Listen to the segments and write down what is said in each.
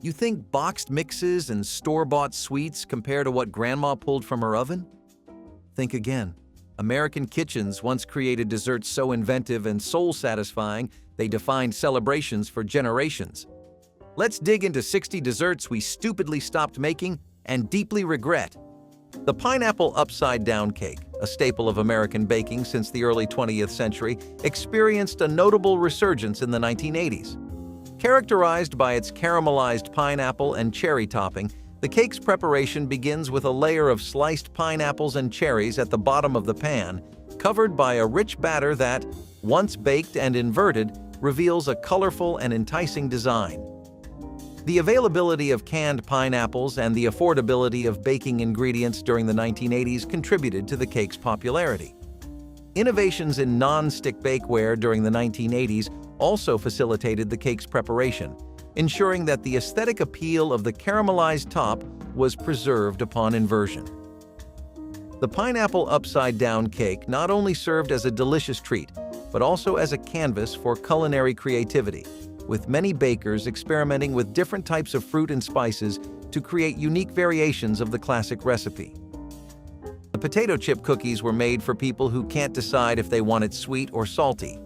You think boxed mixes and store-bought sweets compare to what Grandma pulled from her oven? Think again. American kitchens once created desserts so inventive and soul-satisfying they defined celebrations for generations. Let's dig into 60 desserts we stupidly stopped making and deeply regret. The pineapple upside-down cake, a staple of American baking since the early 20th century, experienced a notable resurgence in the 1980s. Characterized by its caramelized pineapple and cherry topping, the cake's preparation begins with a layer of sliced pineapples and cherries at the bottom of the pan, covered by a rich batter that, once baked and inverted, reveals a colorful and enticing design. The availability of canned pineapples and the affordability of baking ingredients during the 1980s contributed to the cake's popularity. Innovations in non-stick bakeware during the 1980s also facilitated the cake's preparation, ensuring that the aesthetic appeal of the caramelized top was preserved upon inversion. The pineapple upside-down cake not only served as a delicious treat, but also as a canvas for culinary creativity, with many bakers experimenting with different types of fruit and spices to create unique variations of the classic recipe. The potato chip cookies were made for people who can't decide if they want it sweet or salty.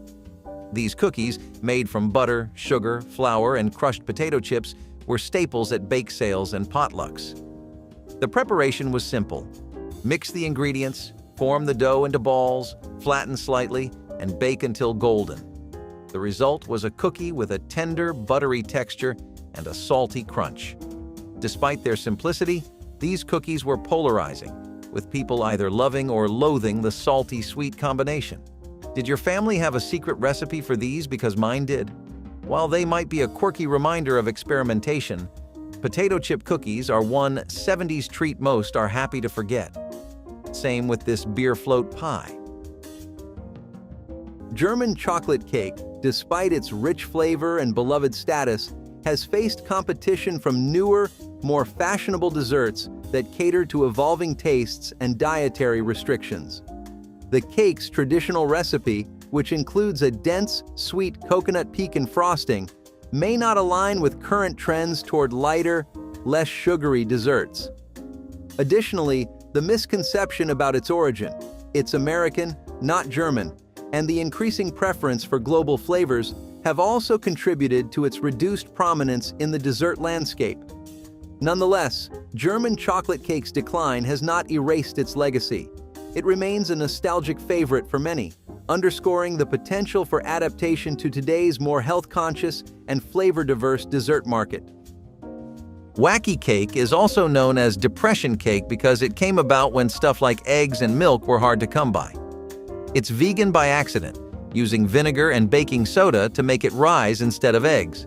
These cookies, made from butter, sugar, flour, and crushed potato chips, were staples at bake sales and potlucks. The preparation was simple. Mix the ingredients, form the dough into balls, flatten slightly, and bake until golden. The result was a cookie with a tender, buttery texture and a salty crunch. Despite their simplicity, these cookies were polarizing, with people either loving or loathing the salty-sweet combination. Did your family have a secret recipe for these because mine did? While they might be a quirky reminder of experimentation, potato chip cookies are one 70s treat most are happy to forget. Same with this beer float pie. German chocolate cake, despite its rich flavor and beloved status, has faced competition from newer, more fashionable desserts that cater to evolving tastes and dietary restrictions. The cake's traditional recipe, which includes a dense, sweet coconut pecan frosting, may not align with current trends toward lighter, less sugary desserts. Additionally, the misconception about its origin, it's American, not German, and the increasing preference for global flavors have also contributed to its reduced prominence in the dessert landscape. Nonetheless, German chocolate cake's decline has not erased its legacy. It remains a nostalgic favorite for many, underscoring the potential for adaptation to today's more health-conscious and flavor-diverse dessert market. Wacky cake is also known as depression cake because it came about when stuff like eggs and milk were hard to come by. It's vegan by accident, using vinegar and baking soda to make it rise instead of eggs.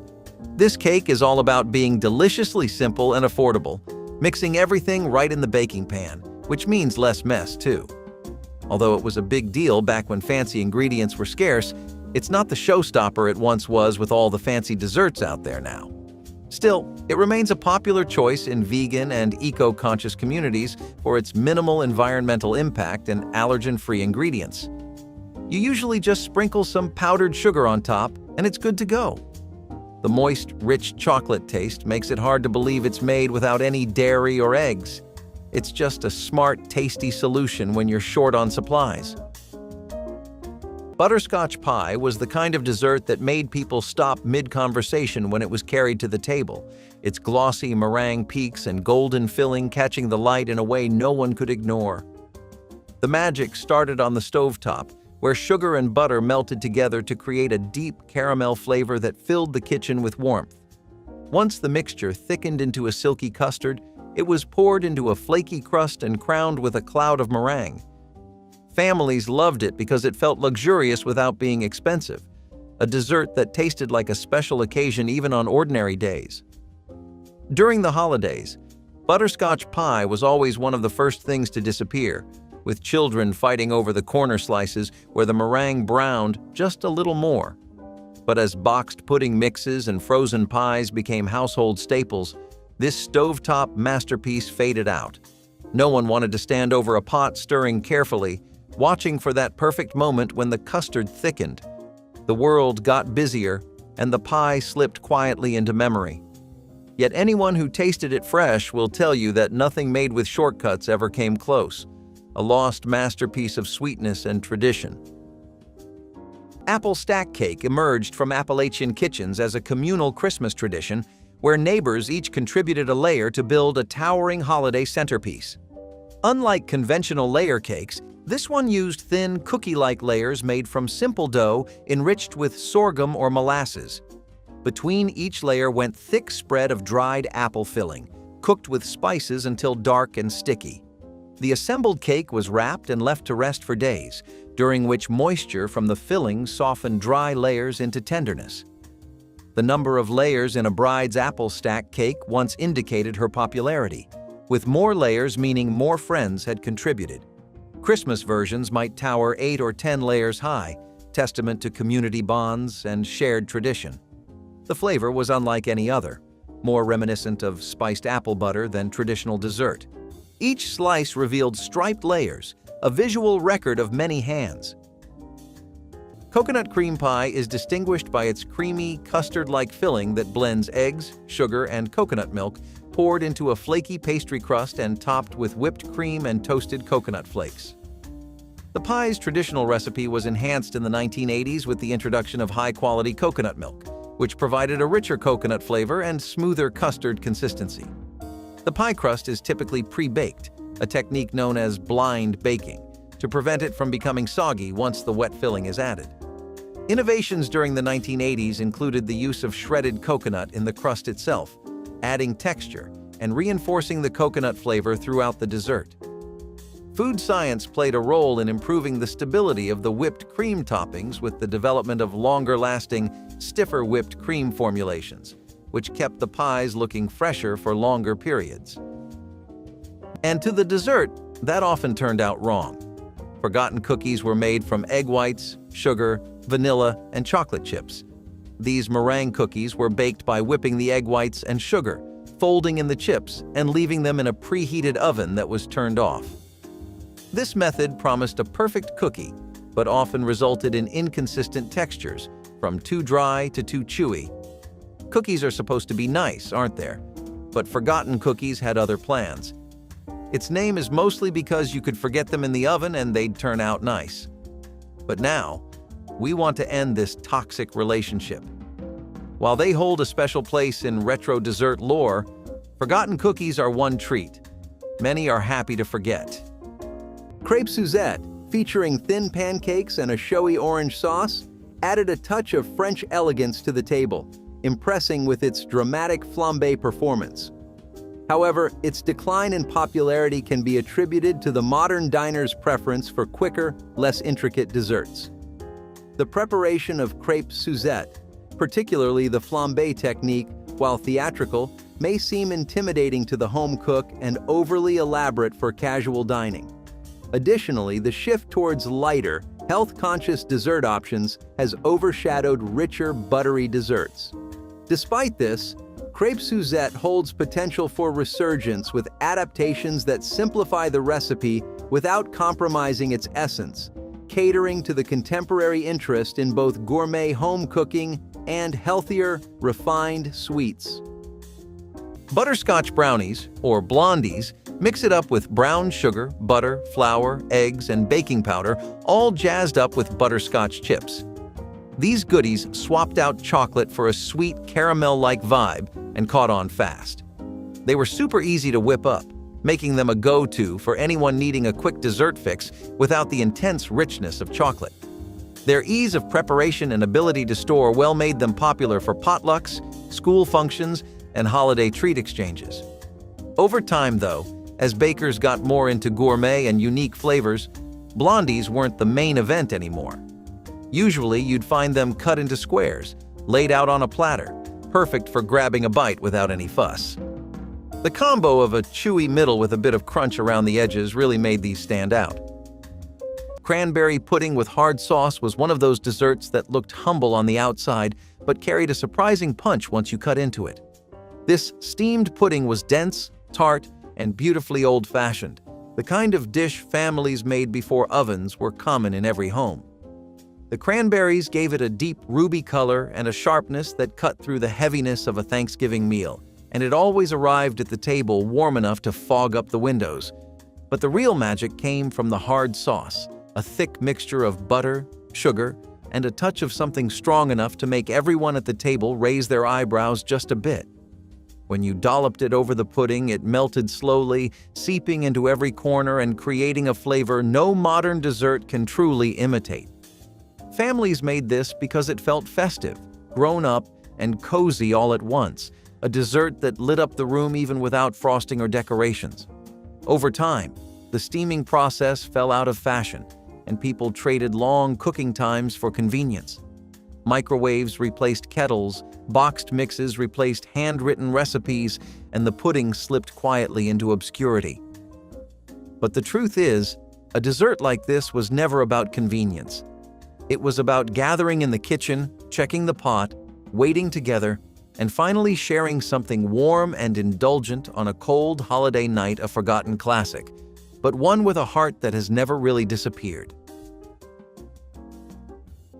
This cake is all about being deliciously simple and affordable, mixing everything right in the baking pan, which means less mess too. Although it was a big deal back when fancy ingredients were scarce, it's not the showstopper it once was with all the fancy desserts out there now. Still, it remains a popular choice in vegan and eco-conscious communities for its minimal environmental impact and allergen-free ingredients. You usually just sprinkle some powdered sugar on top, and it's good to go. The moist, rich chocolate taste makes it hard to believe it's made without any dairy or eggs. It's just a smart, tasty solution when you're short on supplies. Butterscotch pie was the kind of dessert that made people stop mid-conversation when it was carried to the table, its glossy meringue peaks and golden filling catching the light in a way no one could ignore. The magic started on the stovetop, where sugar and butter melted together to create a deep caramel flavor that filled the kitchen with warmth. Once the mixture thickened into a silky custard, it was poured into a flaky crust and crowned with a cloud of meringue. Families loved it because it felt luxurious without being expensive, a dessert that tasted like a special occasion even on ordinary days. During the holidays, butterscotch pie was always one of the first things to disappear, with children fighting over the corner slices where the meringue browned just a little more. But as boxed pudding mixes and frozen pies became household staples, this stovetop masterpiece faded out. No one wanted to stand over a pot stirring carefully, watching for that perfect moment when the custard thickened. The world got busier, and the pie slipped quietly into memory. Yet anyone who tasted it fresh will tell you that nothing made with shortcuts ever came close, a lost masterpiece of sweetness and tradition. Apple stack cake emerged from Appalachian kitchens as a communal Christmas tradition where neighbors each contributed a layer to build a towering holiday centerpiece. Unlike conventional layer cakes, this one used thin, cookie-like layers made from simple dough enriched with sorghum or molasses. Between each layer went thick spread of dried apple filling, cooked with spices until dark and sticky. The assembled cake was wrapped and left to rest for days, during which moisture from the filling softened dry layers into tenderness. The number of layers in a bride's apple stack cake once indicated her popularity, with more layers meaning more friends had contributed. Christmas versions might tower 8 or 10 layers high, testament to community bonds and shared tradition. The flavor was unlike any other, more reminiscent of spiced apple butter than traditional dessert. Each slice revealed striped layers, a visual record of many hands. Coconut cream pie is distinguished by its creamy, custard-like filling that blends eggs, sugar, and coconut milk, poured into a flaky pastry crust and topped with whipped cream and toasted coconut flakes. The pie's traditional recipe was enhanced in the 1980s with the introduction of high-quality coconut milk, which provided a richer coconut flavor and smoother custard consistency. The pie crust is typically pre-baked, a technique known as blind baking, to prevent it from becoming soggy once the wet filling is added. Innovations during the 1980s included the use of shredded coconut in the crust itself, adding texture and reinforcing the coconut flavor throughout the dessert. Food science played a role in improving the stability of the whipped cream toppings with the development of longer-lasting, stiffer whipped cream formulations, which kept the pies looking fresher for longer periods. And to the dessert, that often turned out wrong. Forgotten cookies were made from egg whites, sugar, vanilla, and chocolate chips. These meringue cookies were baked by whipping the egg whites and sugar, folding in the chips, and leaving them in a preheated oven that was turned off. This method promised a perfect cookie, but often resulted in inconsistent textures, from too dry to too chewy. Cookies are supposed to be nice, aren't there? But forgotten cookies had other plans. Its name is mostly because you could forget them in the oven and they'd turn out nice. But now, we want to end this toxic relationship. While they hold a special place in retro dessert lore, forgotten cookies are one treat. Many are happy to forget. Crêpe Suzette, featuring thin pancakes and a showy orange sauce, added a touch of French elegance to the table, impressing with its dramatic flambé performance. However, its decline in popularity can be attributed to the modern diner's preference for quicker, less intricate desserts. The preparation of crêpe Suzette, particularly the flambé technique, while theatrical, may seem intimidating to the home cook and overly elaborate for casual dining. Additionally, the shift towards lighter, health-conscious dessert options has overshadowed richer, buttery desserts. Despite this, Crêpe Suzette holds potential for resurgence with adaptations that simplify the recipe without compromising its essence, catering to the contemporary interest in both gourmet home cooking and healthier, refined sweets. Butterscotch brownies, or blondies, mix it up with brown sugar, butter, flour, eggs, and baking powder, all jazzed up with butterscotch chips. These goodies swapped out chocolate for a sweet caramel-like vibe and caught on fast. They were super easy to whip up, making them a go-to for anyone needing a quick dessert fix without the intense richness of chocolate. Their ease of preparation and ability to store well made them popular for potlucks, school functions, and holiday treat exchanges. Over time, though, as bakers got more into gourmet and unique flavors, blondies weren't the main event anymore. Usually, you'd find them cut into squares, laid out on a platter, perfect for grabbing a bite without any fuss. The combo of a chewy middle with a bit of crunch around the edges really made these stand out. Cranberry pudding with hard sauce was one of those desserts that looked humble on the outside but carried a surprising punch once you cut into it. This steamed pudding was dense, tart, and beautifully old-fashioned, the kind of dish families made before ovens were common in every home. The cranberries gave it a deep ruby color and a sharpness that cut through the heaviness of a Thanksgiving meal, and it always arrived at the table warm enough to fog up the windows. But the real magic came from the hard sauce, a thick mixture of butter, sugar, and a touch of something strong enough to make everyone at the table raise their eyebrows just a bit. When you dolloped it over the pudding, it melted slowly, seeping into every corner and creating a flavor no modern dessert can truly imitate. Families made this because it felt festive, grown up, and cozy all at once, a dessert that lit up the room even without frosting or decorations. Over time, the steaming process fell out of fashion, and people traded long cooking times for convenience. Microwaves replaced kettles, boxed mixes replaced handwritten recipes, and the pudding slipped quietly into obscurity. But the truth is, a dessert like this was never about convenience. It was about gathering in the kitchen, checking the pot, waiting together, and finally sharing something warm and indulgent on a cold holiday night, a forgotten classic, but one with a heart that has never really disappeared.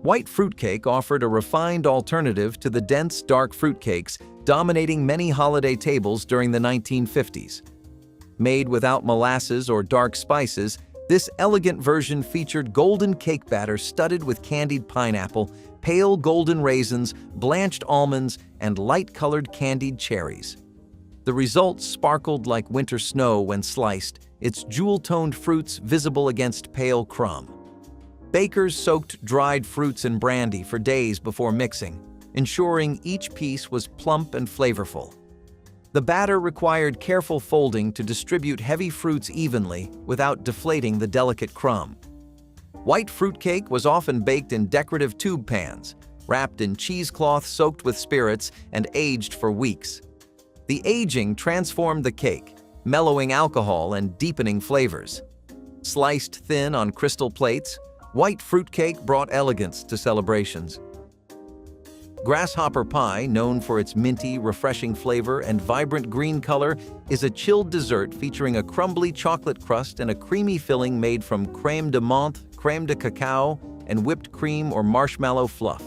White fruitcake offered a refined alternative to the dense, dark fruitcakes dominating many holiday tables during the 1950s. Made without molasses or dark spices, this elegant version featured golden cake batter studded with candied pineapple, pale golden raisins, blanched almonds, and light-colored candied cherries. The result sparkled like winter snow when sliced, its jewel-toned fruits visible against pale crumb. Bakers soaked dried fruits in brandy for days before mixing, ensuring each piece was plump and flavorful. The batter required careful folding to distribute heavy fruits evenly without deflating the delicate crumb. White fruitcake was often baked in decorative tube pans, wrapped in cheesecloth soaked with spirits and aged for weeks. The aging transformed the cake, mellowing alcohol and deepening flavors. Sliced thin on crystal plates, white fruitcake brought elegance to celebrations. Grasshopper pie, known for its minty, refreshing flavor and vibrant green color, is a chilled dessert featuring a crumbly chocolate crust and a creamy filling made from crème de menthe, crème de cacao, and whipped cream or marshmallow fluff.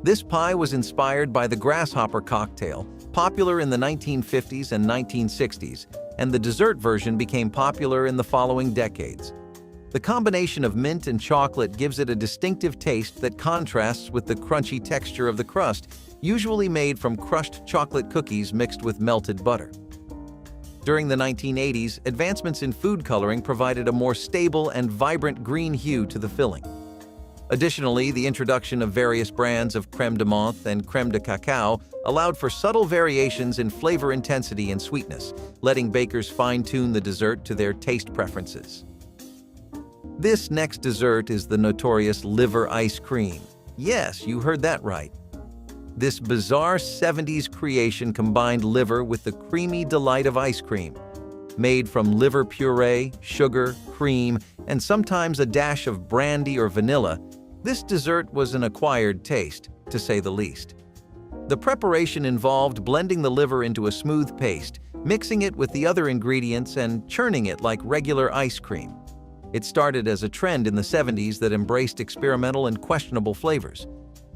This pie was inspired by the grasshopper cocktail, popular in the 1950s and 1960s, and the dessert version became popular in the following decades. The combination of mint and chocolate gives it a distinctive taste that contrasts with the crunchy texture of the crust, usually made from crushed chocolate cookies mixed with melted butter. During the 1980s, advancements in food coloring provided a more stable and vibrant green hue to the filling. Additionally, the introduction of various brands of crème de menthe and crème de cacao allowed for subtle variations in flavor intensity and sweetness, letting bakers fine-tune the dessert to their taste preferences. This next dessert is the notorious liver ice cream. Yes, you heard that right. This bizarre 70s creation combined liver with the creamy delight of ice cream. Made from liver puree, sugar, cream, and sometimes a dash of brandy or vanilla, this dessert was an acquired taste, to say the least. The preparation involved blending the liver into a smooth paste, mixing it with the other ingredients, and churning it like regular ice cream. It started as a trend in the 70s that embraced experimental and questionable flavors.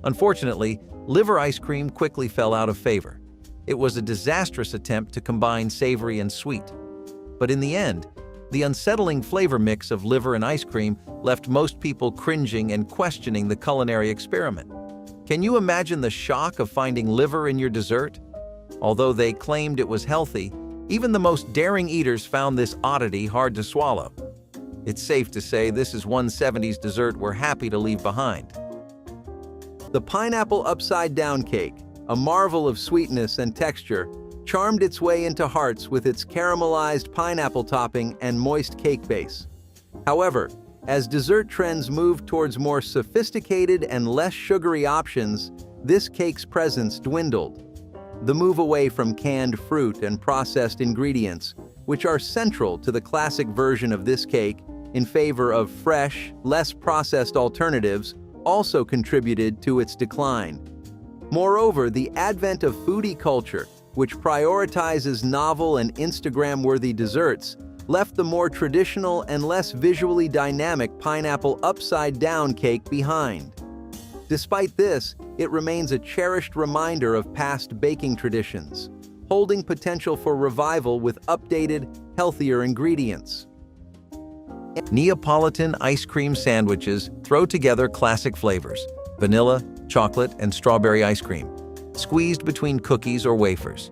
Unfortunately, liver ice cream quickly fell out of favor. It was a disastrous attempt to combine savory and sweet. But in the end, the unsettling flavor mix of liver and ice cream left most people cringing and questioning the culinary experiment. Can you imagine the shock of finding liver in your dessert? Although they claimed it was healthy, even the most daring eaters found this oddity hard to swallow. It's safe to say this is one 70s dessert we're happy to leave behind. The pineapple upside-down cake, a marvel of sweetness and texture, charmed its way into hearts with its caramelized pineapple topping and moist cake base. However, as dessert trends moved towards more sophisticated and less sugary options, this cake's presence dwindled. The move away from canned fruit and processed ingredients, which are central to the classic version of this cake, in favor of fresh, less processed alternatives, also contributed to its decline. Moreover, the advent of foodie culture, which prioritizes novel and Instagram-worthy desserts, left the more traditional and less visually dynamic pineapple upside-down cake behind. Despite this, it remains a cherished reminder of past baking traditions, holding potential for revival with updated, healthier ingredients. Neapolitan ice cream sandwiches throw together classic flavors: vanilla, chocolate, and strawberry ice cream, squeezed between cookies or wafers.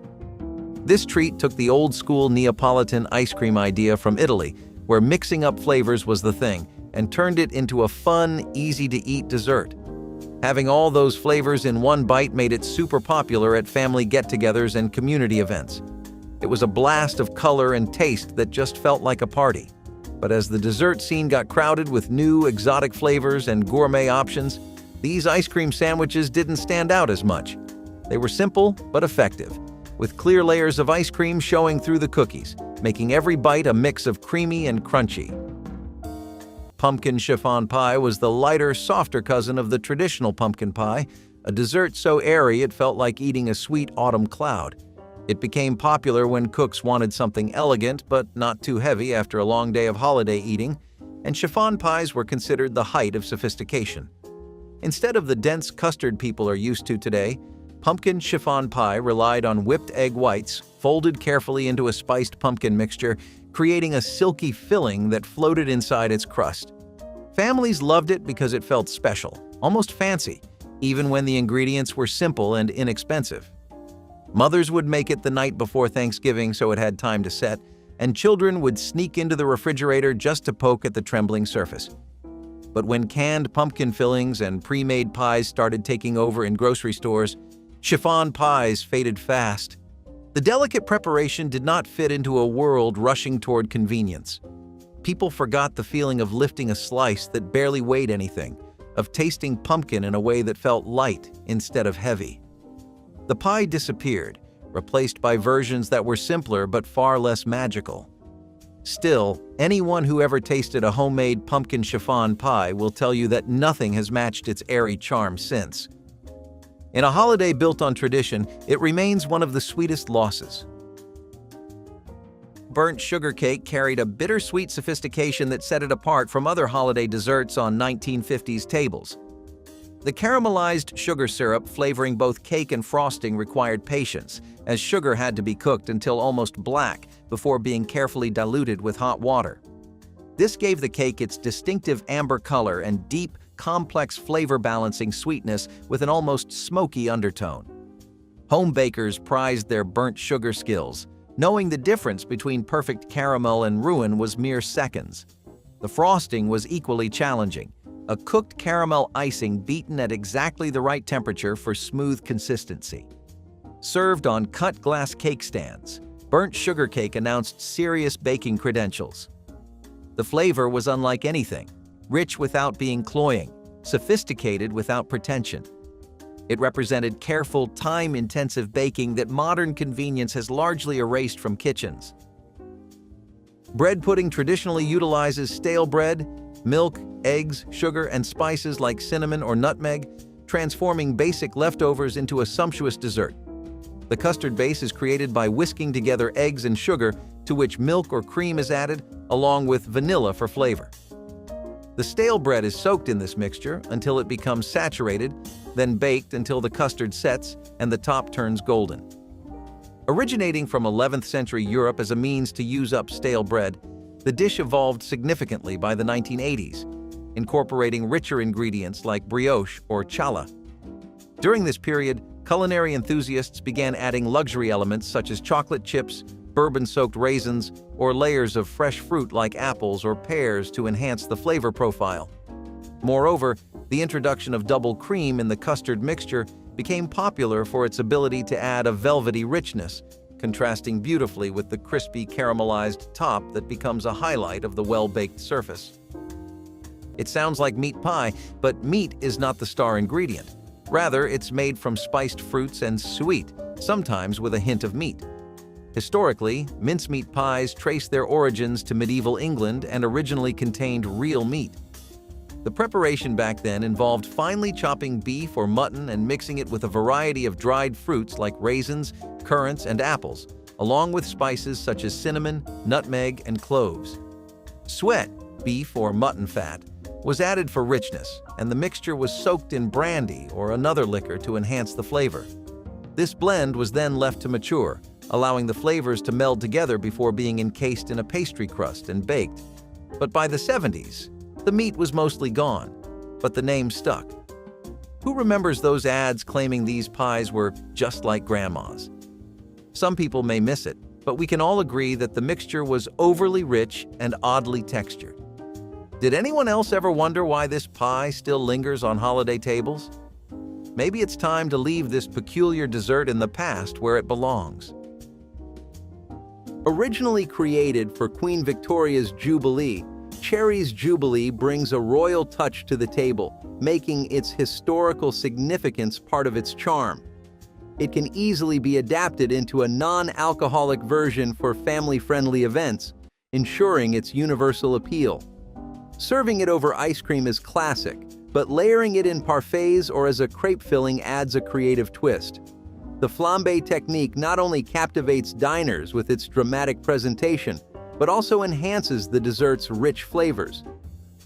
This treat took the old-school Neapolitan ice cream idea from Italy, where mixing up flavors was the thing, and turned it into a fun, easy-to-eat dessert. Having all those flavors in one bite made it super popular at family get-togethers and community events. It was a blast of color and taste that just felt like a party. But as the dessert scene got crowded with new, exotic flavors and gourmet options, these ice cream sandwiches didn't stand out as much. They were simple but effective, with clear layers of ice cream showing through the cookies, making every bite a mix of creamy and crunchy. Pumpkin chiffon pie was the lighter, softer cousin of the traditional pumpkin pie, a dessert so airy it felt like eating a sweet autumn cloud. It became popular when cooks wanted something elegant but not too heavy after a long day of holiday eating, and chiffon pies were considered the height of sophistication. Instead of the dense custard people are used to today, pumpkin chiffon pie relied on whipped egg whites folded carefully into a spiced pumpkin mixture, creating a silky filling that floated inside its crust. Families loved it because it felt special, almost fancy, even when the ingredients were simple and inexpensive. Mothers would make it the night before Thanksgiving so it had time to set, and children would sneak into the refrigerator just to poke at the trembling surface. But when canned pumpkin fillings and pre-made pies started taking over in grocery stores, chiffon pies faded fast. The delicate preparation did not fit into a world rushing toward convenience. People forgot the feeling of lifting a slice that barely weighed anything, of tasting pumpkin in a way that felt light instead of heavy. The pie disappeared, replaced by versions that were simpler but far less magical. Still, anyone who ever tasted a homemade pumpkin chiffon pie will tell you that nothing has matched its airy charm since. In a holiday built on tradition, it remains one of the sweetest losses. Burnt sugar cake carried a bittersweet sophistication that set it apart from other holiday desserts on 1950s tables. The caramelized sugar syrup flavoring both cake and frosting required patience, as sugar had to be cooked until almost black before being carefully diluted with hot water. This gave the cake its distinctive amber color and deep, complex flavor-balancing sweetness with an almost smoky undertone. Home bakers prized their burnt sugar skills, knowing the difference between perfect caramel and ruin was mere seconds. The frosting was equally challenging, a cooked caramel icing beaten at exactly the right temperature for smooth consistency. Served on cut glass cake stands, burnt sugar cake announced serious baking credentials. The flavor was unlike anything, rich without being cloying, sophisticated without pretension. It represented careful, time-intensive baking that modern convenience has largely erased from kitchens. Bread pudding traditionally utilizes stale bread, milk, eggs, sugar, and spices like cinnamon or nutmeg, transforming basic leftovers into a sumptuous dessert. The custard base is created by whisking together eggs and sugar, to which milk or cream is added, along with vanilla for flavor. The stale bread is soaked in this mixture until it becomes saturated, then baked until the custard sets and the top turns golden. Originating from 11th century Europe as a means to use up stale bread, the dish evolved significantly by the 1980s, incorporating richer ingredients like brioche or challah. During this period, culinary enthusiasts began adding luxury elements such as chocolate chips, bourbon-soaked raisins, or layers of fresh fruit like apples or pears to enhance the flavor profile. Moreover, the introduction of double cream in the custard mixture became popular for its ability to add a velvety richness, contrasting beautifully with the crispy caramelized top that becomes a highlight of the well-baked surface. It sounds like meat pie, but meat is not the star ingredient. Rather, it's made from spiced fruits and sweet, sometimes with a hint of meat. Historically, mincemeat pies trace their origins to medieval England and originally contained real meat. The preparation back then involved finely chopping beef or mutton and mixing it with a variety of dried fruits like raisins, currants, and apples, along with spices such as cinnamon, nutmeg, and cloves. Suet, beef or mutton fat, was added for richness, and the mixture was soaked in brandy or another liquor to enhance the flavor. This blend was then left to mature, allowing the flavors to meld together before being encased in a pastry crust and baked. But by the 70s, the meat was mostly gone, but the name stuck. Who remembers those ads claiming these pies were just like Grandma's? Some people may miss it, but we can all agree that the mixture was overly rich and oddly textured. Did anyone else ever wonder why this pie still lingers on holiday tables? Maybe it's time to leave this peculiar dessert in the past where it belongs. Originally created for Queen Victoria's Jubilee, Cherry's Jubilee brings a royal touch to the table, making its historical significance part of its charm. It can easily be adapted into a non-alcoholic version for family-friendly events, ensuring its universal appeal. Serving it over ice cream is classic, but layering it in parfaits or as a crepe filling adds a creative twist. The flambe technique not only captivates diners with its dramatic presentation, but also enhances the dessert's rich flavors.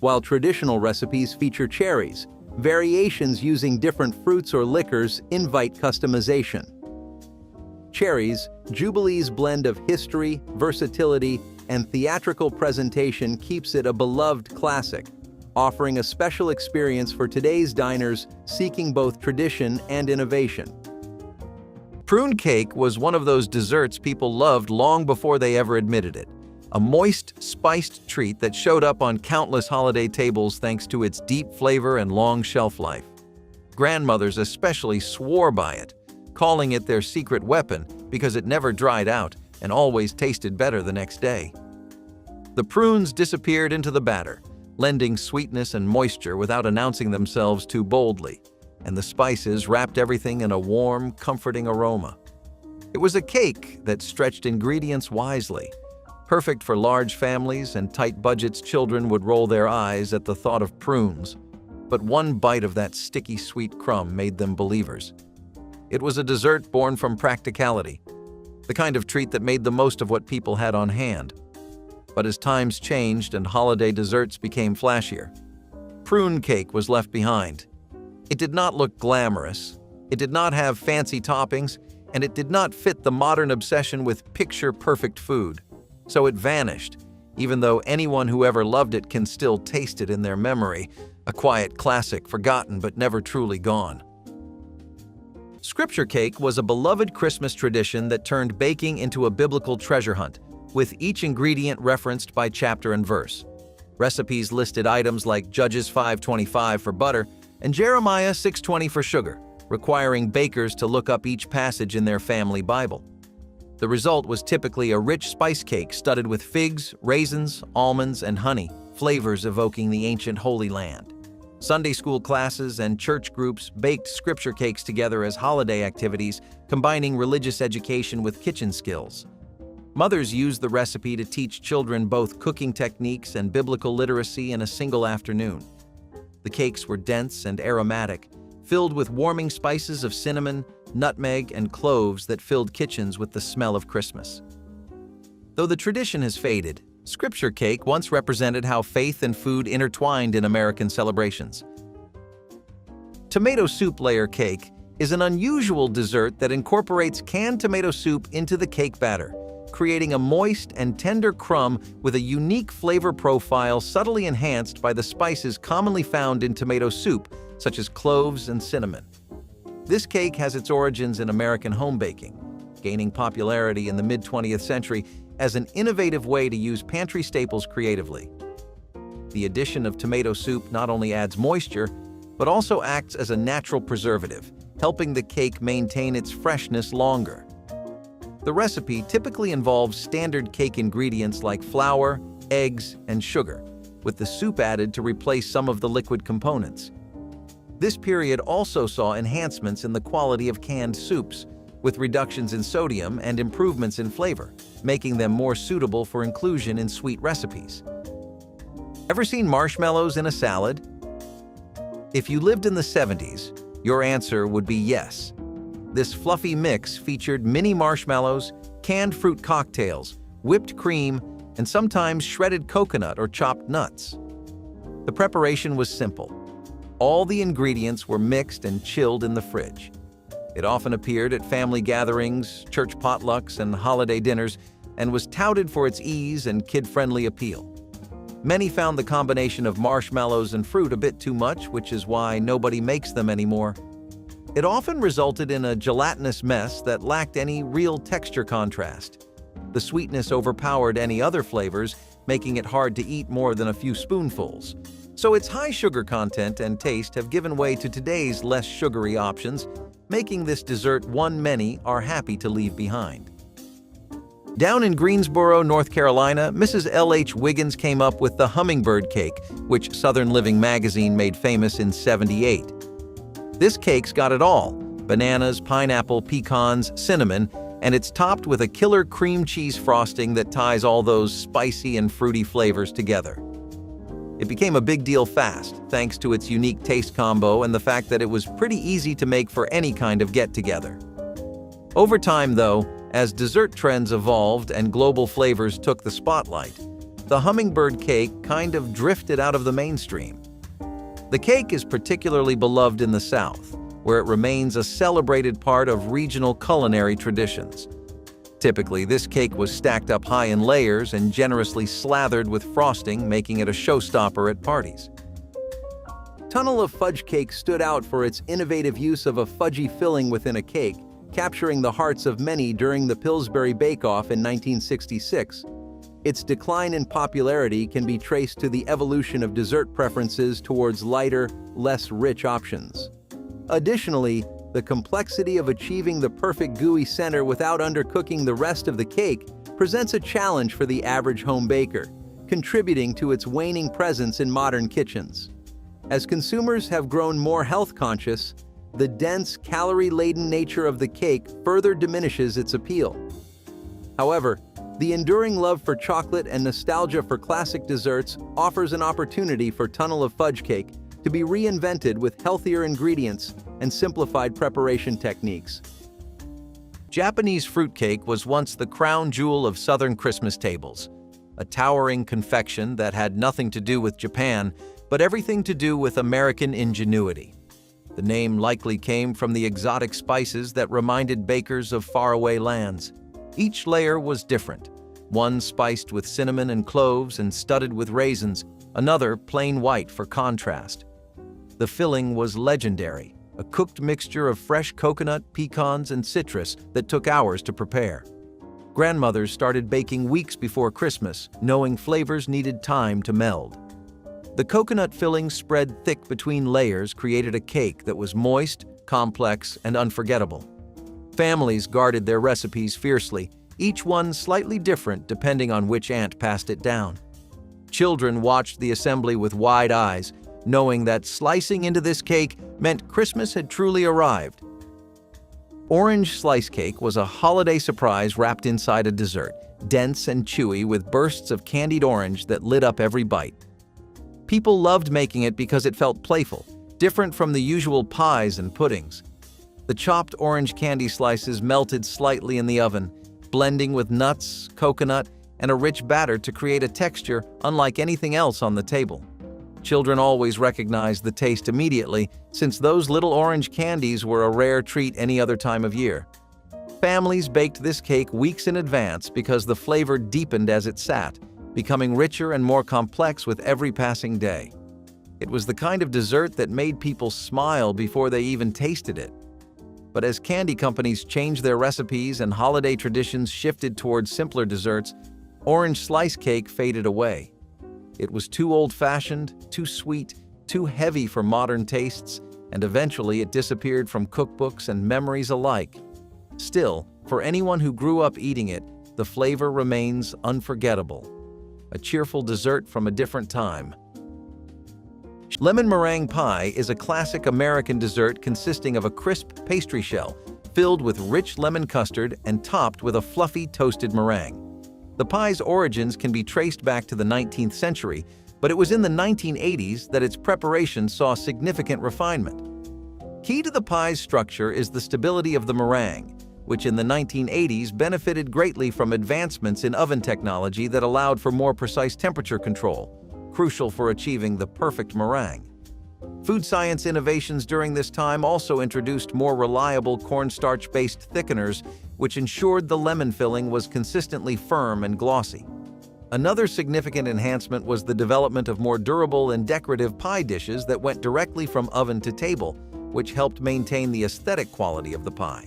While traditional recipes feature cherries, variations using different fruits or liquors invite customization. Cherries, Jubilee's blend of history, versatility, and theatrical presentation keeps it a beloved classic, offering a special experience for today's diners seeking both tradition and innovation. Prune cake was one of those desserts people loved long before they ever admitted it. A moist, spiced treat that showed up on countless holiday tables thanks to its deep flavor and long shelf life. Grandmothers especially swore by it, calling it their secret weapon because it never dried out and always tasted better the next day. The prunes disappeared into the batter, lending sweetness and moisture without announcing themselves too boldly, and the spices wrapped everything in a warm, comforting aroma. It was a cake that stretched ingredients wisely, perfect for large families and tight budgets. Children would roll their eyes at the thought of prunes, but one bite of that sticky sweet crumb made them believers. It was a dessert born from practicality, the kind of treat that made the most of what people had on hand. But as times changed and holiday desserts became flashier, prune cake was left behind. It did not look glamorous, it did not have fancy toppings, and it did not fit the modern obsession with picture-perfect food. So it vanished, even though anyone who ever loved it can still taste it in their memory, a quiet classic forgotten but never truly gone. Scripture cake was a beloved Christmas tradition that turned baking into a biblical treasure hunt, with each ingredient referenced by chapter and verse. Recipes listed items like Judges 5:25 for butter and Jeremiah 6:20 for sugar, requiring bakers to look up each passage in their family Bible. The result was typically a rich spice cake studded with figs, raisins, almonds, and honey, flavors evoking the ancient Holy Land. Sunday school classes and church groups baked scripture cakes together as holiday activities, combining religious education with kitchen skills. Mothers used the recipe to teach children both cooking techniques and biblical literacy in a single afternoon. The cakes were dense and aromatic, filled with warming spices of cinnamon, nutmeg, and cloves that filled kitchens with the smell of Christmas. Though the tradition has faded, scripture cake once represented how faith and food intertwined in American celebrations. Tomato soup layer cake is an unusual dessert that incorporates canned tomato soup into the cake batter, creating a moist and tender crumb with a unique flavor profile subtly enhanced by the spices commonly found in tomato soup, such as cloves and cinnamon. This cake has its origins in American home baking, gaining popularity in the mid-20th century as an innovative way to use pantry staples creatively. The addition of tomato soup not only adds moisture, but also acts as a natural preservative, helping the cake maintain its freshness longer. The recipe typically involves standard cake ingredients like flour, eggs, and sugar, with the soup added to replace some of the liquid components. This period also saw enhancements in the quality of canned soups, with reductions in sodium and improvements in flavor, making them more suitable for inclusion in sweet recipes. Ever seen marshmallows in a salad? If you lived in the 70s, your answer would be yes. This fluffy mix featured mini marshmallows, canned fruit cocktails, whipped cream, and sometimes shredded coconut or chopped nuts. The preparation was simple. All the ingredients were mixed and chilled in the fridge. It often appeared at family gatherings, church potlucks, and holiday dinners, and was touted for its ease and kid-friendly appeal. Many found the combination of marshmallows and fruit a bit too much, which is why nobody makes them anymore. It often resulted in a gelatinous mess that lacked any real texture contrast. The sweetness overpowered any other flavors, making it hard to eat more than a few spoonfuls. So its high sugar content and taste have given way to today's less sugary options, making this dessert one many are happy to leave behind. Down in Greensboro, North Carolina, Mrs. L.H. Wiggins came up with the hummingbird cake, which Southern Living magazine made famous in '78. This cake's got it all: bananas, pineapple, pecans, cinnamon, and it's topped with a killer cream cheese frosting that ties all those spicy and fruity flavors together. It became a big deal fast, thanks to its unique taste combo and the fact that it was pretty easy to make for any kind of get-together. Over time, though, as dessert trends evolved and global flavors took the spotlight, the hummingbird cake kind of drifted out of the mainstream. The cake is particularly beloved in the South, where it remains a celebrated part of regional culinary traditions. Typically, this cake was stacked up high in layers and generously slathered with frosting, making it a showstopper at parties. Tunnel of Fudge Cake stood out for its innovative use of a fudgy filling within a cake, capturing the hearts of many during the Pillsbury Bake-Off in 1966. Its decline in popularity can be traced to the evolution of dessert preferences towards lighter, less rich options. Additionally, the complexity of achieving the perfect gooey center without undercooking the rest of the cake presents a challenge for the average home baker, contributing to its waning presence in modern kitchens. As consumers have grown more health-conscious, the dense, calorie-laden nature of the cake further diminishes its appeal. However, the enduring love for chocolate and nostalgia for classic desserts offers an opportunity for Tunnel of Fudge Cake to be reinvented with healthier ingredients and simplified preparation techniques. Japanese fruitcake was once the crown jewel of Southern Christmas tables, a towering confection that had nothing to do with Japan, but everything to do with American ingenuity. The name likely came from the exotic spices that reminded bakers of faraway lands. Each layer was different, one spiced with cinnamon and cloves and studded with raisins, another plain white for contrast. The filling was legendary, a cooked mixture of fresh coconut, pecans, and citrus that took hours to prepare. Grandmothers started baking weeks before Christmas, knowing flavors needed time to meld. The coconut filling spread thick between layers created a cake that was moist, complex, and unforgettable. Families guarded their recipes fiercely, each one slightly different depending on which aunt passed it down. Children watched the assembly with wide eyes, knowing that slicing into this cake meant Christmas had truly arrived. Orange slice cake was a holiday surprise wrapped inside a dessert, dense and chewy with bursts of candied orange that lit up every bite. People loved making it because it felt playful, different from the usual pies and puddings. The chopped orange candy slices melted slightly in the oven, blending with nuts, coconut, and a rich batter to create a texture unlike anything else on the table. Children always recognized the taste immediately, since those little orange candies were a rare treat any other time of year. Families baked this cake weeks in advance because the flavor deepened as it sat, becoming richer and more complex with every passing day. It was the kind of dessert that made people smile before they even tasted it. But as candy companies changed their recipes and holiday traditions shifted towards simpler desserts, orange slice cake faded away. It was too old-fashioned, too sweet, too heavy for modern tastes, and eventually it disappeared from cookbooks and memories alike. Still, for anyone who grew up eating it, the flavor remains unforgettable. A cheerful dessert from a different time. Lemon meringue pie is a classic American dessert consisting of a crisp pastry shell filled with rich lemon custard and topped with a fluffy toasted meringue. The pie's origins can be traced back to the 19th century, but it was in the 1980s that its preparation saw significant refinement. Key to the pie's structure is the stability of the meringue, which in the 1980s benefited greatly from advancements in oven technology that allowed for more precise temperature control, crucial for achieving the perfect meringue. Food science innovations during this time also introduced more reliable cornstarch-based thickeners, which ensured the lemon filling was consistently firm and glossy. Another significant enhancement was the development of more durable and decorative pie dishes that went directly from oven to table, which helped maintain the aesthetic quality of the pie.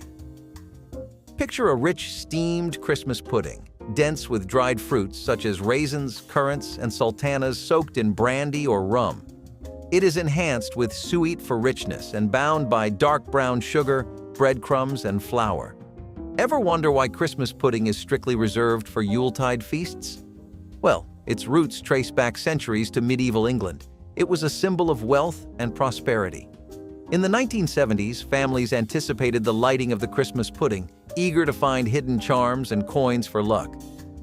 Picture a rich, steamed Christmas pudding, dense with dried fruits such as raisins, currants, and sultanas soaked in brandy or rum. It is enhanced with suet for richness and bound by dark brown sugar, breadcrumbs, and flour. Ever wonder why Christmas pudding is strictly reserved for Yuletide feasts? Well, its roots trace back centuries to medieval England. It was a symbol of wealth and prosperity. In the 1970s, families anticipated the lighting of the Christmas pudding, eager to find hidden charms and coins for luck.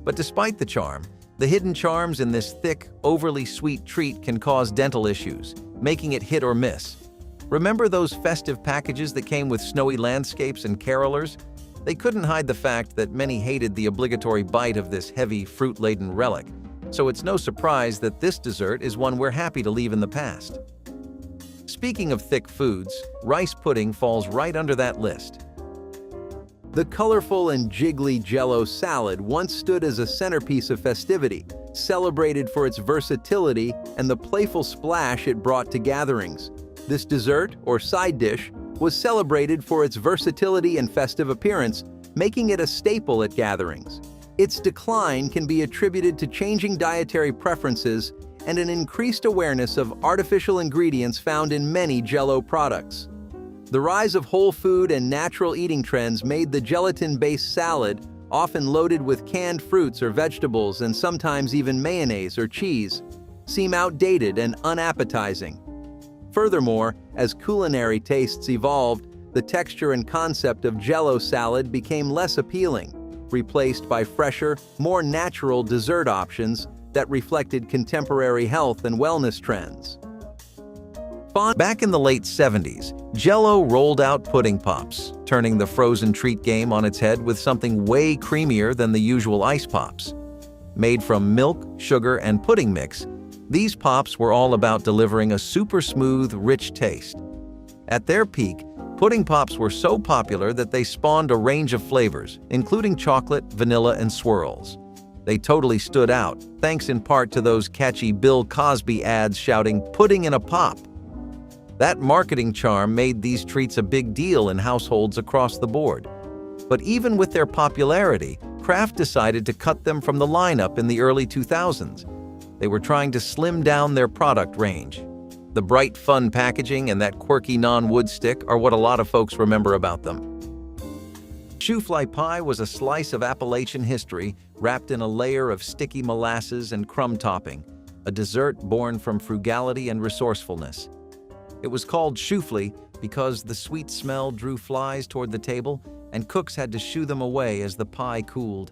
But despite the charm, the hidden charms in this thick, overly sweet treat can cause dental issues, making it hit or miss. Remember those festive packages that came with snowy landscapes and carolers? They couldn't hide the fact that many hated the obligatory bite of this heavy, fruit-laden relic, so it's no surprise that this dessert is one we're happy to leave in the past. Speaking of thick foods, rice pudding falls right under that list. The colorful and jiggly Jell-O salad once stood as a centerpiece of festivity, celebrated for its versatility and the playful splash it brought to gatherings. This dessert, or side dish, was celebrated for its versatility and festive appearance, making it a staple at gatherings. Its decline can be attributed to changing dietary preferences and an increased awareness of artificial ingredients found in many Jell-O products. The rise of whole food and natural eating trends made the gelatin-based salad, often loaded with canned fruits or vegetables and sometimes even mayonnaise or cheese, seem outdated and unappetizing. Furthermore, as culinary tastes evolved, the texture and concept of Jell-O salad became less appealing, replaced by fresher, more natural dessert options that reflected contemporary health and wellness trends. Back in the late 70s, Jell-O rolled out pudding pops, turning the frozen treat game on its head with something way creamier than the usual ice pops. Made from milk, sugar, and pudding mix, these pops were all about delivering a super smooth, rich taste. At their peak, pudding pops were so popular that they spawned a range of flavors, including chocolate, vanilla, and swirls. They totally stood out, thanks in part to those catchy Bill Cosby ads shouting, "Pudding in a pop." That marketing charm made these treats a big deal in households across the board. But even with their popularity, Kraft decided to cut them from the lineup in the early 2000s. They were trying to slim down their product range. The bright, fun packaging and that quirky non-wood stick are what a lot of folks remember about them. Shoofly pie was a slice of Appalachian history wrapped in a layer of sticky molasses and crumb topping, a dessert born from frugality and resourcefulness. It was called shoofly because the sweet smell drew flies toward the table and cooks had to shoo them away as the pie cooled.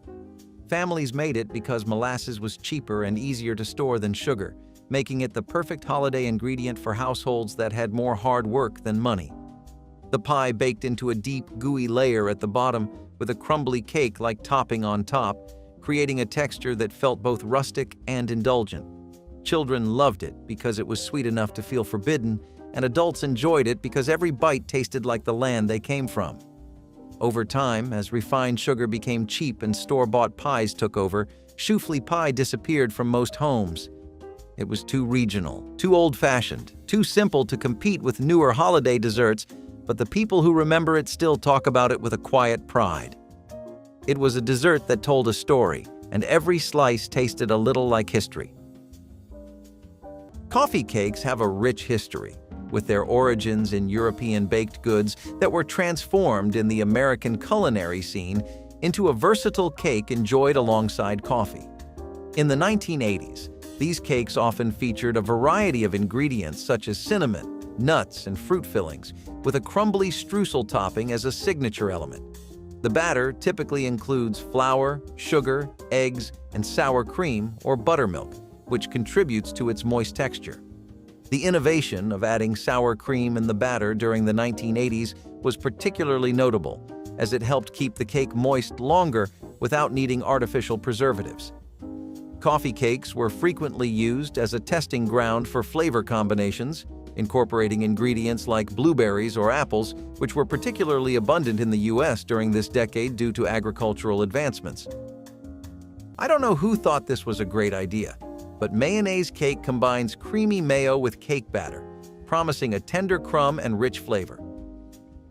Families made it because molasses was cheaper and easier to store than sugar, making it the perfect holiday ingredient for households that had more hard work than money. The pie baked into a deep, gooey layer at the bottom with a crumbly cake-like topping on top, creating a texture that felt both rustic and indulgent. Children loved it because it was sweet enough to feel forbidden, and adults enjoyed it because every bite tasted like the land they came from. Over time, as refined sugar became cheap and store-bought pies took over, shoofly pie disappeared from most homes. It was too regional, too old-fashioned, too simple to compete with newer holiday desserts, but the people who remember it still talk about it with a quiet pride. It was a dessert that told a story, and every slice tasted a little like history. Coffee cakes have a rich history, with their origins in European baked goods that were transformed in the American culinary scene into a versatile cake enjoyed alongside coffee. In the 1980s, these cakes often featured a variety of ingredients such as cinnamon, nuts, and fruit fillings, with a crumbly streusel topping as a signature element. The batter typically includes flour, sugar, eggs, and sour cream or buttermilk, which contributes to its moist texture. The innovation of adding sour cream in the batter during the 1980s was particularly notable, as it helped keep the cake moist longer without needing artificial preservatives. Coffee cakes were frequently used as a testing ground for flavor combinations, incorporating ingredients like blueberries or apples, which were particularly abundant in the US during this decade due to agricultural advancements. I don't know who thought this was a great idea, but mayonnaise cake combines creamy mayo with cake batter, promising a tender crumb and rich flavor.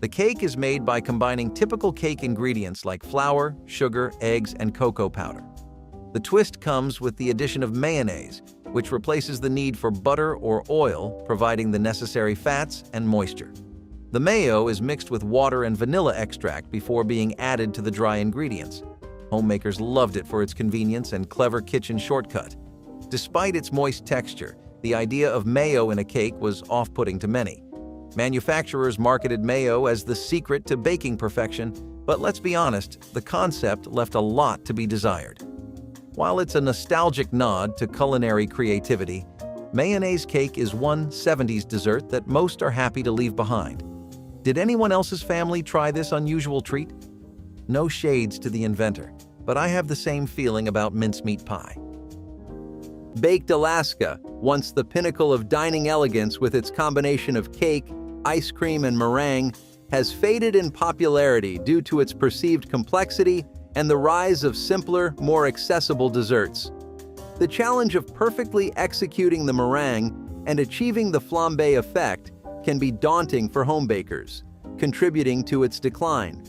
The cake is made by combining typical cake ingredients like flour, sugar, eggs, and cocoa powder. The twist comes with the addition of mayonnaise, which replaces the need for butter or oil, providing the necessary fats and moisture. The mayo is mixed with water and vanilla extract before being added to the dry ingredients. Homemakers loved it for its convenience and clever kitchen shortcut. Despite its moist texture, the idea of mayo in a cake was off-putting to many. Manufacturers marketed mayo as the secret to baking perfection, but let's be honest, the concept left a lot to be desired. While it's a nostalgic nod to culinary creativity, mayonnaise cake is one 70s dessert that most are happy to leave behind. Did anyone else's family try this unusual treat? No shades to the inventor, but I have the same feeling about mincemeat pie. Baked Alaska, once the pinnacle of dining elegance with its combination of cake, ice cream, and meringue, has faded in popularity due to its perceived complexity and the rise of simpler, more accessible desserts. The challenge of perfectly executing the meringue and achieving the flambé effect can be daunting for home bakers, contributing to its decline.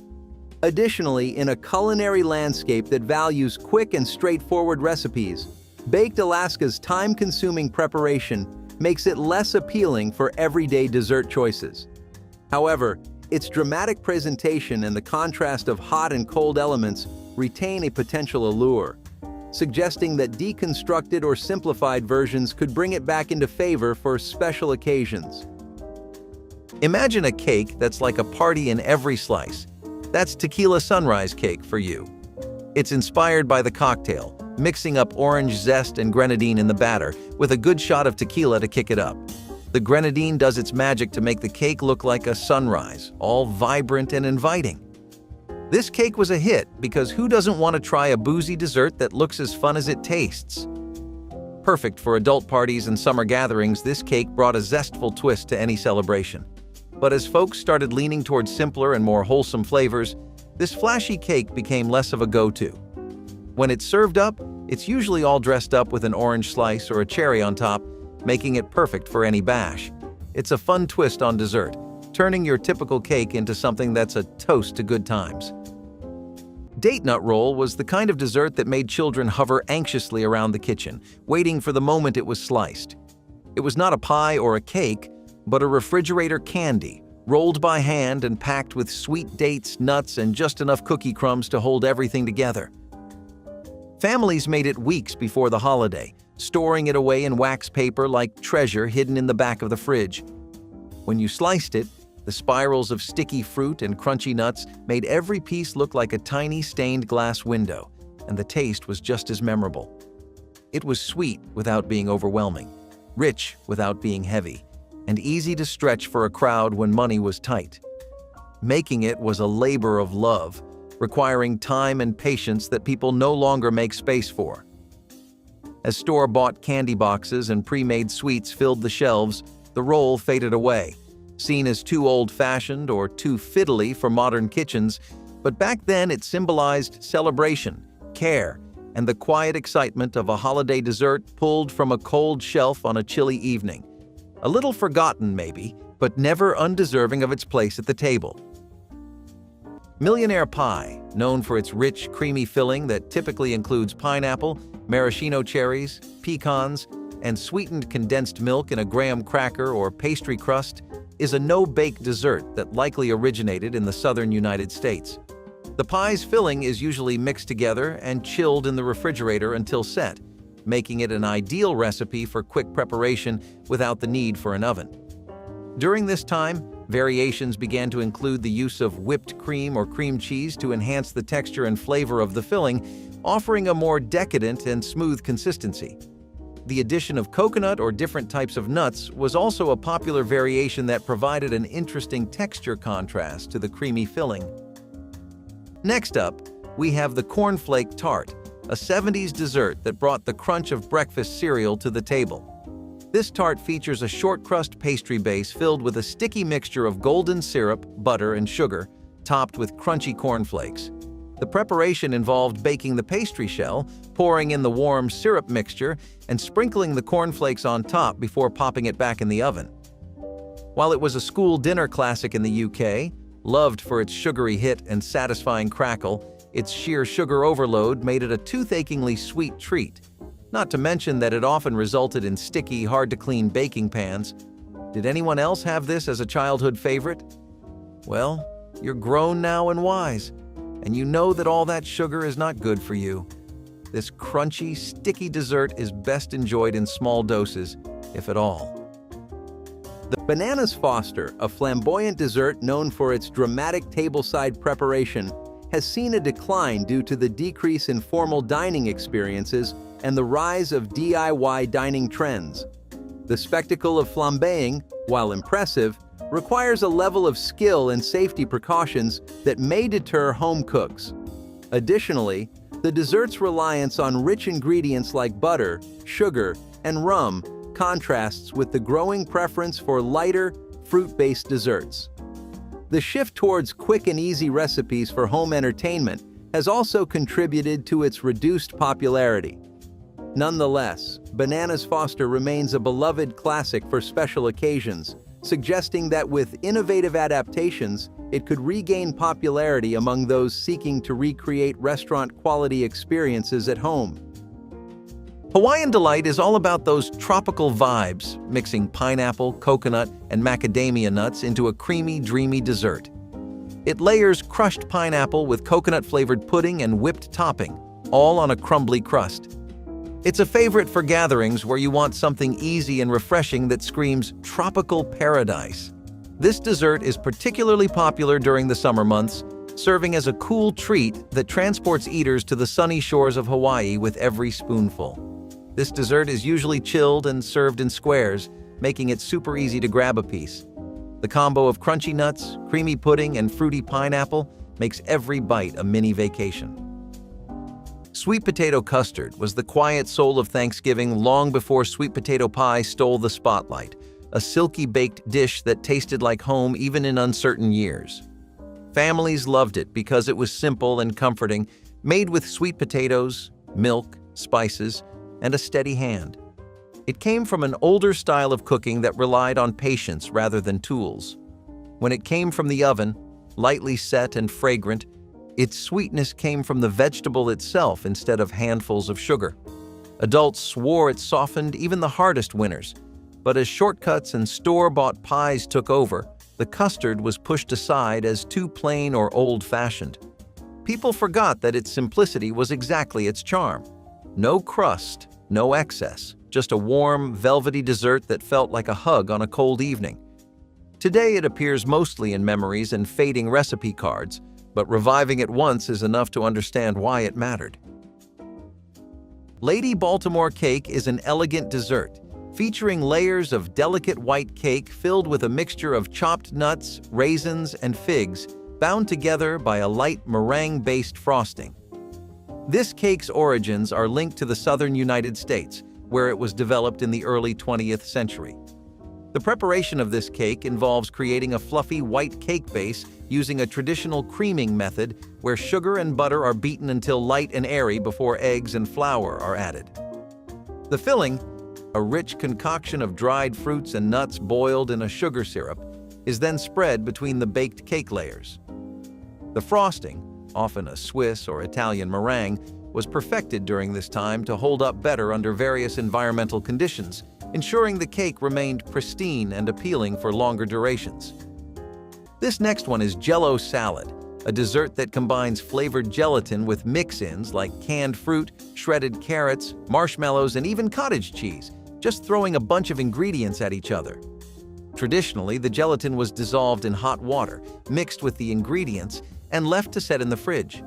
Additionally, in a culinary landscape that values quick and straightforward recipes, Baked Alaska's time-consuming preparation makes it less appealing for everyday dessert choices. However, its dramatic presentation and the contrast of hot and cold elements retain a potential allure, suggesting that deconstructed or simplified versions could bring it back into favor for special occasions. Imagine a cake that's like a party in every slice. That's Tequila Sunrise Cake for you. It's inspired by the cocktail, mixing up orange zest and grenadine in the batter, with a good shot of tequila to kick it up. The grenadine does its magic to make the cake look like a sunrise, all vibrant and inviting. This cake was a hit because who doesn't want to try a boozy dessert that looks as fun as it tastes? Perfect for adult parties and summer gatherings, this cake brought a zestful twist to any celebration. But as folks started leaning towards simpler and more wholesome flavors, this flashy cake became less of a go-to. When it's served up, it's usually all dressed up with an orange slice or a cherry on top, making it perfect for any bash. It's a fun twist on dessert, turning your typical cake into something that's a toast to good times. Date nut roll was the kind of dessert that made children hover anxiously around the kitchen, waiting for the moment it was sliced. It was not a pie or a cake, but a refrigerator candy, rolled by hand and packed with sweet dates, nuts, and just enough cookie crumbs to hold everything together. Families made it weeks before the holiday, storing it away in wax paper like treasure hidden in the back of the fridge. When you sliced it, the spirals of sticky fruit and crunchy nuts made every piece look like a tiny stained glass window, and the taste was just as memorable. It was sweet without being overwhelming, rich without being heavy, and easy to stretch for a crowd when money was tight. Making it was a labor of love, requiring time and patience that people no longer make space for. As store-bought candy boxes and pre-made sweets filled the shelves, the roll faded away, seen as too old-fashioned or too fiddly for modern kitchens, but back then it symbolized celebration, care, and the quiet excitement of a holiday dessert pulled from a cold shelf on a chilly evening. A little forgotten, maybe, but never undeserving of its place at the table. Millionaire Pie, known for its rich, creamy filling that typically includes pineapple, maraschino cherries, pecans, and sweetened condensed milk in a graham cracker or pastry crust, is a no-bake dessert that likely originated in the southern United States. The pie's filling is usually mixed together and chilled in the refrigerator until set, making it an ideal recipe for quick preparation without the need for an oven. During this time, variations began to include the use of whipped cream or cream cheese to enhance the texture and flavor of the filling, offering a more decadent and smooth consistency. The addition of coconut or different types of nuts was also a popular variation that provided an interesting texture contrast to the creamy filling. Next up, we have the cornflake tart, a 70s dessert that brought the crunch of breakfast cereal to the table. This tart features a short crust pastry base filled with a sticky mixture of golden syrup, butter, and sugar, topped with crunchy cornflakes. The preparation involved baking the pastry shell, pouring in the warm syrup mixture, and sprinkling the cornflakes on top before popping it back in the oven. While it was a school dinner classic in the UK, loved for its sugary hit and satisfying crackle, its sheer sugar overload made it a tooth-achingly sweet treat. Not to mention that it often resulted in sticky, hard-to-clean baking pans. Did anyone else have this as a childhood favorite? Well, you're grown now and wise, and you know that all that sugar is not good for you. This crunchy, sticky dessert is best enjoyed in small doses, if at all. The Bananas Foster, a flamboyant dessert known for its dramatic tableside preparation, has seen a decline due to the decrease in formal dining experiences and the rise of DIY dining trends. The spectacle of flambeing, while impressive, requires a level of skill and safety precautions that may deter home cooks. Additionally, the dessert's reliance on rich ingredients like butter, sugar, and rum contrasts with the growing preference for lighter, fruit-based desserts. The shift towards quick and easy recipes for home entertainment has also contributed to its reduced popularity. Nonetheless, Bananas Foster remains a beloved classic for special occasions, suggesting that with innovative adaptations, it could regain popularity among those seeking to recreate restaurant-quality experiences at home. Hawaiian Delight is all about those tropical vibes, mixing pineapple, coconut, and macadamia nuts into a creamy, dreamy dessert. It layers crushed pineapple with coconut-flavored pudding and whipped topping, all on a crumbly crust. It's a favorite for gatherings where you want something easy and refreshing that screams tropical paradise. This dessert is particularly popular during the summer months, serving as a cool treat that transports eaters to the sunny shores of Hawaii with every spoonful. This dessert is usually chilled and served in squares, making it super easy to grab a piece. The combo of crunchy nuts, creamy pudding, and fruity pineapple makes every bite a mini vacation. Sweet potato custard was the quiet soul of Thanksgiving long before sweet potato pie stole the spotlight, a silky baked dish that tasted like home even in uncertain years. Families loved it because it was simple and comforting, made with sweet potatoes, milk, spices, and a steady hand. It came from an older style of cooking that relied on patience rather than tools. When it came from the oven, lightly set and fragrant, its sweetness came from the vegetable itself instead of handfuls of sugar. Adults swore it softened even the hardest winters, but as shortcuts and store-bought pies took over, the custard was pushed aside as too plain or old-fashioned. People forgot that its simplicity was exactly its charm. No crust, no excess, just a warm, velvety dessert that felt like a hug on a cold evening. Today it appears mostly in memories and fading recipe cards, but reviving it once is enough to understand why it mattered. Lady Baltimore cake is an elegant dessert, featuring layers of delicate white cake filled with a mixture of chopped nuts, raisins, and figs, bound together by a light meringue-based frosting. This cake's origins are linked to the southern United States, where it was developed in the early 20th century. The preparation of this cake involves creating a fluffy white cake base using a traditional creaming method where sugar and butter are beaten until light and airy before eggs and flour are added. The filling, a rich concoction of dried fruits and nuts boiled in a sugar syrup, is then spread between the baked cake layers. The frosting, often a Swiss or Italian meringue, was perfected during this time to hold up better under various environmental conditions, ensuring the cake remained pristine and appealing for longer durations. This next one is Jell-O salad, a dessert that combines flavored gelatin with mix-ins like canned fruit, shredded carrots, marshmallows, and even cottage cheese, just throwing a bunch of ingredients at each other. Traditionally, the gelatin was dissolved in hot water, mixed with the ingredients, and left to set in the fridge.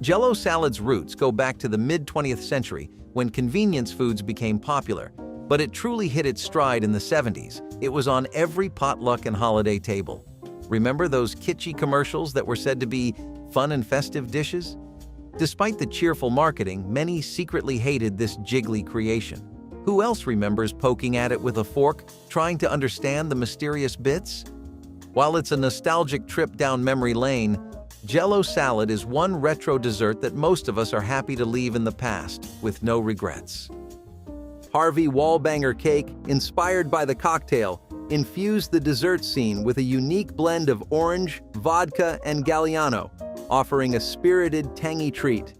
Jell-O salad's roots go back to the mid-20th century when convenience foods became popular, but it truly hit its stride in the 70s. It was on every potluck and holiday table. Remember those kitschy commercials that were said to be fun and festive dishes? Despite the cheerful marketing, many secretly hated this jiggly creation. Who else remembers poking at it with a fork, trying to understand the mysterious bits? While it's a nostalgic trip down memory lane, Jell-O salad is one retro dessert that most of us are happy to leave in the past, with no regrets. Harvey Wallbanger cake, inspired by the cocktail, infused the dessert scene with a unique blend of orange, vodka, and Galliano, offering a spirited, tangy treat.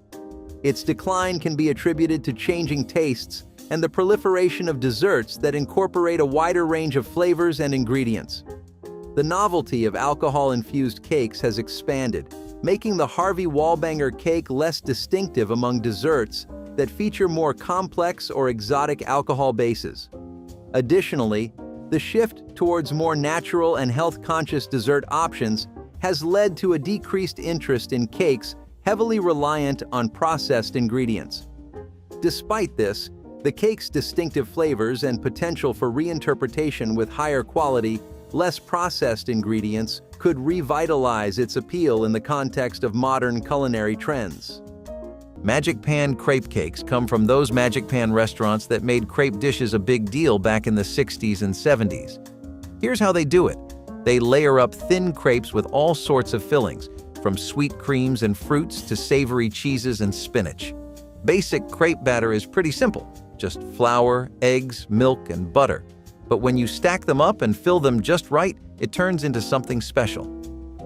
Its decline can be attributed to changing tastes and the proliferation of desserts that incorporate a wider range of flavors and ingredients. The novelty of alcohol-infused cakes has expanded, making the Harvey Wallbanger cake less distinctive among desserts that feature more complex or exotic alcohol bases. Additionally, the shift towards more natural and health-conscious dessert options has led to a decreased interest in cakes heavily reliant on processed ingredients. Despite this, the cake's distinctive flavors and potential for reinterpretation with higher quality, less processed ingredients could revitalize its appeal in the context of modern culinary trends. Magic Pan crepe cakes come from those Magic Pan restaurants that made crepe dishes a big deal back in the 60s and 70s. Here's how they do it. They layer up thin crepes with all sorts of fillings, from sweet creams and fruits to savory cheeses and spinach. Basic crepe batter is pretty simple, just flour, eggs, milk, and butter. But when you stack them up and fill them just right, it turns into something special.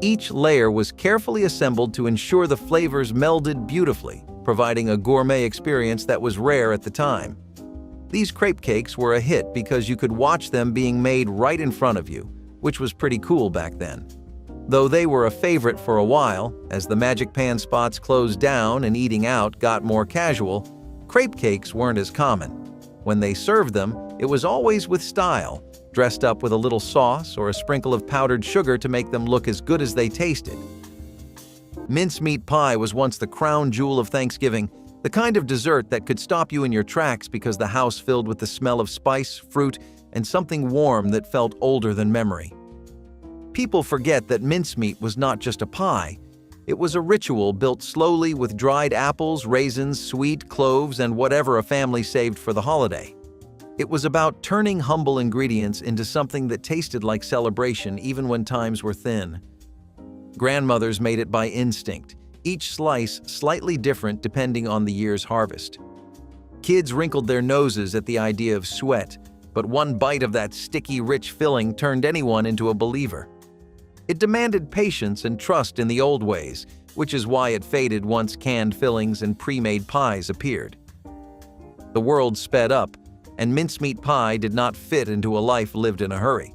Each layer was carefully assembled to ensure the flavors melded beautifully, providing a gourmet experience that was rare at the time. These crepe cakes were a hit because you could watch them being made right in front of you, which was pretty cool back then. Though they were a favorite for a while, as the Magic Pan spots closed down and eating out got more casual, crepe cakes weren't as common. When they served them, it was always with style, dressed up with a little sauce or a sprinkle of powdered sugar to make them look as good as they tasted. Mincemeat pie was once the crown jewel of Thanksgiving, the kind of dessert that could stop you in your tracks because the house filled with the smell of spice, fruit, and something warm that felt older than memory. People forget that mincemeat was not just a pie. It was a ritual built slowly with dried apples, raisins, sweet cloves, and whatever a family saved for the holiday. It was about turning humble ingredients into something that tasted like celebration even when times were thin. Grandmothers made it by instinct, each slice slightly different depending on the year's harvest. Kids wrinkled their noses at the idea of sweat, but one bite of that sticky, rich filling turned anyone into a believer. It demanded patience and trust in the old ways, which is why it faded once canned fillings and pre-made pies appeared. The world sped up, and mincemeat pie did not fit into a life lived in a hurry.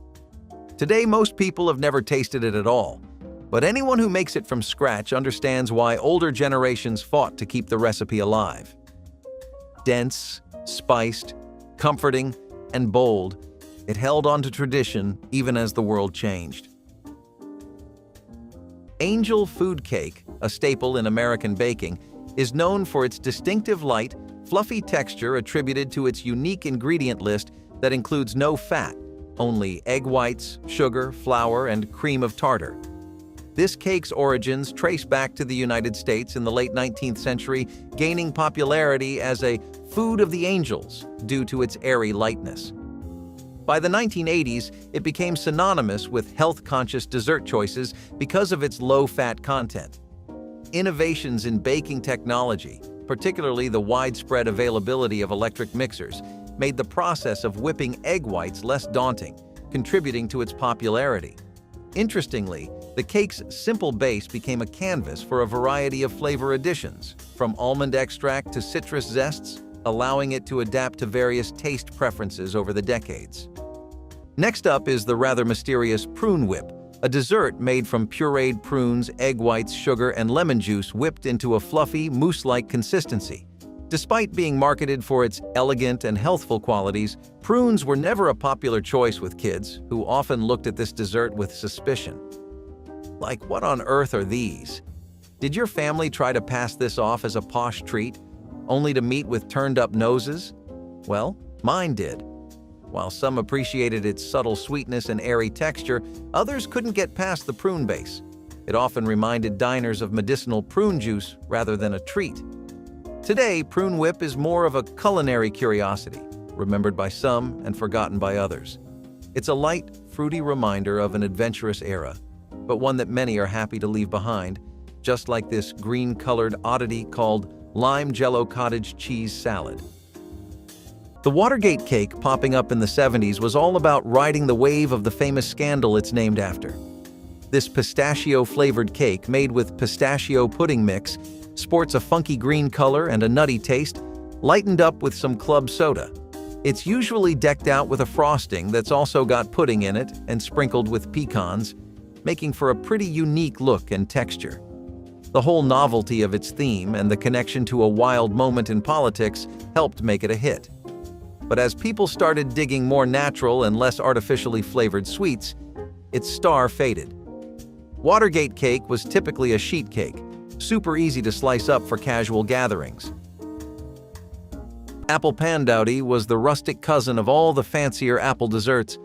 Today, most people have never tasted it at all, but anyone who makes it from scratch understands why older generations fought to keep the recipe alive. Dense, spiced, comforting, and bold, it held on to tradition even as the world changed. Angel food cake, a staple in American baking, is known for its distinctive light, fluffy texture attributed to its unique ingredient list that includes no fat, only egg whites, sugar, flour, and cream of tartar. This cake's origins trace back to the United States in the late 19th century, gaining popularity as a food of the angels due to its airy lightness. By the 1980s, it became synonymous with health-conscious dessert choices because of its low-fat content. Innovations in baking technology, particularly the widespread availability of electric mixers, made the process of whipping egg whites less daunting, contributing to its popularity. Interestingly, the cake's simple base became a canvas for a variety of flavor additions, from almond extract to citrus zests, allowing it to adapt to various taste preferences over the decades. Next up is the rather mysterious prune whip, a dessert made from pureed prunes, egg whites, sugar, and lemon juice whipped into a fluffy, mousse-like consistency. Despite being marketed for its elegant and healthful qualities, prunes were never a popular choice with kids, who often looked at this dessert with suspicion. Like, what on earth are these? Did your family try to pass this off as a posh treat, only to meet with turned-up noses? Well, mine did. While some appreciated its subtle sweetness and airy texture, others couldn't get past the prune base. It often reminded diners of medicinal prune juice rather than a treat. Today, prune whip is more of a culinary curiosity, remembered by some and forgotten by others. It's a light, fruity reminder of an adventurous era, but one that many are happy to leave behind, just like this green-colored oddity called Lime Jello Cottage Cheese Salad. The Watergate cake popping up in the 70s was all about riding the wave of the famous scandal it's named after. This pistachio-flavored cake, made with pistachio pudding mix, sports a funky green color and a nutty taste, lightened up with some club soda. It's usually decked out with a frosting that's also got pudding in it and sprinkled with pecans, making for a pretty unique look and texture. The whole novelty of its theme and the connection to a wild moment in politics helped make it a hit. But as people started digging more natural and less artificially flavored sweets, its star faded. Watergate cake was typically a sheet cake, super easy to slice up for casual gatherings. Apple pandowdy was the rustic cousin of all the fancier apple desserts,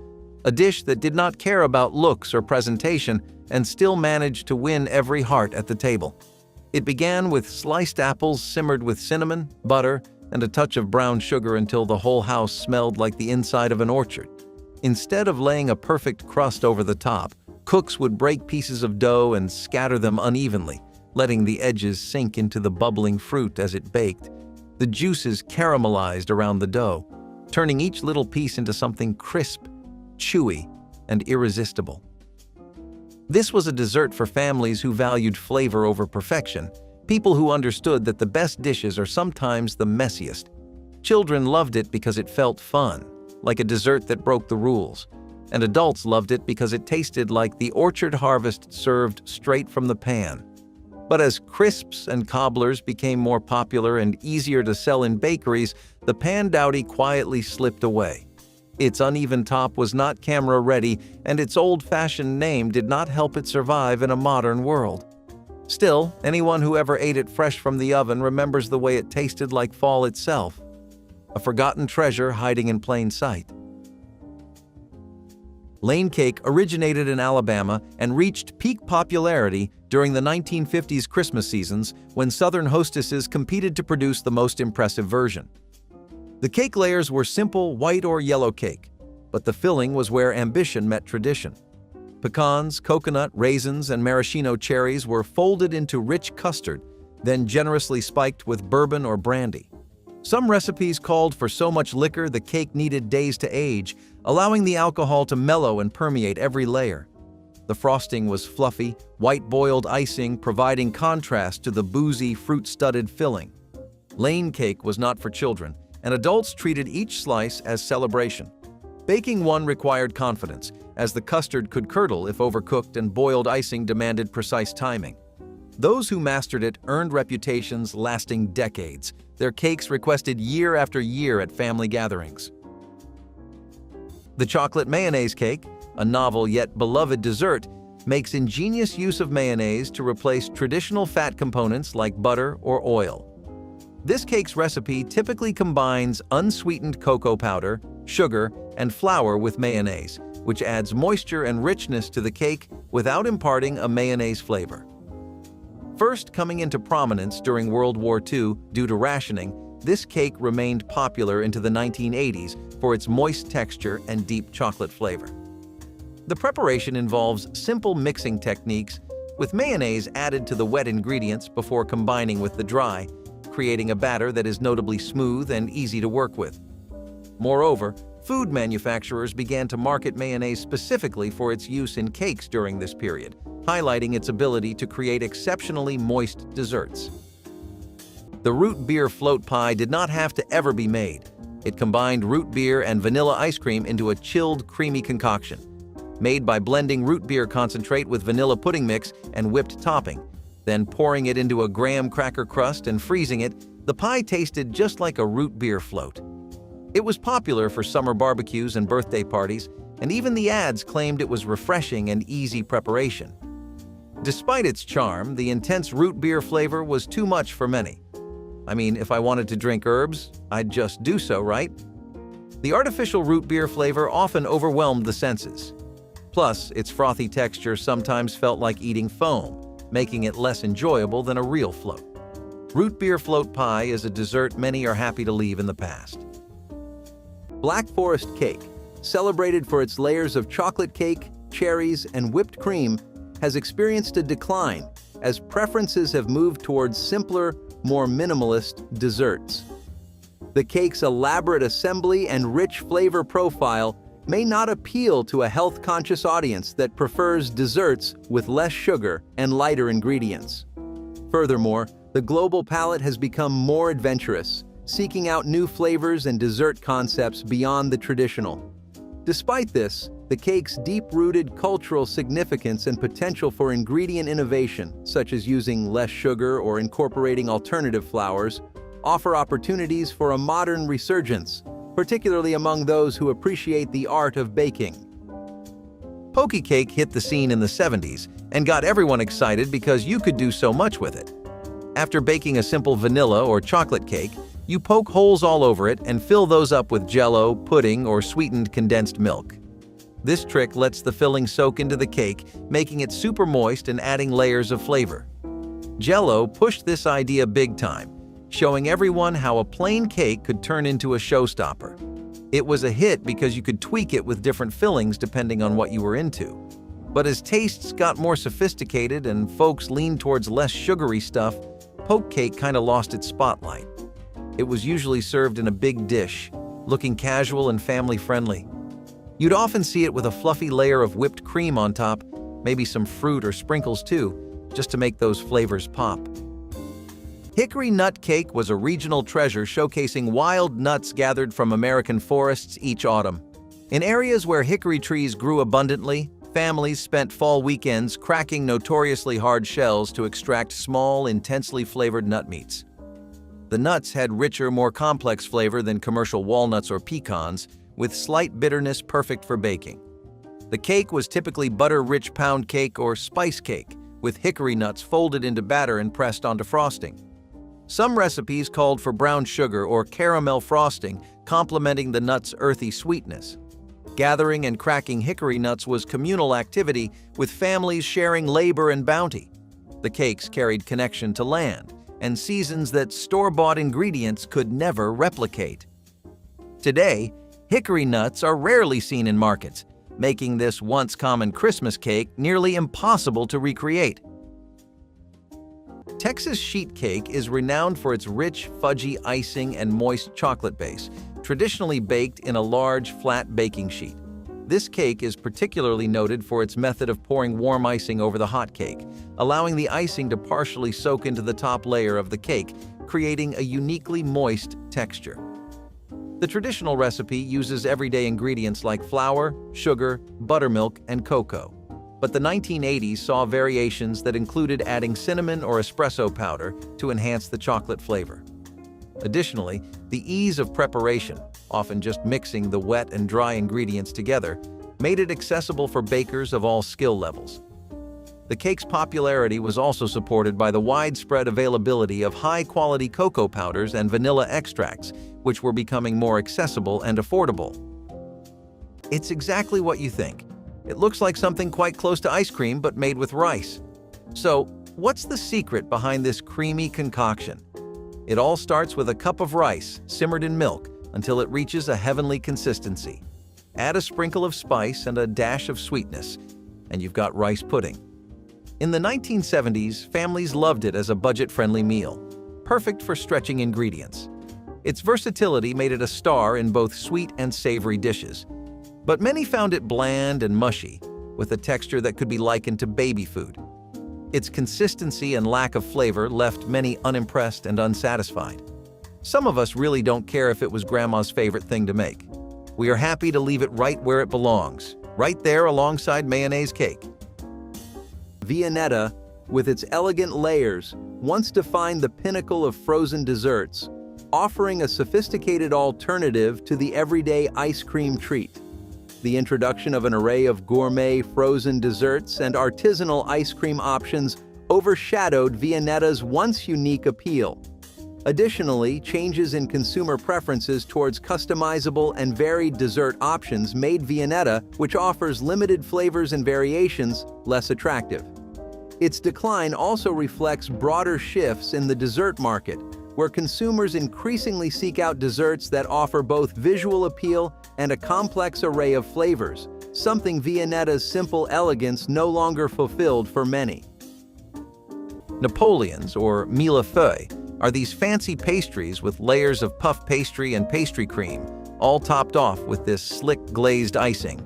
a dish that did not care about looks or presentation and still managed to win every heart at the table. It began with sliced apples simmered with cinnamon, butter, and a touch of brown sugar until the whole house smelled like the inside of an orchard. Instead of laying a perfect crust over the top, cooks would break pieces of dough and scatter them unevenly, letting the edges sink into the bubbling fruit as it baked. The juices caramelized around the dough, turning each little piece into something crisp, chewy, and irresistible. This was a dessert for families who valued flavor over perfection, people who understood that the best dishes are sometimes the messiest. Children loved it because it felt fun, like a dessert that broke the rules, and adults loved it because it tasted like the orchard harvest served straight from the pan. But as crisps and cobblers became more popular and easier to sell in bakeries, the pandowdy quietly slipped away. Its uneven top was not camera-ready, and its old-fashioned name did not help it survive in a modern world. Still, anyone who ever ate it fresh from the oven remembers the way it tasted like fall itself, a forgotten treasure hiding in plain sight. Lane cake originated in Alabama and reached peak popularity during the 1950s Christmas seasons when Southern hostesses competed to produce the most impressive version. The cake layers were simple white or yellow cake, but the filling was where ambition met tradition. Pecans, coconut, raisins, and maraschino cherries were folded into rich custard, then generously spiked with bourbon or brandy. Some recipes called for so much liquor the cake needed days to age, allowing the alcohol to mellow and permeate every layer. The frosting was fluffy, white-boiled icing providing contrast to the boozy, fruit-studded filling. Lane cake was not for children, and adults treated each slice as celebration. Baking one required confidence, as the custard could curdle if overcooked and boiled icing demanded precise timing. Those who mastered it earned reputations lasting decades. Their cakes requested year after year at family gatherings. The chocolate mayonnaise cake, a novel yet beloved dessert, makes ingenious use of mayonnaise to replace traditional fat components like butter or oil. This cake's recipe typically combines unsweetened cocoa powder, sugar, and flour with mayonnaise, which adds moisture and richness to the cake without imparting a mayonnaise flavor. First coming into prominence during World War II due to rationing, this cake remained popular into the 1980s for its moist texture and deep chocolate flavor. The preparation involves simple mixing techniques, with mayonnaise added to the wet ingredients before combining with the dry, creating a batter that is notably smooth and easy to work with. Moreover, food manufacturers began to market mayonnaise specifically for its use in cakes during this period, highlighting its ability to create exceptionally moist desserts. The root beer float pie did not have to ever be made. It combined root beer and vanilla ice cream into a chilled, creamy concoction. Made by blending root beer concentrate with vanilla pudding mix and whipped topping, then pouring it into a graham cracker crust and freezing it, the pie tasted just like a root beer float. It was popular for summer barbecues and birthday parties, and even the ads claimed it was refreshing and easy preparation. Despite its charm, the intense root beer flavor was too much for many. I mean, if I wanted to drink herbs, I'd just do so, right? The artificial root beer flavor often overwhelmed the senses. Plus, its frothy texture sometimes felt like eating foam, making it less enjoyable than a real float. Root beer float pie is a dessert many are happy to leave in the past. Black Forest cake, celebrated for its layers of chocolate cake, cherries, and whipped cream, has experienced a decline as preferences have moved towards simpler, more minimalist desserts. The cake's elaborate assembly and rich flavor profile may not appeal to a health-conscious audience that prefers desserts with less sugar and lighter ingredients. Furthermore, the global palate has become more adventurous, seeking out new flavors and dessert concepts beyond the traditional. Despite this, the cake's deep-rooted cultural significance and potential for ingredient innovation, such as using less sugar or incorporating alternative flours, offer opportunities for a modern resurgence, particularly among those who appreciate the art of baking. Poke cake hit the scene in the 70s and got everyone excited because you could do so much with it. After baking a simple vanilla or chocolate cake, you poke holes all over it and fill those up with Jell-O, pudding, or sweetened condensed milk. This trick lets the filling soak into the cake, making it super moist and adding layers of flavor. Jell-O pushed this idea big time, showing everyone how a plain cake could turn into a showstopper. It was a hit because you could tweak it with different fillings depending on what you were into. But as tastes got more sophisticated and folks leaned towards less sugary stuff, poke cake kind of lost its spotlight. It was usually served in a big dish, looking casual and family-friendly. You'd often see it with a fluffy layer of whipped cream on top, maybe some fruit or sprinkles too, just to make those flavors pop. Hickory nut cake was a regional treasure showcasing wild nuts gathered from American forests each autumn. In areas where hickory trees grew abundantly, families spent fall weekends cracking notoriously hard shells to extract small, intensely flavored nut meats. The nuts had richer, more complex flavor than commercial walnuts or pecans, with slight bitterness perfect for baking. The cake was typically butter-rich pound cake or spice cake, with hickory nuts folded into batter and pressed onto frosting. Some recipes called for brown sugar or caramel frosting, complementing the nut's earthy sweetness. Gathering and cracking hickory nuts was communal activity, with families sharing labor and bounty. The cakes carried connection to land and seasons that store-bought ingredients could never replicate. Today, hickory nuts are rarely seen in markets, making this once common Christmas cake nearly impossible to recreate. Texas sheet cake is renowned for its rich, fudgy icing and moist chocolate base, traditionally baked in a large, flat baking sheet. This cake is particularly noted for its method of pouring warm icing over the hot cake, allowing the icing to partially soak into the top layer of the cake, creating a uniquely moist texture. The traditional recipe uses everyday ingredients like flour, sugar, buttermilk, and cocoa. But the 1980s saw variations that included adding cinnamon or espresso powder to enhance the chocolate flavor. Additionally, the ease of preparation, often just mixing the wet and dry ingredients together, made it accessible for bakers of all skill levels. The cake's popularity was also supported by the widespread availability of high-quality cocoa powders and vanilla extracts, which were becoming more accessible and affordable. It's exactly what you think. It looks like something quite close to ice cream, but made with rice. So, what's the secret behind this creamy concoction? It all starts with a cup of rice simmered in milk until it reaches a heavenly consistency. Add a sprinkle of spice and a dash of sweetness, and you've got rice pudding. In the 1970s, families loved it as a budget-friendly meal, perfect for stretching ingredients. Its versatility made it a star in both sweet and savory dishes. But many found it bland and mushy, with a texture that could be likened to baby food. Its consistency and lack of flavor left many unimpressed and unsatisfied. Some of us really don't care if it was Grandma's favorite thing to make. We are happy to leave it right where it belongs, right there alongside mayonnaise cake. Viennetta, with its elegant layers, once defined the pinnacle of frozen desserts, offering a sophisticated alternative to the everyday ice cream treat. The introduction of an array of gourmet frozen desserts and artisanal ice cream options overshadowed Viennetta's once unique appeal. Additionally, changes in consumer preferences towards customizable and varied dessert options made Viennetta, which offers limited flavors and variations, less attractive. Its decline also reflects broader shifts in the dessert market, where consumers increasingly seek out desserts that offer both visual appeal and a complex array of flavors, something Viennette's simple elegance no longer fulfilled for many. Napoleons, or millefeuilles, are these fancy pastries with layers of puff pastry and pastry cream, all topped off with this slick glazed icing.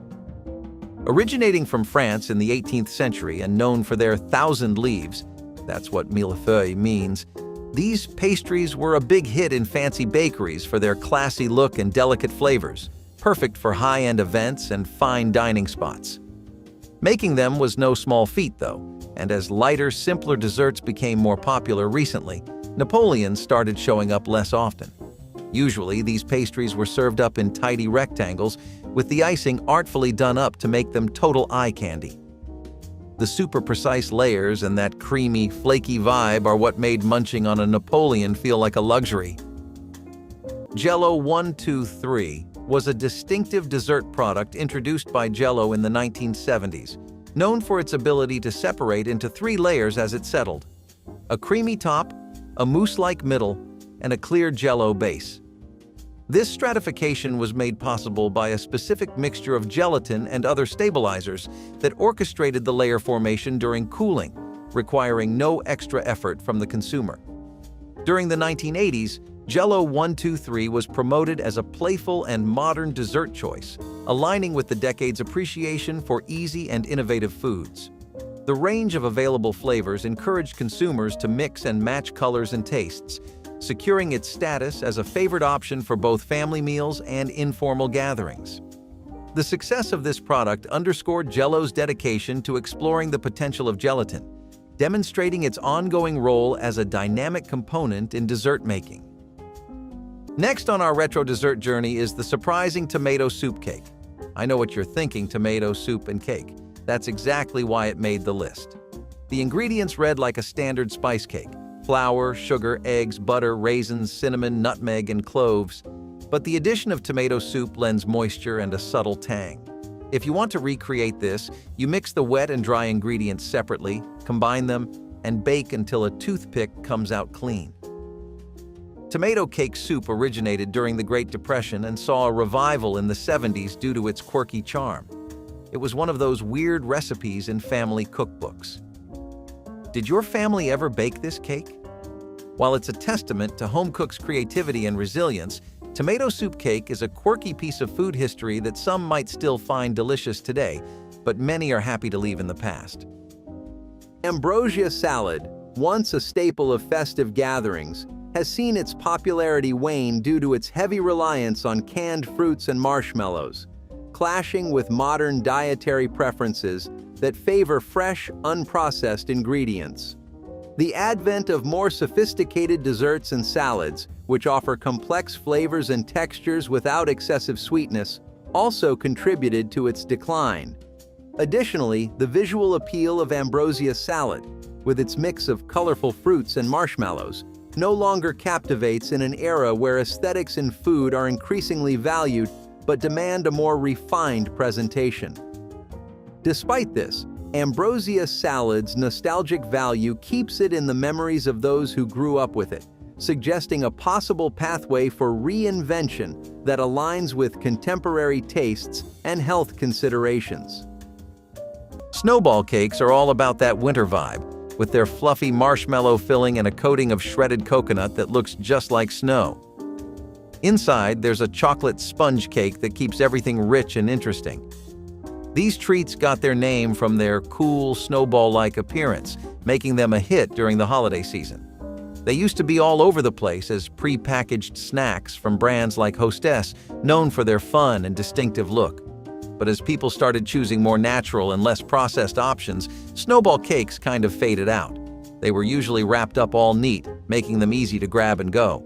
Originating from France in the 18th century and known for their thousand leaves, that's what millefeuille means, these pastries were a big hit in fancy bakeries for their classy look and delicate flavors, perfect for high-end events and fine dining spots. Making them was no small feat, though, and as lighter, simpler desserts became more popular recently, Napoleons started showing up less often. Usually, these pastries were served up in tidy rectangles, with the icing artfully done up to make them total eye candy. The super precise layers and that creamy, flaky vibe are what made munching on a Napoleon feel like a luxury. Jell-O 1-2-3 was a distinctive dessert product introduced by Jell-O in the 1970s, known for its ability to separate into 3 layers as it settled: a creamy top, a mousse-like middle, and a clear Jell-O base. This stratification was made possible by a specific mixture of gelatin and other stabilizers that orchestrated the layer formation during cooling, requiring no extra effort from the consumer. During the 1980s, Jell-O 1-2-3 was promoted as a playful and modern dessert choice, aligning with the decade's appreciation for easy and innovative foods. The range of available flavors encouraged consumers to mix and match colors and tastes, securing its status as a favorite option for both family meals and informal gatherings. The success of this product underscored Jell-O's dedication to exploring the potential of gelatin, demonstrating its ongoing role as a dynamic component in dessert making. Next on our retro dessert journey is the surprising tomato soup cake. I know what you're thinking: tomato soup and cake. That's exactly why it made the list. The ingredients read like a standard spice cake: flour, sugar, eggs, butter, raisins, cinnamon, nutmeg, and cloves. But the addition of tomato soup lends moisture and a subtle tang. If you want to recreate this, you mix the wet and dry ingredients separately, combine them, and bake until a toothpick comes out clean. Tomato cake soup originated during the Great Depression and saw a revival in the 70s due to its quirky charm. It was one of those weird recipes in family cookbooks. Did your family ever bake this cake? While it's a testament to home cooks' creativity and resilience, tomato soup cake is a quirky piece of food history that some might still find delicious today, but many are happy to leave in the past. Ambrosia salad, once a staple of festive gatherings, has seen its popularity wane due to its heavy reliance on canned fruits and marshmallows, clashing with modern dietary preferences that favor fresh, unprocessed ingredients. The advent of more sophisticated desserts and salads, which offer complex flavors and textures without excessive sweetness, also contributed to its decline. Additionally, the visual appeal of ambrosia salad, with its mix of colorful fruits and marshmallows, no longer captivates in an era where aesthetics in food are increasingly valued but demand a more refined presentation. Despite this, ambrosia salad's nostalgic value keeps it in the memories of those who grew up with it, suggesting a possible pathway for reinvention that aligns with contemporary tastes and health considerations. Snowball cakes are all about that winter vibe, with their fluffy marshmallow filling and a coating of shredded coconut that looks just like snow. Inside, there's a chocolate sponge cake that keeps everything rich and interesting. These treats got their name from their cool, snowball-like appearance, making them a hit during the holiday season. They used to be all over the place as pre-packaged snacks from brands like Hostess, known for their fun and distinctive look. But as people started choosing more natural and less processed options, snowball cakes kind of faded out. They were usually wrapped up all neat, making them easy to grab and go.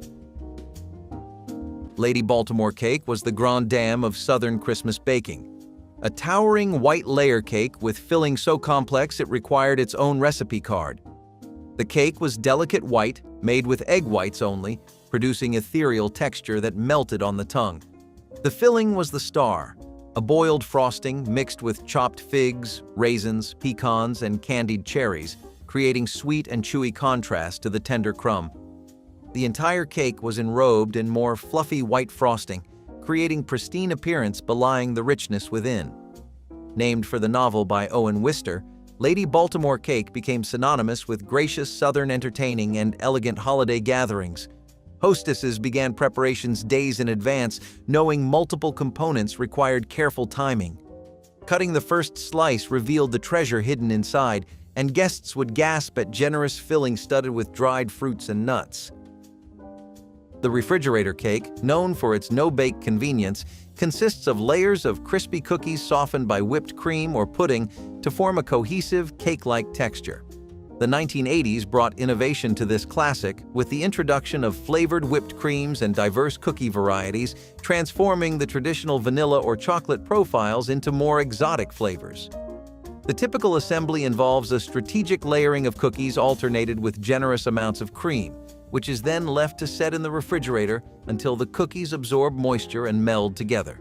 Lady Baltimore cake was the grande dame of Southern Christmas baking. A towering white layer cake with filling so complex it required its own recipe card. The cake was delicate white, made with egg whites only, producing ethereal texture that melted on the tongue. The filling was the star, a boiled frosting mixed with chopped figs, raisins, pecans, and candied cherries, creating sweet and chewy contrast to the tender crumb. The entire cake was enrobed in more fluffy white frosting, creating pristine appearance belying the richness within. Named for the novel by Owen Wister, Lady Baltimore cake became synonymous with gracious Southern entertaining and elegant holiday gatherings. Hostesses began preparations days in advance, knowing multiple components required careful timing. Cutting the first slice revealed the treasure hidden inside, and guests would gasp at generous filling studded with dried fruits and nuts. The refrigerator cake, known for its no-bake convenience, consists of layers of crispy cookies softened by whipped cream or pudding to form a cohesive, cake-like texture. The 1980s brought innovation to this classic with the introduction of flavored whipped creams and diverse cookie varieties, transforming the traditional vanilla or chocolate profiles into more exotic flavors. The typical assembly involves a strategic layering of cookies alternated with generous amounts of cream, which is then left to set in the refrigerator until the cookies absorb moisture and meld together.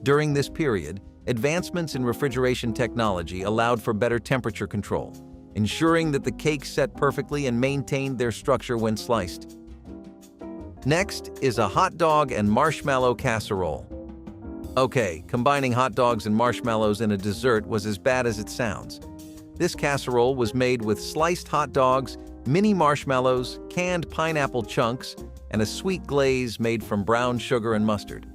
During this period, advancements in refrigeration technology allowed for better temperature control, ensuring that the cakes set perfectly and maintained their structure when sliced. Next is a hot dog and marshmallow casserole. Okay, combining hot dogs and marshmallows in a dessert was as bad as it sounds. This casserole was made with sliced hot dogs, mini marshmallows, canned pineapple chunks, and a sweet glaze made from brown sugar and mustard.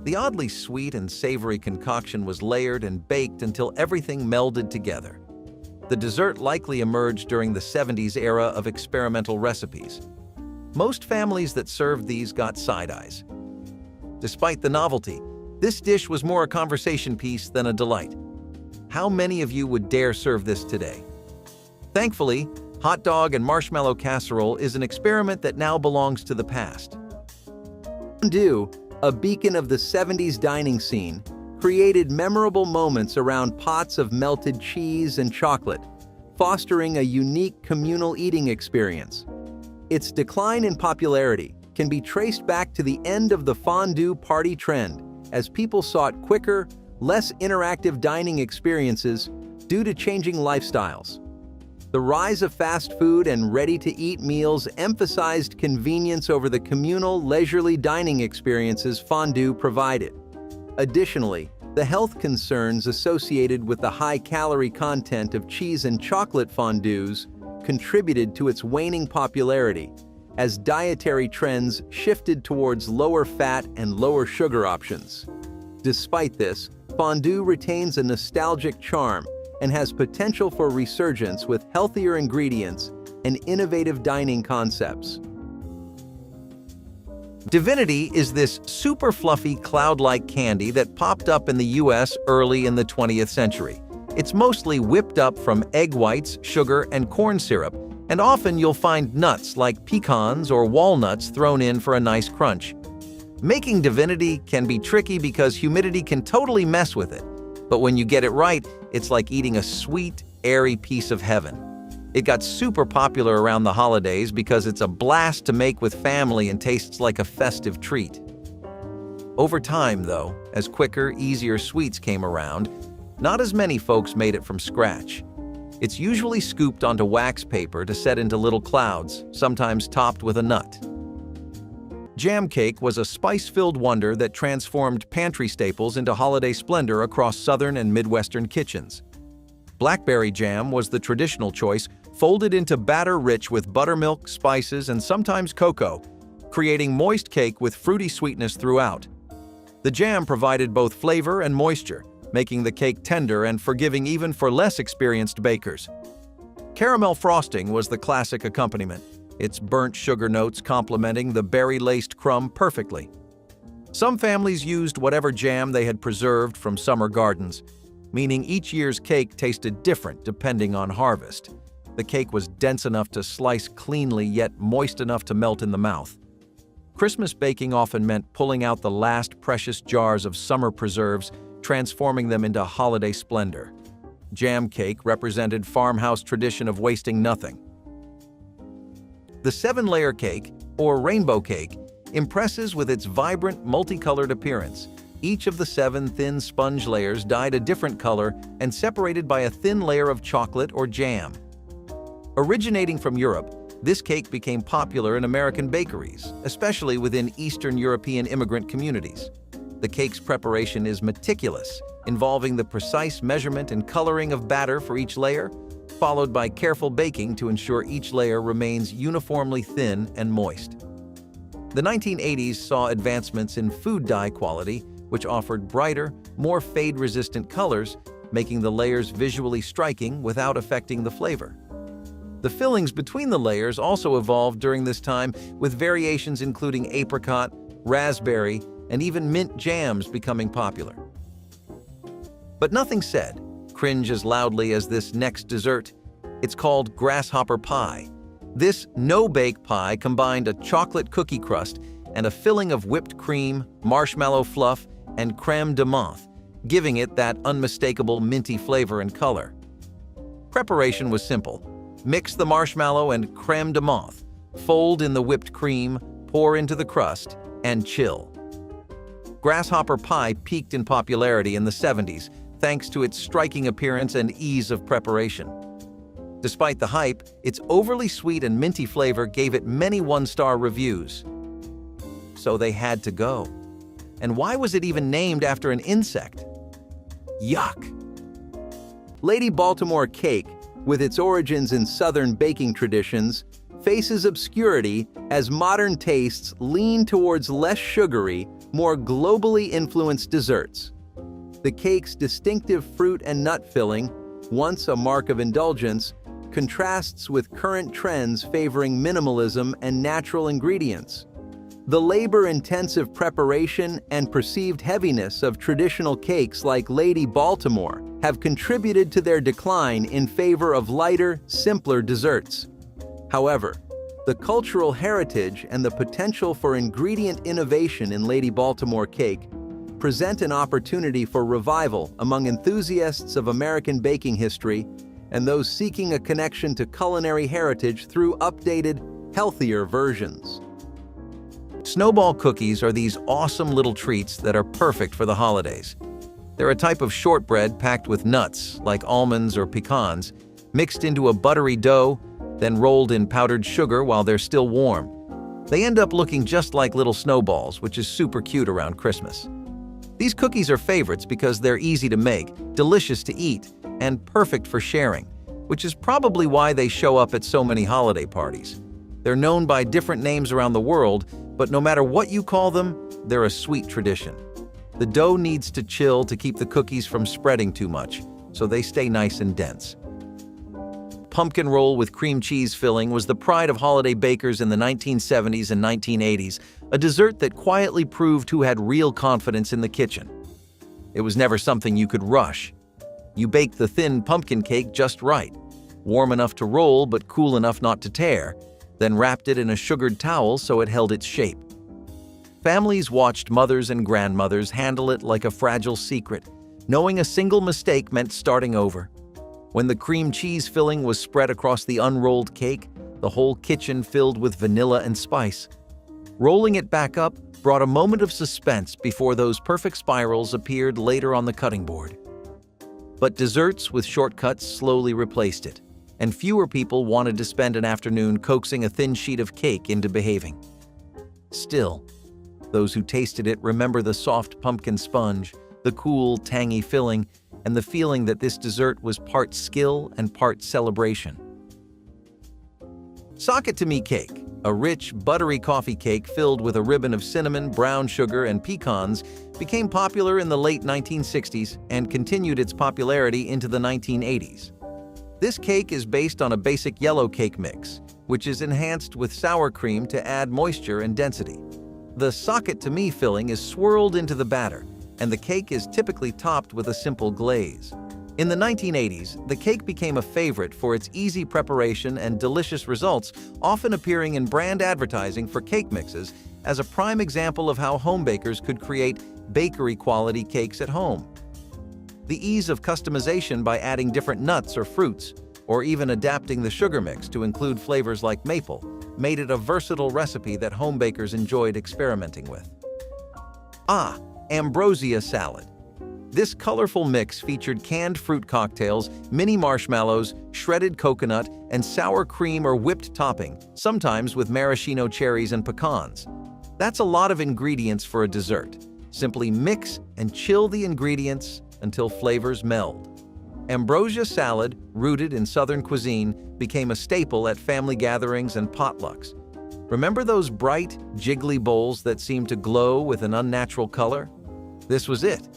The oddly sweet and savory concoction was layered and baked until everything melded together. The dessert likely emerged during the 70s era of experimental recipes. Most families that served these got side eyes. Despite the novelty, this dish was more a conversation piece than a delight. How many of you would dare serve this today? Thankfully, hot dog and marshmallow casserole is an experiment that now belongs to the past. Fondue, a beacon of the 70s dining scene, created memorable moments around pots of melted cheese and chocolate, fostering a unique communal eating experience. Its decline in popularity can be traced back to the end of the fondue party trend, as people sought quicker, less interactive dining experiences due to changing lifestyles. The rise of fast food and ready-to-eat meals emphasized convenience over the communal, leisurely dining experiences fondue provided. Additionally, the health concerns associated with the high-calorie content of cheese and chocolate fondues contributed to its waning popularity, as dietary trends shifted towards lower fat and lower sugar options. Despite this, fondue retains a nostalgic charm and has potential for resurgence with healthier ingredients and innovative dining concepts. Divinity is this super fluffy cloud-like candy that popped up in the US early in the 20th century. It's mostly whipped up from egg whites, sugar, and corn syrup, and often you'll find nuts like pecans or walnuts thrown in for a nice crunch. Making Divinity can be tricky because humidity can totally mess with it, but when you get it right, it's like eating a sweet, airy piece of heaven. It got super popular around the holidays because it's a blast to make with family and tastes like a festive treat. Over time, though, as quicker, easier sweets came around, not as many folks made it from scratch. It's usually scooped onto wax paper to set into little clouds, sometimes topped with a nut. Jam cake was a spice-filled wonder that transformed pantry staples into holiday splendor across Southern and Midwestern kitchens. Blackberry jam was the traditional choice, folded into batter rich with buttermilk, spices, and sometimes cocoa, creating moist cake with fruity sweetness throughout. The jam provided both flavor and moisture, making the cake tender and forgiving even for less experienced bakers. Caramel frosting was the classic accompaniment, its burnt sugar notes complementing the berry-laced crumb perfectly. Some families used whatever jam they had preserved from summer gardens, meaning each year's cake tasted different depending on harvest. The cake was dense enough to slice cleanly yet moist enough to melt in the mouth. Christmas baking often meant pulling out the last precious jars of summer preserves, transforming them into holiday splendor. Jam cake represented farmhouse tradition of wasting nothing. The 7-layer cake, or rainbow cake, impresses with its vibrant, multicolored appearance. Each of the 7 thin sponge layers dyed a different color and separated by a thin layer of chocolate or jam. Originating from Europe, this cake became popular in American bakeries, especially within Eastern European immigrant communities. The cake's preparation is meticulous, involving the precise measurement and coloring of batter for each layer, followed by careful baking to ensure each layer remains uniformly thin and moist. The 1980s saw advancements in food dye quality, which offered brighter, more fade-resistant colors, making the layers visually striking without affecting the flavor. The fillings between the layers also evolved during this time, with variations including apricot, raspberry, and even mint jams becoming popular. But nothing said, cringe as loudly as this next dessert. It's called grasshopper pie. This no-bake pie combined a chocolate cookie crust and a filling of whipped cream, marshmallow fluff, and crème de menthe, giving it that unmistakable minty flavor and color. Preparation was simple. Mix the marshmallow and crème de menthe, fold in the whipped cream, pour into the crust, and chill. Grasshopper pie peaked in popularity in the 70s thanks to its striking appearance and ease of preparation. Despite the hype, its overly sweet and minty flavor gave it many one-star reviews. So they had to go. And why was it even named after an insect? Yuck! Lady Baltimore cake, with its origins in Southern baking traditions, faces obscurity as modern tastes lean towards less sugary, more globally influenced desserts. The cake's distinctive fruit and nut filling, once a mark of indulgence, contrasts with current trends favoring minimalism and natural ingredients. The labor-intensive preparation and perceived heaviness of traditional cakes like Lady Baltimore have contributed to their decline in favor of lighter, simpler desserts. However, the cultural heritage and the potential for ingredient innovation in Lady Baltimore cake present an opportunity for revival among enthusiasts of American baking history and those seeking a connection to culinary heritage through updated, healthier versions. Snowball cookies are these awesome little treats that are perfect for the holidays. They're a type of shortbread packed with nuts, like almonds or pecans, mixed into a buttery dough, then rolled in powdered sugar while they're still warm. They end up looking just like little snowballs, which is super cute around Christmas. These cookies are favorites because they're easy to make, delicious to eat, and perfect for sharing, which is probably why they show up at so many holiday parties. They're known by different names around the world, but no matter what you call them, they're a sweet tradition. The dough needs to chill to keep the cookies from spreading too much, so they stay nice and dense. Pumpkin roll with cream cheese filling was the pride of holiday bakers in the 1970s and 1980s, a dessert that quietly proved who had real confidence in the kitchen. It was never something you could rush. You baked the thin pumpkin cake just right, warm enough to roll but cool enough not to tear, then wrapped it in a sugared towel so it held its shape. Families watched mothers and grandmothers handle it like a fragile secret, knowing a single mistake meant starting over. When the cream cheese filling was spread across the unrolled cake, the whole kitchen filled with vanilla and spice. Rolling it back up brought a moment of suspense before those perfect spirals appeared later on the cutting board. But desserts with shortcuts slowly replaced it, and fewer people wanted to spend an afternoon coaxing a thin sheet of cake into behaving. Still, those who tasted it remember the soft pumpkin sponge, the cool, tangy filling, and the feeling that this dessert was part skill and part celebration. Sock-it-to-me cake, a rich, buttery coffee cake filled with a ribbon of cinnamon, brown sugar, and pecans, became popular in the late 1960s and continued its popularity into the 1980s. This cake is based on a basic yellow cake mix, which is enhanced with sour cream to add moisture and density. The sock-it-to-me filling is swirled into the batter, and the cake is typically topped with a simple glaze. In the 1980s, the cake became a favorite for its easy preparation and delicious results, often appearing in brand advertising for cake mixes as a prime example of how home bakers could create bakery-quality cakes at home. The ease of customization by adding different nuts or fruits, or even adapting the sugar mix to include flavors like maple, made it a versatile recipe that home bakers enjoyed experimenting with. Ambrosia salad. This colorful mix featured canned fruit cocktails, mini marshmallows, shredded coconut, and sour cream or whipped topping, sometimes with maraschino cherries and pecans. That's a lot of ingredients for a dessert. Simply mix and chill the ingredients until flavors meld. Ambrosia salad, rooted in Southern cuisine, became a staple at family gatherings and potlucks. Remember those bright, jiggly bowls that seemed to glow with an unnatural color? This was it.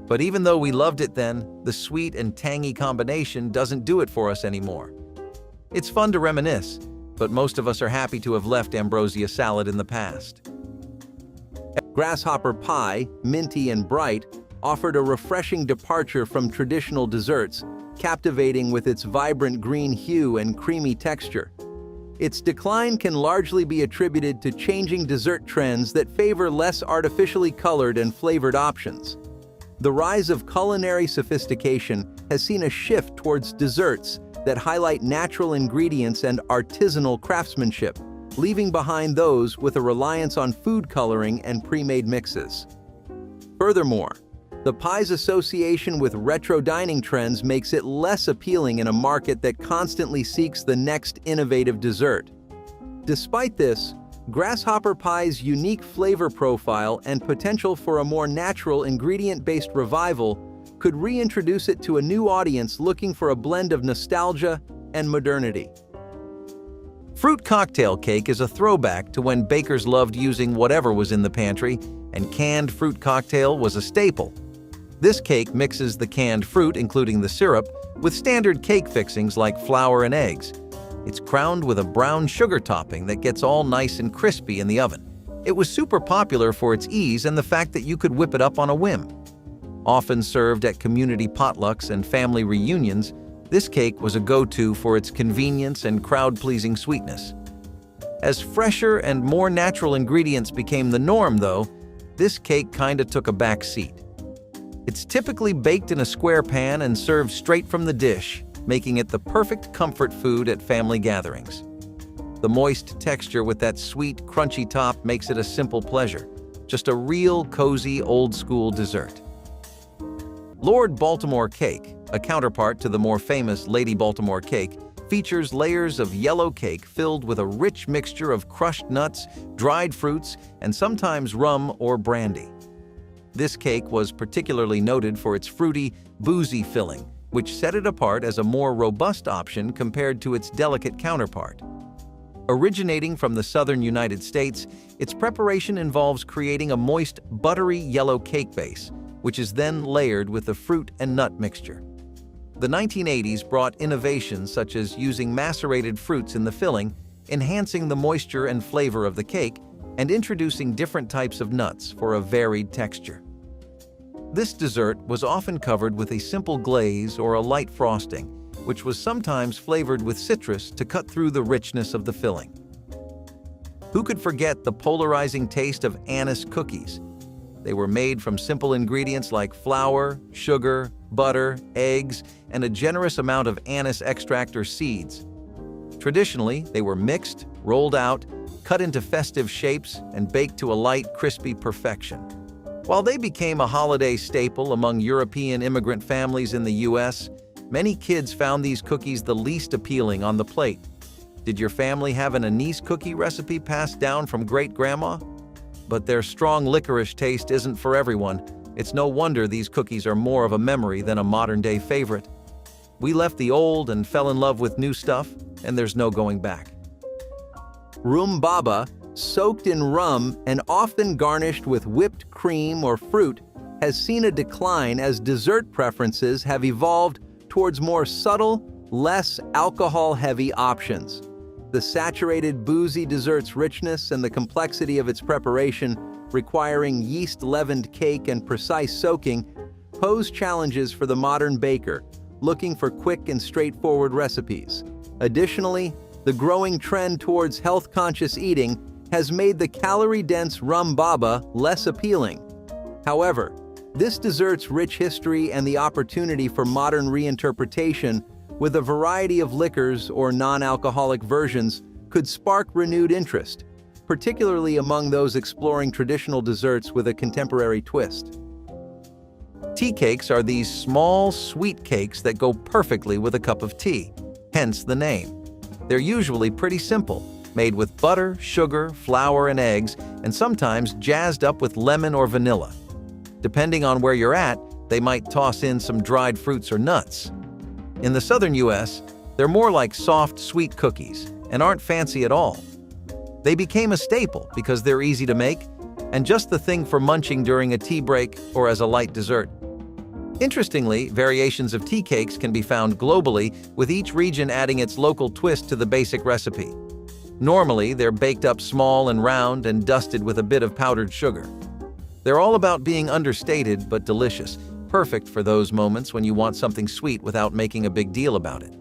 But even though we loved it then, the sweet and tangy combination doesn't do it for us anymore. It's fun to reminisce, but most of us are happy to have left ambrosia salad in the past. Grasshopper pie, minty and bright, offered a refreshing departure from traditional desserts, captivating with its vibrant green hue and creamy texture. Its decline can largely be attributed to changing dessert trends that favor less artificially colored and flavored options. The rise of culinary sophistication has seen a shift towards desserts that highlight natural ingredients and artisanal craftsmanship, leaving behind those with a reliance on food coloring and pre-made mixes. Furthermore, the pie's association with retro dining trends makes it less appealing in a market that constantly seeks the next innovative dessert. Despite this, grasshopper pie's unique flavor profile and potential for a more natural ingredient-based revival could reintroduce it to a new audience looking for a blend of nostalgia and modernity. Fruit cocktail cake is a throwback to when bakers loved using whatever was in the pantry, and canned fruit cocktail was a staple. This cake mixes the canned fruit, including the syrup, with standard cake fixings like flour and eggs. It's crowned with a brown sugar topping that gets all nice and crispy in the oven. It was super popular for its ease and the fact that you could whip it up on a whim. Often served at community potlucks and family reunions, this cake was a go-to for its convenience and crowd-pleasing sweetness. As fresher and more natural ingredients became the norm, though, this cake kinda took a back seat. It's typically baked in a square pan and served straight from the dish, making it the perfect comfort food at family gatherings. The moist texture with that sweet, crunchy top makes it a simple pleasure, just a real cozy, old-school dessert. Lord Baltimore cake, a counterpart to the more famous Lady Baltimore cake, features layers of yellow cake filled with a rich mixture of crushed nuts, dried fruits, and sometimes rum or brandy. This cake was particularly noted for its fruity, boozy filling, which set it apart as a more robust option compared to its delicate counterpart. Originating from the southern United States, its preparation involves creating a moist, buttery yellow cake base, which is then layered with the fruit and nut mixture. The 1980s brought innovations such as using macerated fruits in the filling, enhancing the moisture and flavor of the cake, and introducing different types of nuts for a varied texture. This dessert was often covered with a simple glaze or a light frosting, which was sometimes flavored with citrus to cut through the richness of the filling. Who could forget the polarizing taste of anise cookies? They were made from simple ingredients like flour, sugar, butter, eggs, and a generous amount of anise extract or seeds. Traditionally, they were mixed, rolled out, cut into festive shapes, and baked to a light, crispy perfection. While they became a holiday staple among European immigrant families in the U.S., many kids found these cookies the least appealing on the plate. Did your family have an anise cookie recipe passed down from great-grandma? But their strong licorice taste isn't for everyone. It's no wonder these cookies are more of a memory than a modern-day favorite. We left the old and fell in love with new stuff, and there's no going back. Rum baba, soaked in rum and often garnished with whipped cream or fruit, has seen a decline as dessert preferences have evolved towards more subtle, less alcohol-heavy options. The saturated boozy dessert's richness and the complexity of its preparation, requiring yeast-leavened cake and precise soaking, pose challenges for the modern baker looking for quick and straightforward recipes. Additionally, the growing trend towards health-conscious eating has made the calorie-dense rum baba less appealing. However, this dessert's rich history and the opportunity for modern reinterpretation with a variety of liquors or non-alcoholic versions could spark renewed interest, particularly among those exploring traditional desserts with a contemporary twist. Tea cakes are these small, sweet cakes that go perfectly with a cup of tea, hence the name. They're usually pretty simple, made with butter, sugar, flour, and eggs, and sometimes jazzed up with lemon or vanilla. Depending on where you're at, they might toss in some dried fruits or nuts. In the southern US, they're more like soft, sweet cookies and aren't fancy at all. They became a staple because they're easy to make and just the thing for munching during a tea break or as a light dessert. Interestingly, variations of tea cakes can be found globally, with each region adding its local twist to the basic recipe. Normally, they're baked up small and round and dusted with a bit of powdered sugar. They're all about being understated but delicious, perfect for those moments when you want something sweet without making a big deal about it.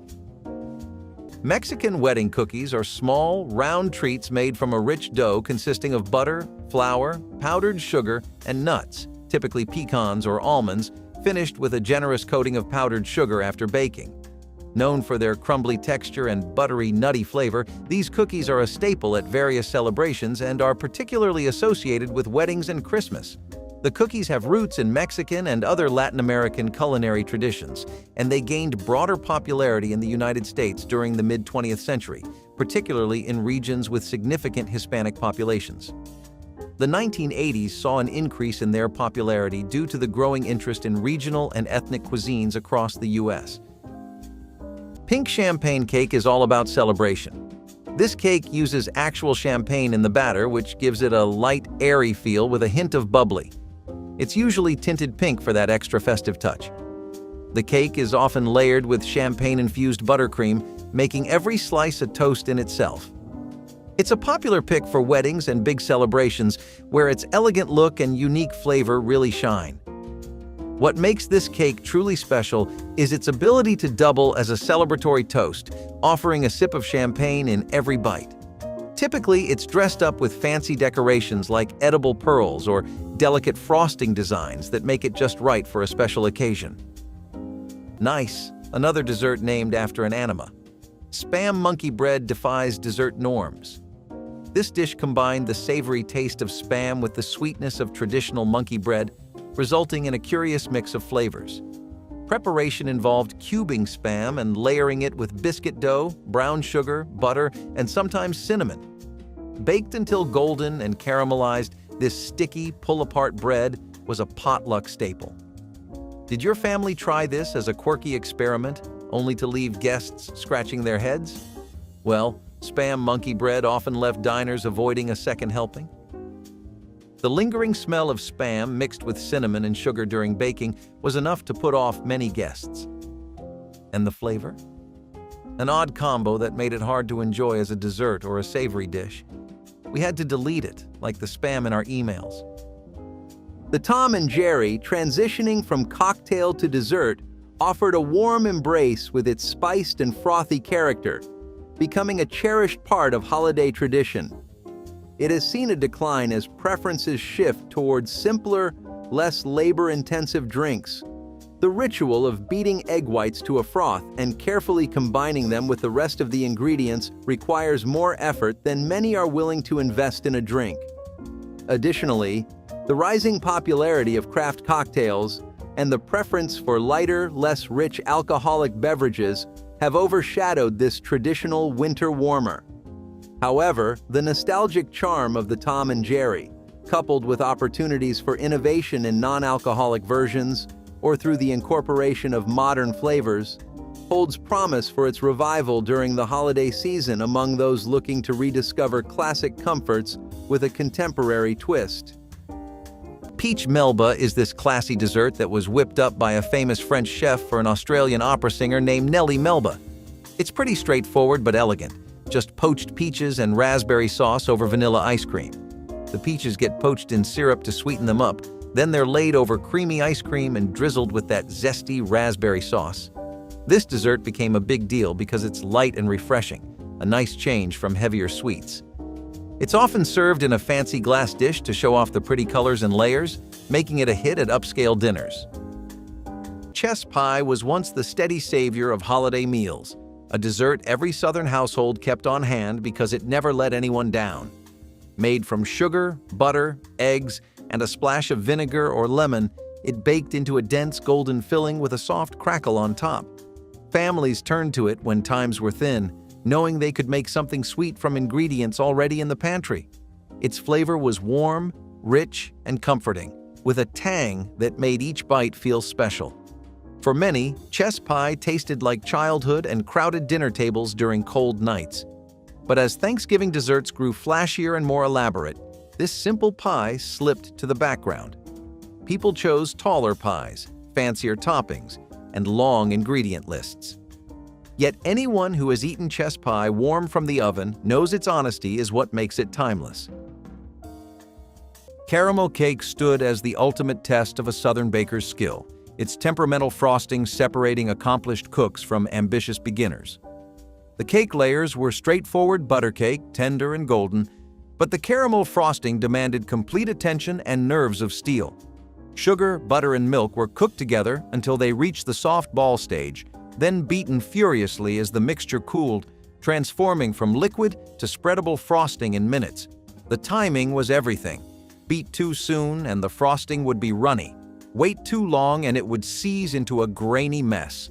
Mexican wedding cookies are small, round treats made from a rich dough consisting of butter, flour, powdered sugar, and nuts, typically pecans or almonds, finished with a generous coating of powdered sugar after baking. Known for their crumbly texture and buttery, nutty flavor, these cookies are a staple at various celebrations and are particularly associated with weddings and Christmas. The cookies have roots in Mexican and other Latin American culinary traditions, and they gained broader popularity in the United States during the mid-20th century, particularly in regions with significant Hispanic populations. The 1980s saw an increase in their popularity due to the growing interest in regional and ethnic cuisines across the U.S. Pink champagne cake is all about celebration. This cake uses actual champagne in the batter, which gives it a light, airy feel with a hint of bubbly. It's usually tinted pink for that extra festive touch. The cake is often layered with champagne-infused buttercream, making every slice a toast in itself. It's a popular pick for weddings and big celebrations where its elegant look and unique flavor really shine. What makes this cake truly special is its ability to double as a celebratory toast, offering a sip of champagne in every bite. Typically, it's dressed up with fancy decorations like edible pearls or delicate frosting designs that make it just right for a special occasion. Nice, another dessert named after an anima. Spam monkey bread defies dessert norms. This dish combined the savory taste of Spam with the sweetness of traditional monkey bread, resulting in a curious mix of flavors. Preparation involved cubing Spam and layering it with biscuit dough, brown sugar, butter, and sometimes cinnamon. Baked until golden and caramelized, this sticky, pull-apart bread was a potluck staple. Did your family try this as a quirky experiment, only to leave guests scratching their heads? Well, Spam monkey bread often left diners avoiding a second helping. The lingering smell of Spam mixed with cinnamon and sugar during baking was enough to put off many guests. And the flavor? An odd combo that made it hard to enjoy as a dessert or a savory dish. We had to delete it, like the Spam in our emails. The Tom and Jerry, transitioning from cocktail to dessert, offered a warm embrace with its spiced and frothy character, becoming a cherished part of holiday tradition. It has seen a decline as preferences shift towards simpler, less labor-intensive drinks. The ritual of beating egg whites to a froth and carefully combining them with the rest of the ingredients requires more effort than many are willing to invest in a drink. Additionally, the rising popularity of craft cocktails and the preference for lighter, less rich alcoholic beverages have overshadowed this traditional winter warmer. However, the nostalgic charm of the Tom and Jerry, coupled with opportunities for innovation in non-alcoholic versions or through the incorporation of modern flavors, holds promise for its revival during the holiday season among those looking to rediscover classic comforts with a contemporary twist. Peach Melba is this classy dessert that was whipped up by a famous French chef for an Australian opera singer named Nellie Melba. It's pretty straightforward but elegant, just poached peaches and raspberry sauce over vanilla ice cream. The peaches get poached in syrup to sweeten them up, then they're laid over creamy ice cream and drizzled with that zesty raspberry sauce. This dessert became a big deal because it's light and refreshing, a nice change from heavier sweets. It's often served in a fancy glass dish to show off the pretty colors and layers, making it a hit at upscale dinners. Chess pie was once the steady savior of holiday meals, a dessert every Southern household kept on hand because it never let anyone down. Made from sugar, butter, eggs, and a splash of vinegar or lemon, It baked into a dense golden filling with a soft crackle on top. Families turned to it when times were thin, knowing they could make something sweet from ingredients already in the pantry. Its flavor was warm, rich, and comforting, with a tang that made each bite feel special. For many, chess pie tasted like childhood and crowded dinner tables during cold nights. But as Thanksgiving desserts grew flashier and more elaborate, this simple pie slipped to the background. People chose taller pies, fancier toppings, and long ingredient lists. Yet anyone who has eaten chess pie warm from the oven knows its honesty is what makes it timeless. Caramel cake stood as the ultimate test of a Southern baker's skill, its temperamental frosting separating accomplished cooks from ambitious beginners. The cake layers were straightforward butter cake, tender and golden, but the caramel frosting demanded complete attention and nerves of steel. Sugar, butter, and milk were cooked together until they reached the soft ball stage, then beaten furiously as the mixture cooled, transforming from liquid to spreadable frosting in minutes. The timing was everything. Beat too soon and the frosting would be runny. Wait too long and it would seize into a grainy mess.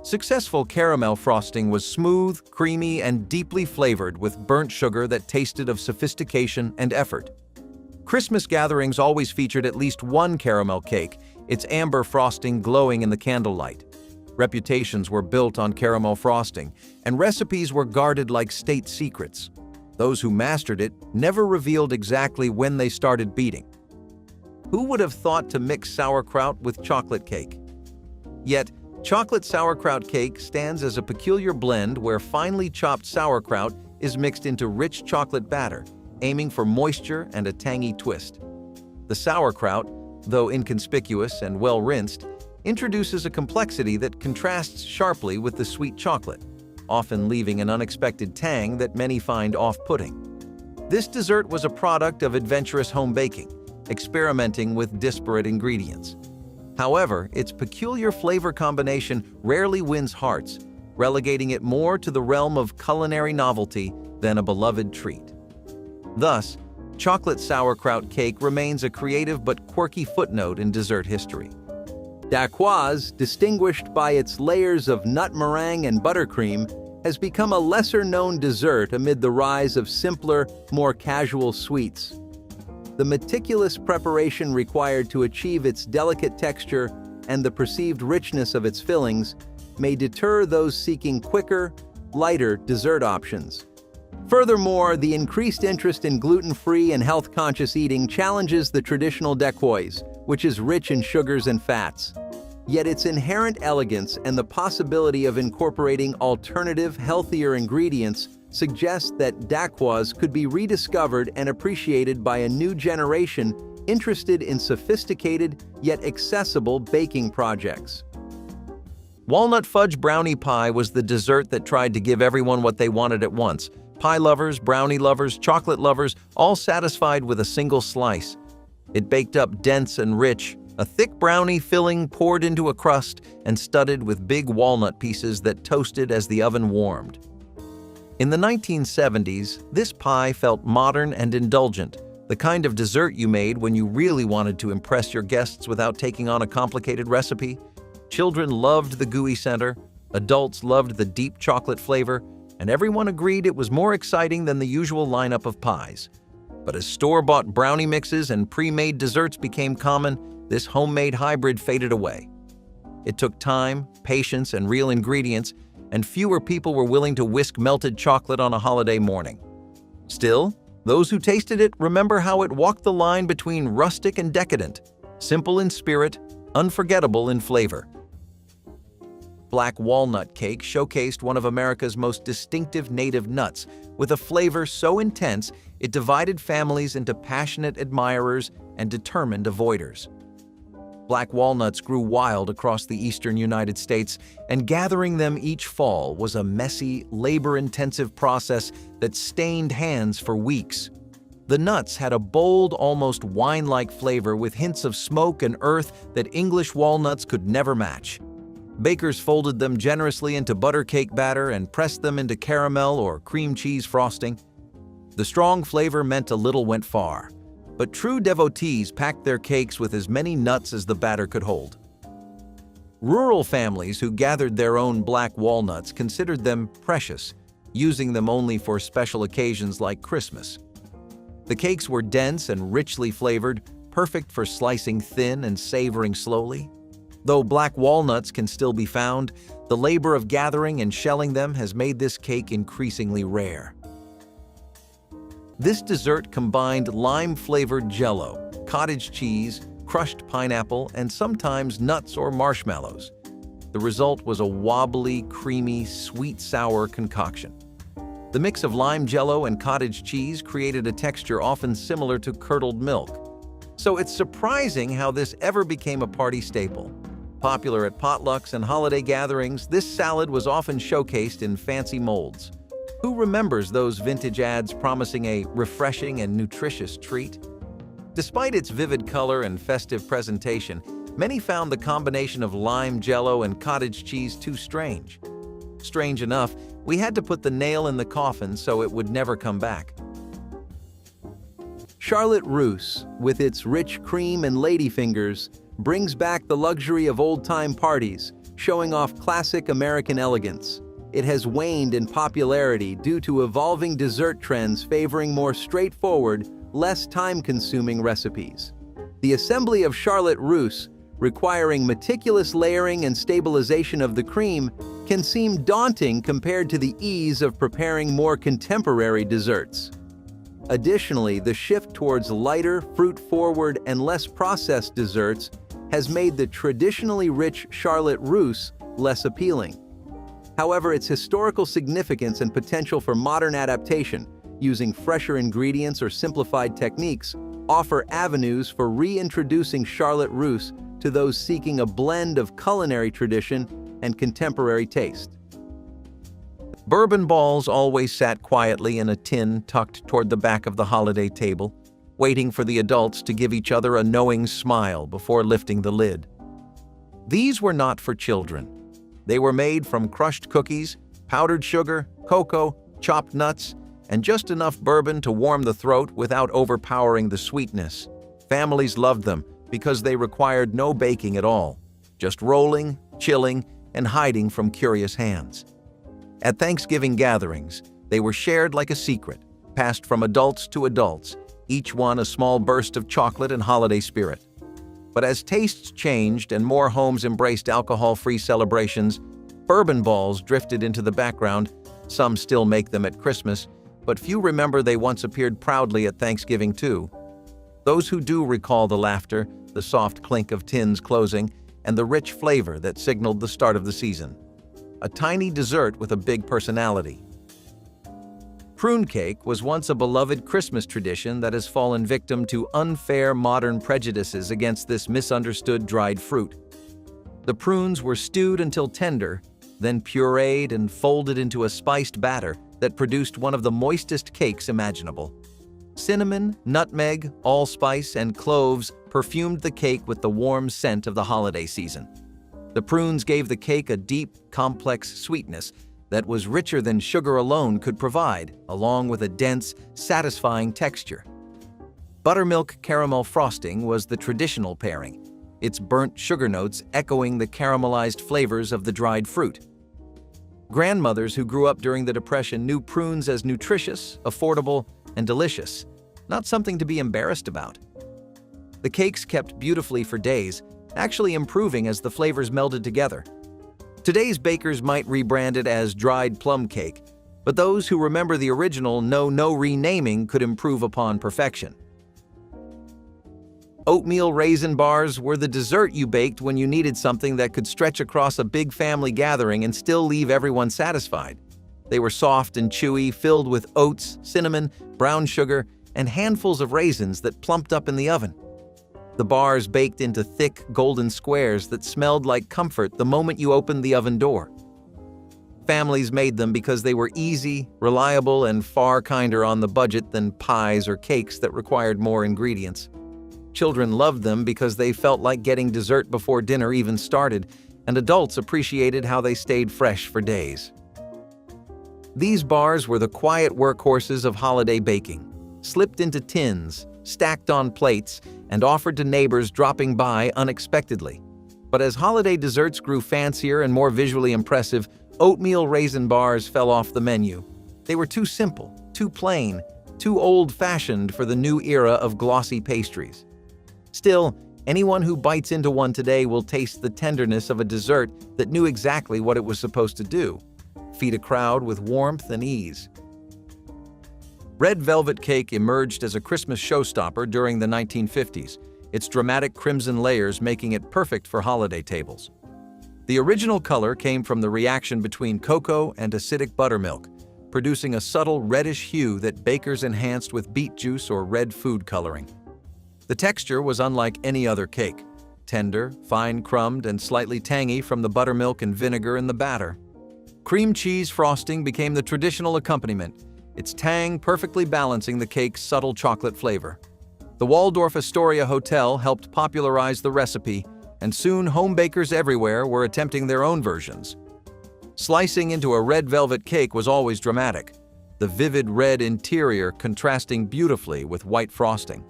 Successful caramel frosting was smooth, creamy, and deeply flavored with burnt sugar that tasted of sophistication and effort. Christmas gatherings always featured at least one caramel cake, its amber frosting glowing in the candlelight. Reputations were built on caramel frosting, and recipes were guarded like state secrets. Those who mastered it never revealed exactly when they started beating. Who would have thought to mix sauerkraut with chocolate cake? Yet, chocolate sauerkraut cake stands as a peculiar blend where finely chopped sauerkraut is mixed into rich chocolate batter, aiming for moisture and a tangy twist. The sauerkraut, though inconspicuous and well-rinsed, introduces a complexity that contrasts sharply with the sweet chocolate, often leaving an unexpected tang that many find off-putting. This dessert was a product of adventurous home baking, experimenting with disparate ingredients. However, its peculiar flavor combination rarely wins hearts, relegating it more to the realm of culinary novelty than a beloved treat. Thus, chocolate sauerkraut cake remains a creative but quirky footnote in dessert history. Dacquoise, distinguished by its layers of nut meringue and buttercream, has become a lesser-known dessert amid the rise of simpler, more casual sweets. The meticulous preparation required to achieve its delicate texture and the perceived richness of its fillings may deter those seeking quicker, lighter dessert options. Furthermore, the increased interest in gluten-free and health-conscious eating challenges the traditional dacquoise, which is rich in sugars and fats. Yet its inherent elegance and the possibility of incorporating alternative, healthier ingredients suggest that dacquoise could be rediscovered and appreciated by a new generation interested in sophisticated yet accessible baking projects. Walnut fudge brownie pie was the dessert that tried to give everyone what they wanted at once. Pie lovers, brownie lovers, chocolate lovers, all satisfied with a single slice. It baked up dense and rich, a thick brownie filling poured into a crust and studded with big walnut pieces that toasted as the oven warmed. In the 1970s, this pie felt modern and indulgent, the kind of dessert you made when you really wanted to impress your guests without taking on a complicated recipe. Children loved the gooey center, adults loved the deep chocolate flavor, and everyone agreed it was more exciting than the usual lineup of pies. But as store-bought brownie mixes and pre-made desserts became common, this homemade hybrid faded away. It took time, patience, and real ingredients, and fewer people were willing to whisk melted chocolate on a holiday morning. Still, those who tasted it remember how it walked the line between rustic and decadent, simple in spirit, unforgettable in flavor. Black walnut cake showcased one of America's most distinctive native nuts, with a flavor so intense it divided families into passionate admirers and determined avoiders. Black walnuts grew wild across the eastern United States, and gathering them each fall was a messy, labor-intensive process that stained hands for weeks. The nuts had a bold, almost wine-like flavor with hints of smoke and earth that English walnuts could never match. Bakers folded them generously into butter cake batter and pressed them into caramel or cream cheese frosting. The strong flavor meant a little went far. but true devotees packed their cakes with as many nuts as the batter could hold. Rural families who gathered their own black walnuts considered them precious, using them only for special occasions like Christmas. The cakes were dense and richly flavored, perfect for slicing thin and savoring slowly. Though black walnuts can still be found, the labor of gathering and shelling them has made this cake increasingly rare. This dessert combined lime-flavored Jell-O, cottage cheese, crushed pineapple, and sometimes nuts or marshmallows. The result was a wobbly, creamy, sweet-sour concoction. The mix of lime Jell-O and cottage cheese created a texture often similar to curdled milk. So it's surprising how this ever became a party staple. Popular at potlucks and holiday gatherings, this salad was often showcased in fancy molds. Who remembers those vintage ads promising a refreshing and nutritious treat? Despite its vivid color and festive presentation, many found the combination of lime Jell-O and cottage cheese too strange. Strange enough, we had to put the nail in the coffin so it would never come back. Charlotte Russe, with its rich cream and ladyfingers, brings back the luxury of old-time parties, showing off classic American elegance. It has waned in popularity due to evolving dessert trends favoring more straightforward, less time-consuming recipes. The assembly of Charlotte Russe, requiring meticulous layering and stabilization of the cream, can seem daunting compared to the ease of preparing more contemporary desserts. Additionally, the shift towards lighter, fruit-forward, and less processed desserts has made the traditionally rich Charlotte Russe less appealing. However, its historical significance and potential for modern adaptation, using fresher ingredients or simplified techniques, offer avenues for reintroducing Charlotte Russe to those seeking a blend of culinary tradition and contemporary taste. Bourbon balls always sat quietly in a tin tucked toward the back of the holiday table, waiting for the adults to give each other a knowing smile before lifting the lid. These were not for children. They were made from crushed cookies, powdered sugar, cocoa, chopped nuts, and just enough bourbon to warm the throat without overpowering the sweetness. Families loved them because they required no baking at all, just rolling, chilling, and hiding from curious hands. At Thanksgiving gatherings, they were shared like a secret, passed from adults to adults, each one a small burst of chocolate and holiday spirit. But as tastes changed and more homes embraced alcohol-free celebrations, bourbon balls drifted into the background. Some still make them at Christmas, but few remember they once appeared proudly at Thanksgiving too. Those who do recall the laughter, the soft clink of tins closing, and the rich flavor that signaled the start of the season. A tiny dessert with a big personality. Prune cake was once a beloved Christmas tradition that has fallen victim to unfair modern prejudices against this misunderstood dried fruit. The prunes were stewed until tender, then pureed and folded into a spiced batter that produced one of the moistest cakes imaginable. Cinnamon, nutmeg, allspice, and cloves perfumed the cake with the warm scent of the holiday season. The prunes gave the cake a deep, complex sweetness that was richer than sugar alone could provide, along with a dense, satisfying texture. Buttermilk caramel frosting was the traditional pairing, its burnt sugar notes echoing the caramelized flavors of the dried fruit. Grandmothers who grew up during the Depression knew prunes as nutritious, affordable, and delicious, not something to be embarrassed about. The cakes kept beautifully for days, actually improving as the flavors melded together. Today's bakers might rebrand it as dried plum cake, but those who remember the original know no renaming could improve upon perfection. Oatmeal raisin bars were the dessert you baked when you needed something that could stretch across a big family gathering and still leave everyone satisfied. They were soft and chewy, filled with oats, cinnamon, brown sugar, and handfuls of raisins that plumped up in the oven. The bars baked into thick, golden squares that smelled like comfort the moment you opened the oven door. Families made them because they were easy, reliable, and far kinder on the budget than pies or cakes that required more ingredients. Children loved them because they felt like getting dessert before dinner even started, and adults appreciated how they stayed fresh for days. These bars were the quiet workhorses of holiday baking, slipped into tins, stacked on plates, and offered to neighbors dropping by unexpectedly. But as holiday desserts grew fancier and more visually impressive, oatmeal raisin bars fell off the menu. They were too simple, too plain, too old-fashioned for the new era of glossy pastries. Still, anyone who bites into one today will taste the tenderness of a dessert that knew exactly what it was supposed to do: feed a crowd with warmth and ease. Red velvet cake emerged as a Christmas showstopper during the 1950s, its dramatic crimson layers making it perfect for holiday tables. The original color came from the reaction between cocoa and acidic buttermilk, producing a subtle reddish hue that bakers enhanced with beet juice or red food coloring. The texture was unlike any other cake: tender, fine-crumbed, and slightly tangy from the buttermilk and vinegar in the batter. Cream cheese frosting became the traditional accompaniment, its tang perfectly balancing the cake's subtle chocolate flavor. The Waldorf Astoria Hotel helped popularize the recipe, and soon home bakers everywhere were attempting their own versions. Slicing into a red velvet cake was always dramatic, the vivid red interior contrasting beautifully with white frosting.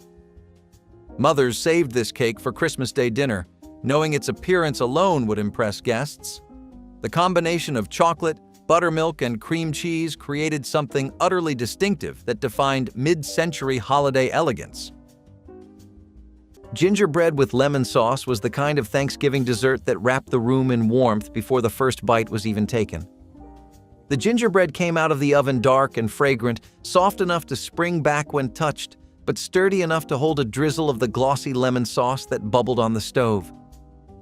Mothers saved this cake for Christmas Day dinner, knowing its appearance alone would impress guests. The combination of chocolate, buttermilk, and cream cheese created something utterly distinctive that defined mid-century holiday elegance. Gingerbread with lemon sauce was the kind of Thanksgiving dessert that wrapped the room in warmth before the first bite was even taken. The gingerbread came out of the oven dark and fragrant, soft enough to spring back when touched, but sturdy enough to hold a drizzle of the glossy lemon sauce that bubbled on the stove.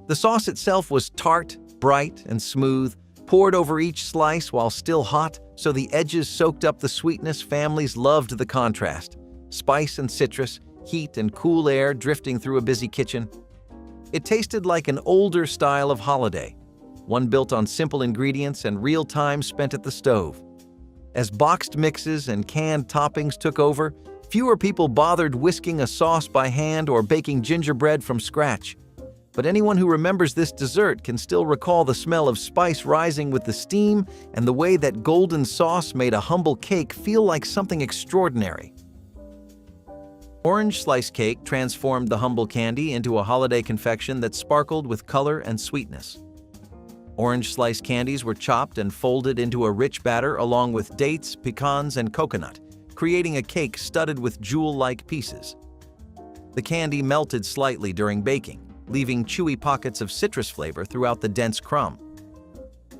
The sauce itself was tart, bright, and smooth, poured over each slice while still hot, so the edges soaked up the sweetness. Families loved the contrast: spice and citrus, heat and cool air drifting through a busy kitchen. It tasted like an older style of holiday, one built on simple ingredients and real time spent at the stove. As boxed mixes and canned toppings took over, fewer people bothered whisking a sauce by hand or baking gingerbread from scratch. But anyone who remembers this dessert can still recall the smell of spice rising with the steam and the way that golden sauce made a humble cake feel like something extraordinary. Orange slice cake transformed the humble candy into a holiday confection that sparkled with color and sweetness. Orange slice candies were chopped and folded into a rich batter along with dates, pecans, and coconut, creating a cake studded with jewel-like pieces. The candy melted slightly during baking, leaving chewy pockets of citrus flavor throughout the dense crumb.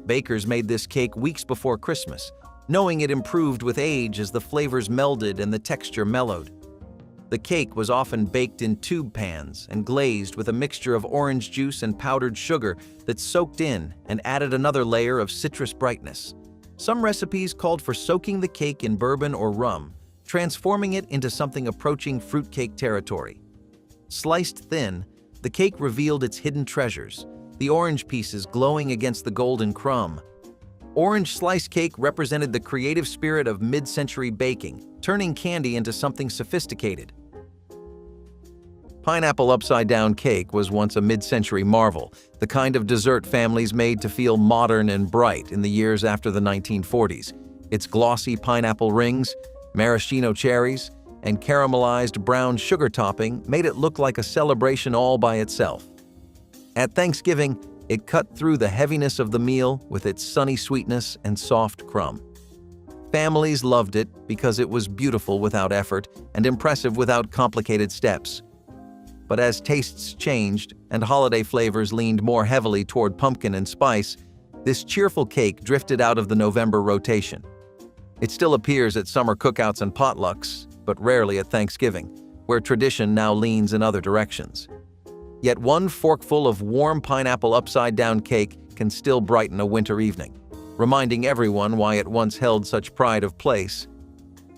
Bakers made this cake weeks before Christmas, knowing it improved with age as the flavors melded and the texture mellowed. The cake was often baked in tube pans and glazed with a mixture of orange juice and powdered sugar that soaked in and added another layer of citrus brightness. Some recipes called for soaking the cake in bourbon or rum, transforming it into something approaching fruitcake territory. Sliced thin, the cake revealed its hidden treasures, the orange pieces glowing against the golden crumb. Orange slice cake represented the creative spirit of mid-century baking, turning candy into something sophisticated. Pineapple upside-down cake was once a mid-century marvel, the kind of dessert families made to feel modern and bright in the years after the 1940s. Its glossy pineapple rings, maraschino cherries, and caramelized brown sugar topping made it look like a celebration all by itself. At Thanksgiving, it cut through the heaviness of the meal with its sunny sweetness and soft crumb. Families loved it because it was beautiful without effort and impressive without complicated steps. But as tastes changed and holiday flavors leaned more heavily toward pumpkin and spice, this cheerful cake drifted out of the November rotation. It still appears at summer cookouts and potlucks, but rarely at Thanksgiving, where tradition now leans in other directions. Yet one forkful of warm pineapple upside-down cake can still brighten a winter evening, reminding everyone why it once held such pride of place.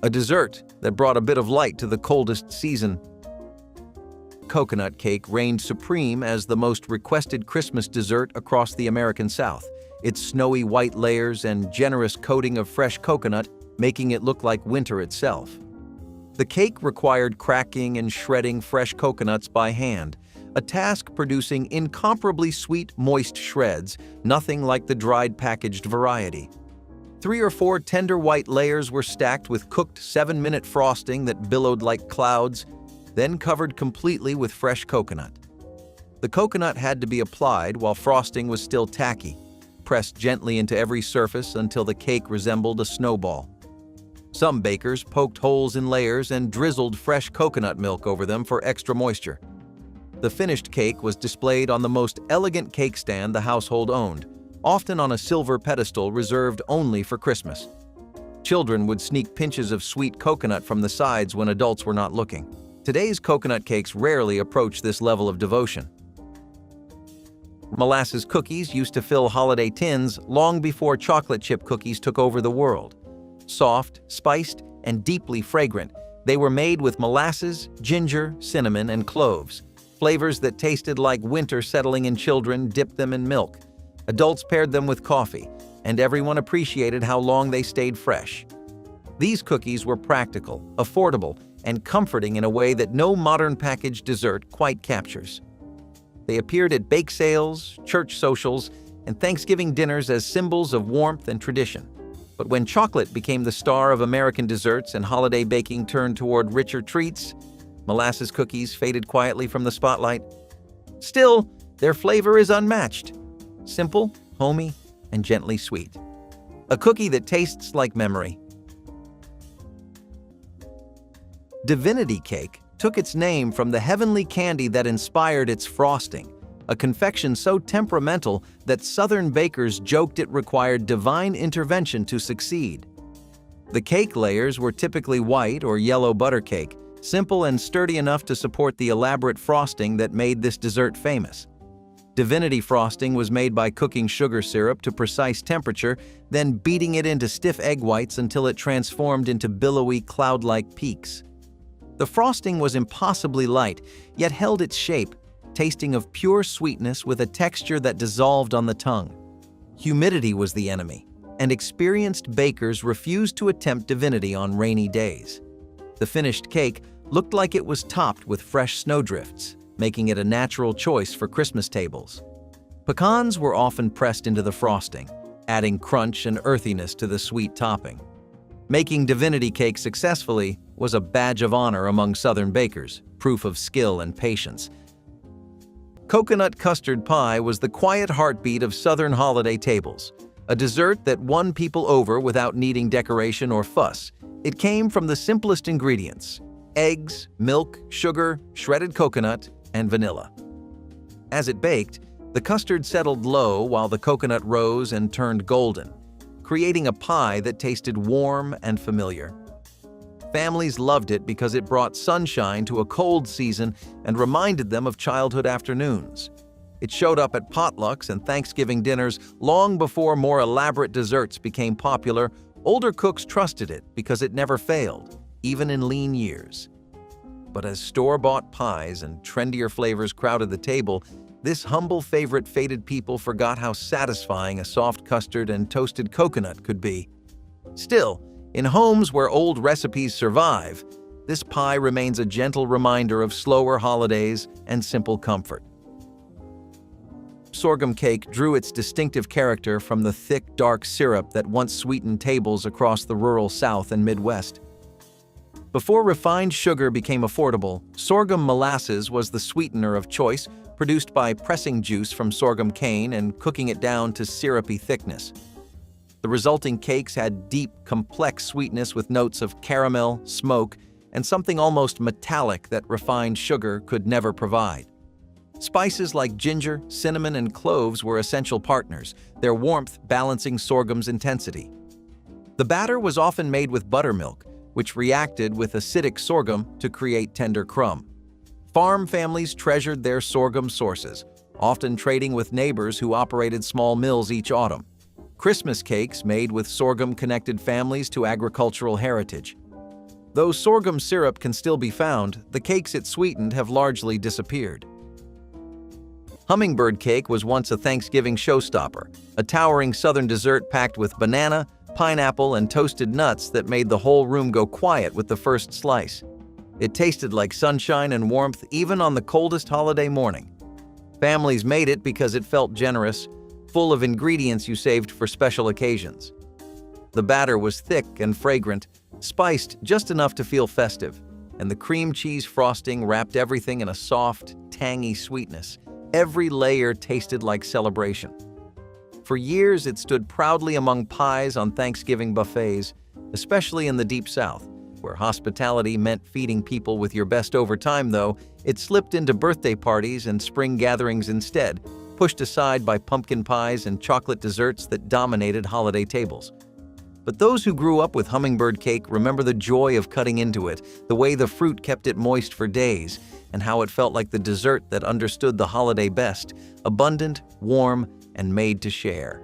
A dessert that brought a bit of light to the coldest season. Coconut cake reigned supreme as the most requested Christmas dessert across the American South, its snowy white layers and generous coating of fresh coconut making it look like winter itself. The cake required cracking and shredding fresh coconuts by hand, a task producing incomparably sweet, moist shreds, nothing like the dried packaged variety. 3 or 4 tender white layers were stacked with cooked 7-minute frosting that billowed like clouds. then covered completely with fresh coconut. The coconut had to be applied while frosting was still tacky, pressed gently into every surface until the cake resembled a snowball. Some bakers poked holes in layers and drizzled fresh coconut milk over them for extra moisture. The finished cake was displayed on the most elegant cake stand the household owned, often on a silver pedestal reserved only for Christmas. Children would sneak pinches of sweet coconut from the sides when adults were not looking. Today's coconut cakes rarely approach this level of devotion. Molasses cookies used to fill holiday tins long before chocolate chip cookies took over the world. Soft, spiced, and deeply fragrant, they were made with molasses, ginger, cinnamon, and cloves. Flavors that tasted like winter settling in. Children dipped them in milk. Adults paired them with coffee, and everyone appreciated how long they stayed fresh. These cookies were practical, affordable, and comforting in a way that no modern packaged dessert quite captures. They appeared at bake sales, church socials, and Thanksgiving dinners as symbols of warmth and tradition. But when chocolate became the star of American desserts and holiday baking turned toward richer treats, molasses cookies faded quietly from the spotlight. Still, their flavor is unmatched. Simple, homey, and gently sweet. A cookie that tastes like memory. Divinity cake took its name from the heavenly candy that inspired its frosting, a confection so temperamental that Southern bakers joked it required divine intervention to succeed. The cake layers were typically white or yellow butter cake, simple and sturdy enough to support the elaborate frosting that made this dessert famous. Divinity frosting was made by cooking sugar syrup to precise temperature, then beating it into stiff egg whites until it transformed into billowy, cloud-like peaks. The frosting was impossibly light, yet held its shape, tasting of pure sweetness with a texture that dissolved on the tongue. Humidity was the enemy, and experienced bakers refused to attempt divinity on rainy days. The finished cake looked like it was topped with fresh snowdrifts, making it a natural choice for Christmas tables. Pecans were often pressed into the frosting, adding crunch and earthiness to the sweet topping. Making divinity cake successfully was a badge of honor among Southern bakers, proof of skill and patience. Coconut custard pie was the quiet heartbeat of Southern holiday tables, a dessert that won people over without needing decoration or fuss. It came from the simplest ingredients: eggs, milk, sugar, shredded coconut, and vanilla. As it baked, the custard settled low while the coconut rose and turned golden, creating a pie that tasted warm and familiar. Families loved it because it brought sunshine to a cold season and reminded them of childhood afternoons. It showed up at potlucks and Thanksgiving dinners long before more elaborate desserts became popular. Older cooks trusted it because it never failed, even in lean years. But as store-bought pies and trendier flavors crowded the table, this humble favorite faded. People forgot how satisfying a soft custard and toasted coconut could be. Still, in homes where old recipes survive, this pie remains a gentle reminder of slower holidays and simple comfort. Sorghum cake drew its distinctive character from the thick, dark syrup that once sweetened tables across the rural South and Midwest. Before refined sugar became affordable, sorghum molasses was the sweetener of choice, produced by pressing juice from sorghum cane and cooking it down to syrupy thickness. The resulting cakes had deep, complex sweetness with notes of caramel, smoke, and something almost metallic that refined sugar could never provide. Spices like ginger, cinnamon, and cloves were essential partners, their warmth balancing sorghum's intensity. The batter was often made with buttermilk, which reacted with acidic sorghum to create tender crumb. Farm families treasured their sorghum sources, often trading with neighbors who operated small mills each autumn. Christmas cakes made with sorghum connected families to agricultural heritage. Though sorghum syrup can still be found, the cakes it sweetened have largely disappeared. Hummingbird cake was once a Thanksgiving showstopper, a towering Southern dessert packed with banana, pineapple, and toasted nuts that made the whole room go quiet with the first slice. It tasted like sunshine and warmth even on the coldest holiday morning. Families made it because it felt generous, full of ingredients you saved for special occasions. The batter was thick and fragrant, spiced just enough to feel festive. and the cream cheese frosting wrapped everything in a soft, tangy sweetness. Every layer tasted like celebration. For years, it stood proudly among pies on Thanksgiving buffets, especially in the Deep South, where hospitality meant feeding people with your best over time. Though, it slipped into birthday parties and spring gatherings instead, pushed aside by pumpkin pies and chocolate desserts that dominated holiday tables. But those who grew up with hummingbird cake remember the joy of cutting into it, the way the fruit kept it moist for days, and how it felt like the dessert that understood the holiday best, abundant, warm, and made to share.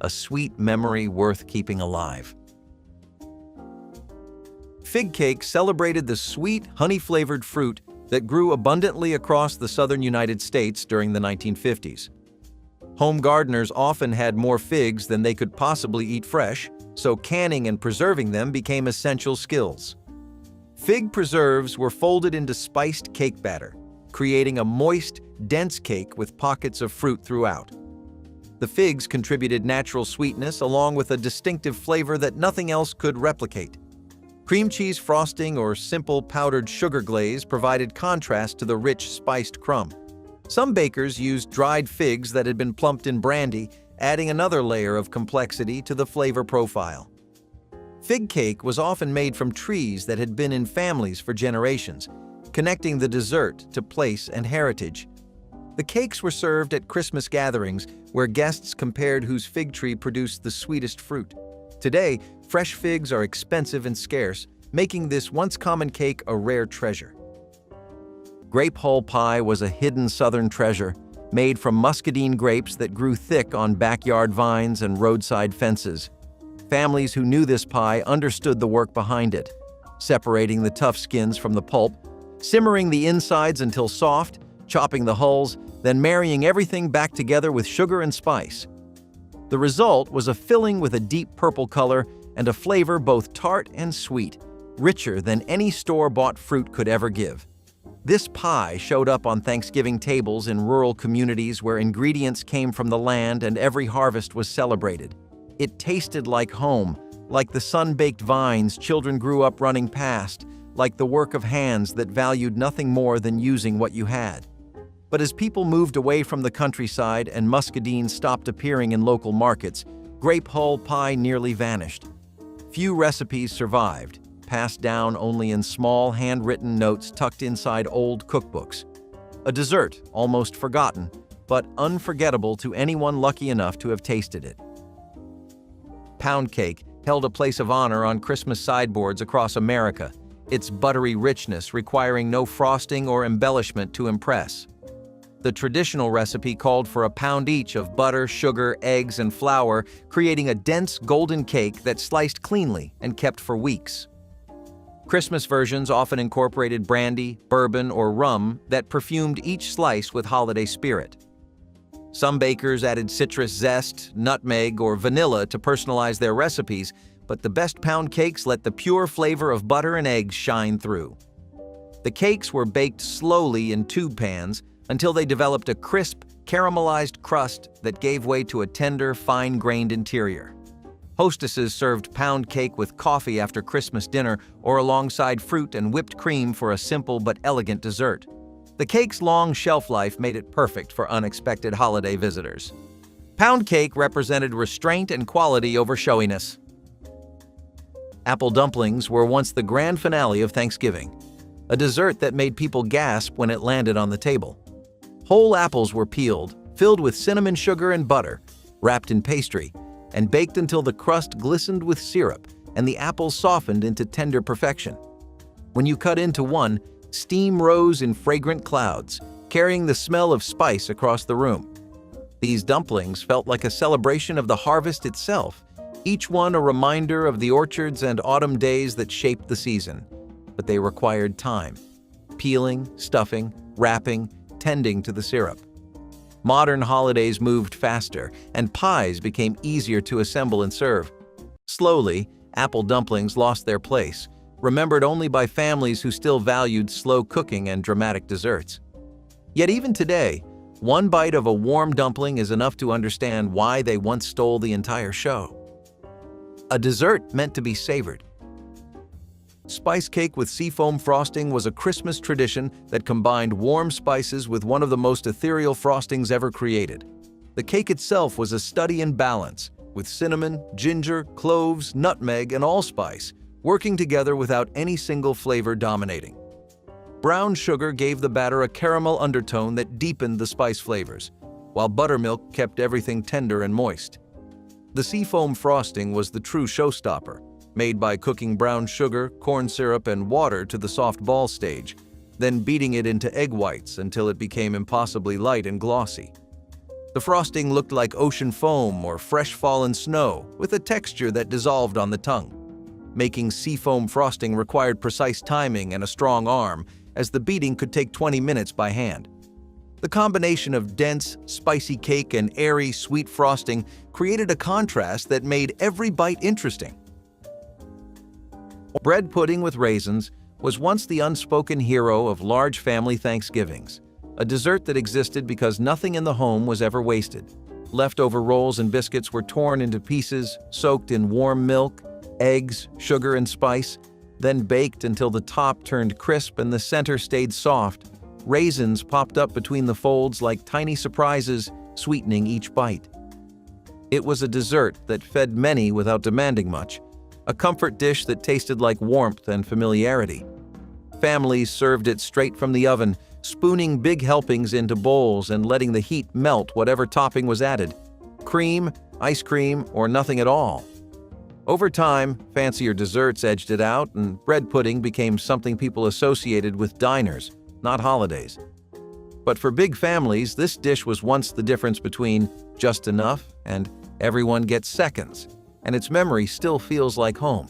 A sweet memory worth keeping alive. Fig cake celebrated the sweet, honey-flavored fruit that grew abundantly across the southern United States during the 1950s. Home gardeners often had more figs than they could possibly eat fresh, so canning and preserving them became essential skills. Fig preserves were folded into spiced cake batter, creating a moist, dense cake with pockets of fruit throughout. The figs contributed natural sweetness along with a distinctive flavor that nothing else could replicate. Cream cheese frosting or simple powdered sugar glaze provided contrast to the rich, spiced crumb. Some bakers used dried figs that had been plumped in brandy, adding another layer of complexity to the flavor profile. Fig cake was often made from trees that had been in families for generations, connecting the dessert to place and heritage. The cakes were served at Christmas gatherings where guests compared whose fig tree produced the sweetest fruit. Today, fresh figs are expensive and scarce, making this once common cake a rare treasure. Grape hull pie was a hidden southern treasure, made from muscadine grapes that grew thick on backyard vines and roadside fences. Families who knew this pie understood the work behind it, separating the tough skins from the pulp, simmering the insides until soft, chopping the hulls, then marrying everything back together with sugar and spice. The result was a filling with a deep purple color and a flavor both tart and sweet, richer than any store-bought fruit could ever give. This pie showed up on Thanksgiving tables in rural communities where ingredients came from the land and every harvest was celebrated. It tasted like home, like the sun-baked vines children grew up running past, like the work of hands that valued nothing more than using what you had. But as people moved away from the countryside and muscadine stopped appearing in local markets, grape hull pie nearly vanished. Few recipes survived, passed down only in small handwritten notes tucked inside old cookbooks. A dessert almost forgotten, but unforgettable to anyone lucky enough to have tasted it. Pound cake held a place of honor on Christmas sideboards across America, its buttery richness requiring no frosting or embellishment to impress. The traditional recipe called for a pound each of butter, sugar, eggs, and flour, creating a dense golden cake that sliced cleanly and kept for weeks. Christmas versions often incorporated brandy, bourbon, or rum that perfumed each slice with holiday spirit. Some bakers added citrus zest, nutmeg, or vanilla to personalize their recipes, but the best pound cakes let the pure flavor of butter and eggs shine through. The cakes were baked slowly in tube pans until they developed a crisp, caramelized crust that gave way to a tender, fine-grained interior. Hostesses served pound cake with coffee after Christmas dinner or alongside fruit and whipped cream for a simple but elegant dessert. The cake's long shelf life made it perfect for unexpected holiday visitors. Pound cake represented restraint and quality over showiness. Apple dumplings were once the grand finale of Thanksgiving, a dessert that made people gasp when it landed on the table. Whole apples were peeled, filled with cinnamon sugar and butter, wrapped in pastry, and baked until the crust glistened with syrup and the apples softened into tender perfection. When you cut into one, steam rose in fragrant clouds, carrying the smell of spice across the room. These dumplings felt like a celebration of the harvest itself, each one a reminder of the orchards and autumn days that shaped the season. But they required time: peeling, stuffing, wrapping, tending to the syrup. Modern holidays moved faster, and pies became easier to assemble and serve. Slowly, apple dumplings lost their place, remembered only by families who still valued slow cooking and dramatic desserts. Yet even today, one bite of a warm dumpling is enough to understand why they once stole the entire show. A dessert meant to be savored. Spice cake with seafoam frosting was a Christmas tradition that combined warm spices with one of the most ethereal frostings ever created. The cake itself was a study in balance, with cinnamon, ginger, cloves, nutmeg, and allspice working together without any single flavor dominating. Brown sugar gave the batter a caramel undertone that deepened the spice flavors, while buttermilk kept everything tender and moist. The seafoam frosting was the true showstopper, made by cooking brown sugar, corn syrup, and water to the soft ball stage, then beating it into egg whites until it became impossibly light and glossy. The frosting looked like ocean foam or fresh fallen snow, with a texture that dissolved on the tongue. Making seafoam frosting required precise timing and a strong arm, as the beating could take 20 minutes by hand. The combination of dense, spicy cake and airy, sweet frosting created a contrast that made every bite interesting. Bread pudding with raisins was once the unspoken hero of large family Thanksgivings, a dessert that existed because nothing in the home was ever wasted. Leftover rolls and biscuits were torn into pieces, soaked in warm milk, eggs, sugar, and spice, then baked until the top turned crisp and the center stayed soft. Raisins popped up between the folds like tiny surprises, sweetening each bite. It was a dessert that fed many without demanding much, a comfort dish that tasted like warmth and familiarity. Families served it straight from the oven, spooning big helpings into bowls and letting the heat melt whatever topping was added: cream, ice cream, or nothing at all. Over time, fancier desserts edged it out, and bread pudding became something people associated with diners, not holidays. But for big families, this dish was once the difference between just enough and everyone gets seconds, and its memory still feels like home.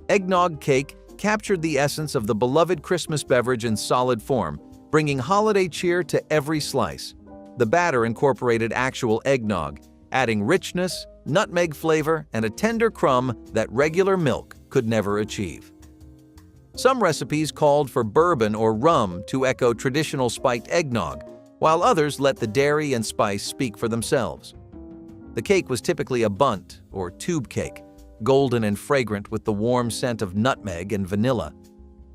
Eggnog cake captured the essence of the beloved Christmas beverage in solid form, bringing holiday cheer to every slice. The batter incorporated actual eggnog, adding richness, nutmeg flavor, and a tender crumb that regular milk could never achieve. Some recipes called for bourbon or rum to echo traditional spiked eggnog, while others let the dairy and spice speak for themselves. The cake was typically a bundt or tube cake, golden and fragrant with the warm scent of nutmeg and vanilla.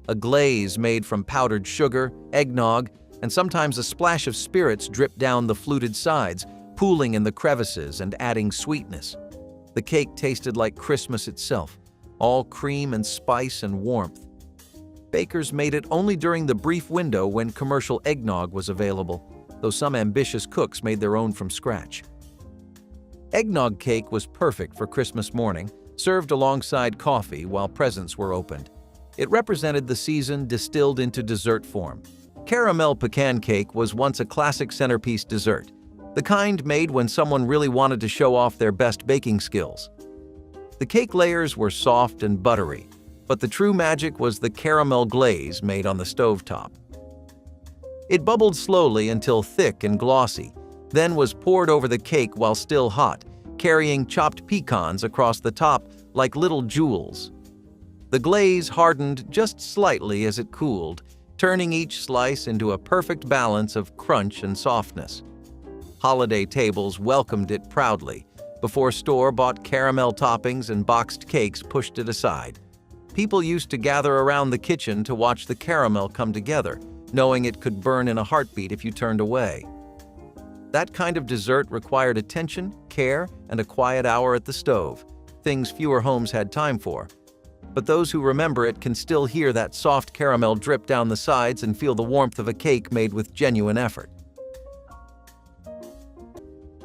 A glaze made from powdered sugar, eggnog, and sometimes a splash of spirits dripped down the fluted sides, pooling in the crevices and adding sweetness. The cake tasted like Christmas itself, all cream and spice and warmth. Bakers made it only during the brief window when commercial eggnog was available, though some ambitious cooks made their own from scratch. Eggnog cake was perfect for Christmas morning, served alongside coffee while presents were opened. It represented the season distilled into dessert form. Caramel pecan cake was once a classic centerpiece dessert, the kind made when someone really wanted to show off their best baking skills. The cake layers were soft and buttery, but the true magic was the caramel glaze made on the stovetop. It bubbled slowly until thick and glossy, then was poured over the cake while still hot, carrying chopped pecans across the top like little jewels. The glaze hardened just slightly as it cooled, turning each slice into a perfect balance of crunch and softness. Holiday tables welcomed it proudly, before store-bought caramel toppings and boxed cakes pushed it aside. People used to gather around the kitchen to watch the caramel come together, knowing it could burn in a heartbeat if you turned away. That kind of dessert required attention, care, and a quiet hour at the stove, things fewer homes had time for. But those who remember it can still hear that soft caramel drip down the sides and feel the warmth of a cake made with genuine effort.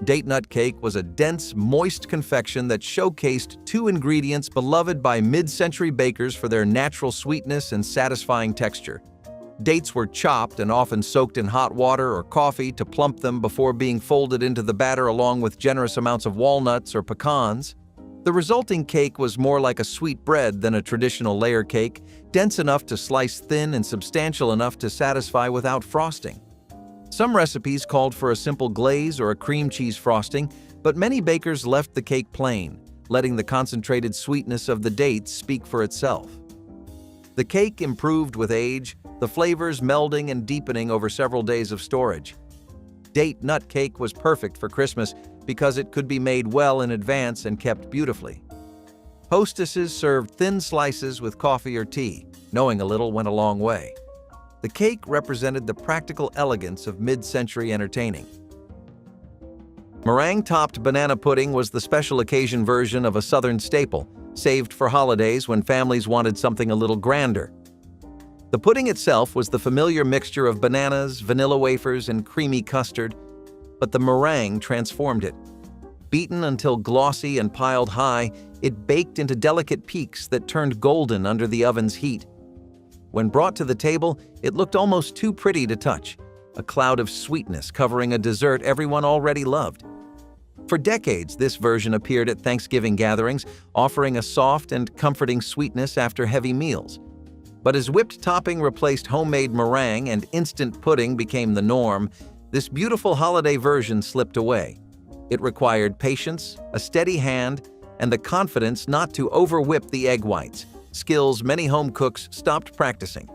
Date nut cake was a dense, moist confection that showcased two ingredients beloved by mid-century bakers for their natural sweetness and satisfying texture. Dates were chopped and often soaked in hot water or coffee to plump them before being folded into the batter along with generous amounts of walnuts or pecans. The resulting cake was more like a sweet bread than a traditional layer cake, dense enough to slice thin and substantial enough to satisfy without frosting. Some recipes called for a simple glaze or a cream cheese frosting, but many bakers left the cake plain, letting the concentrated sweetness of the dates speak for itself. The cake improved with age, the flavors melding and deepening over several days of storage. Date nut cake was perfect for Christmas because it could be made well in advance and kept beautifully. Hostesses served thin slices with coffee or tea. Knowing a little went a long way. The cake represented the practical elegance of mid-century entertaining. Meringue-topped banana pudding was the special occasion version of a Southern staple, saved for holidays when families wanted something a little grander. The pudding itself was the familiar mixture of bananas, vanilla wafers, and creamy custard, but the meringue transformed it. Beaten until glossy and piled high, it baked into delicate peaks that turned golden under the oven's heat. When brought to the table, it looked almost too pretty to touch, a cloud of sweetness covering a dessert everyone already loved. For decades, this version appeared at Thanksgiving gatherings, offering a soft and comforting sweetness after heavy meals. But as whipped topping replaced homemade meringue and instant pudding became the norm, this beautiful holiday version slipped away. It required patience, a steady hand, and the confidence not to over-whip the egg whites, skills many home cooks stopped practicing.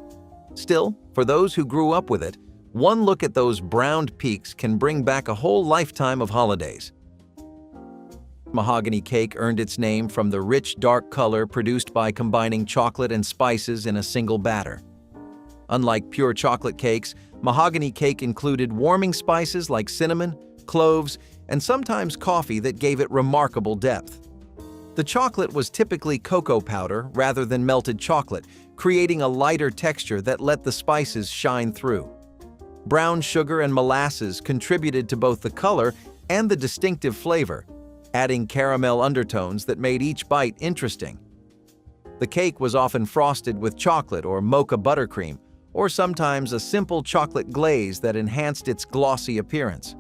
Still, for those who grew up with it, one look at those browned peaks can bring back a whole lifetime of holidays. Mahogany cake earned its name from the rich, dark color produced by combining chocolate and spices in a single batter. Unlike pure chocolate cakes, mahogany cake included warming spices like cinnamon, cloves, and sometimes coffee that gave it remarkable depth. The chocolate was typically cocoa powder rather than melted chocolate, creating a lighter texture that let the spices shine through. Brown sugar and molasses contributed to both the color and the distinctive flavor, adding caramel undertones that made each bite interesting. The cake was often frosted with chocolate or mocha buttercream, or sometimes a simple chocolate glaze that enhanced its glossy appearance.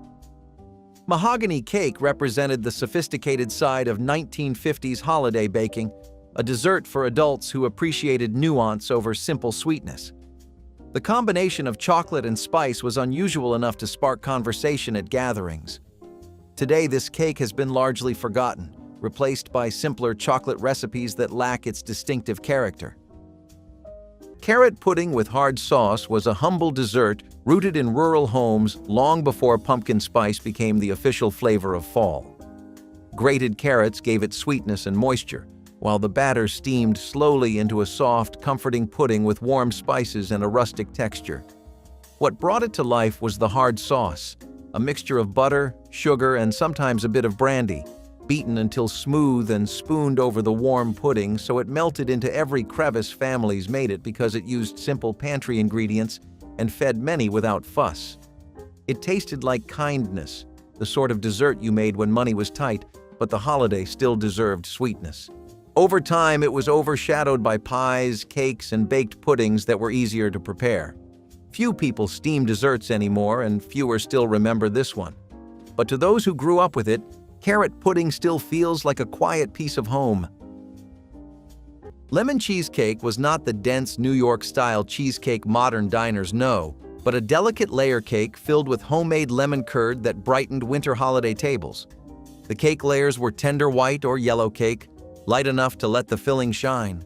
Mahogany cake represented the sophisticated side of 1950s holiday baking, a dessert for adults who appreciated nuance over simple sweetness. The combination of chocolate and spice was unusual enough to spark conversation at gatherings. Today, this cake has been largely forgotten, replaced by simpler chocolate recipes that lack its distinctive character. Carrot pudding with hard sauce was a humble dessert rooted in rural homes long before pumpkin spice became the official flavor of fall. Grated carrots gave it sweetness and moisture, while the batter steamed slowly into a soft, comforting pudding with warm spices and a rustic texture. What brought it to life was the hard sauce, a mixture of butter, sugar, and sometimes a bit of brandy, beaten until smooth and spooned over the warm pudding so it melted into every crevice. Families made it because it used simple pantry ingredients and fed many without fuss. It tasted like kindness, the sort of dessert you made when money was tight, but the holiday still deserved sweetness. Over time, it was overshadowed by pies, cakes, and baked puddings that were easier to prepare. Few people steam desserts anymore, and fewer still remember this one. But to those who grew up with it, carrot pudding still feels like a quiet piece of home. Lemon cheesecake was not the dense New York-style cheesecake modern diners know, but a delicate layer cake filled with homemade lemon curd that brightened winter holiday tables. The cake layers were tender white or yellow cake, light enough to let the filling shine.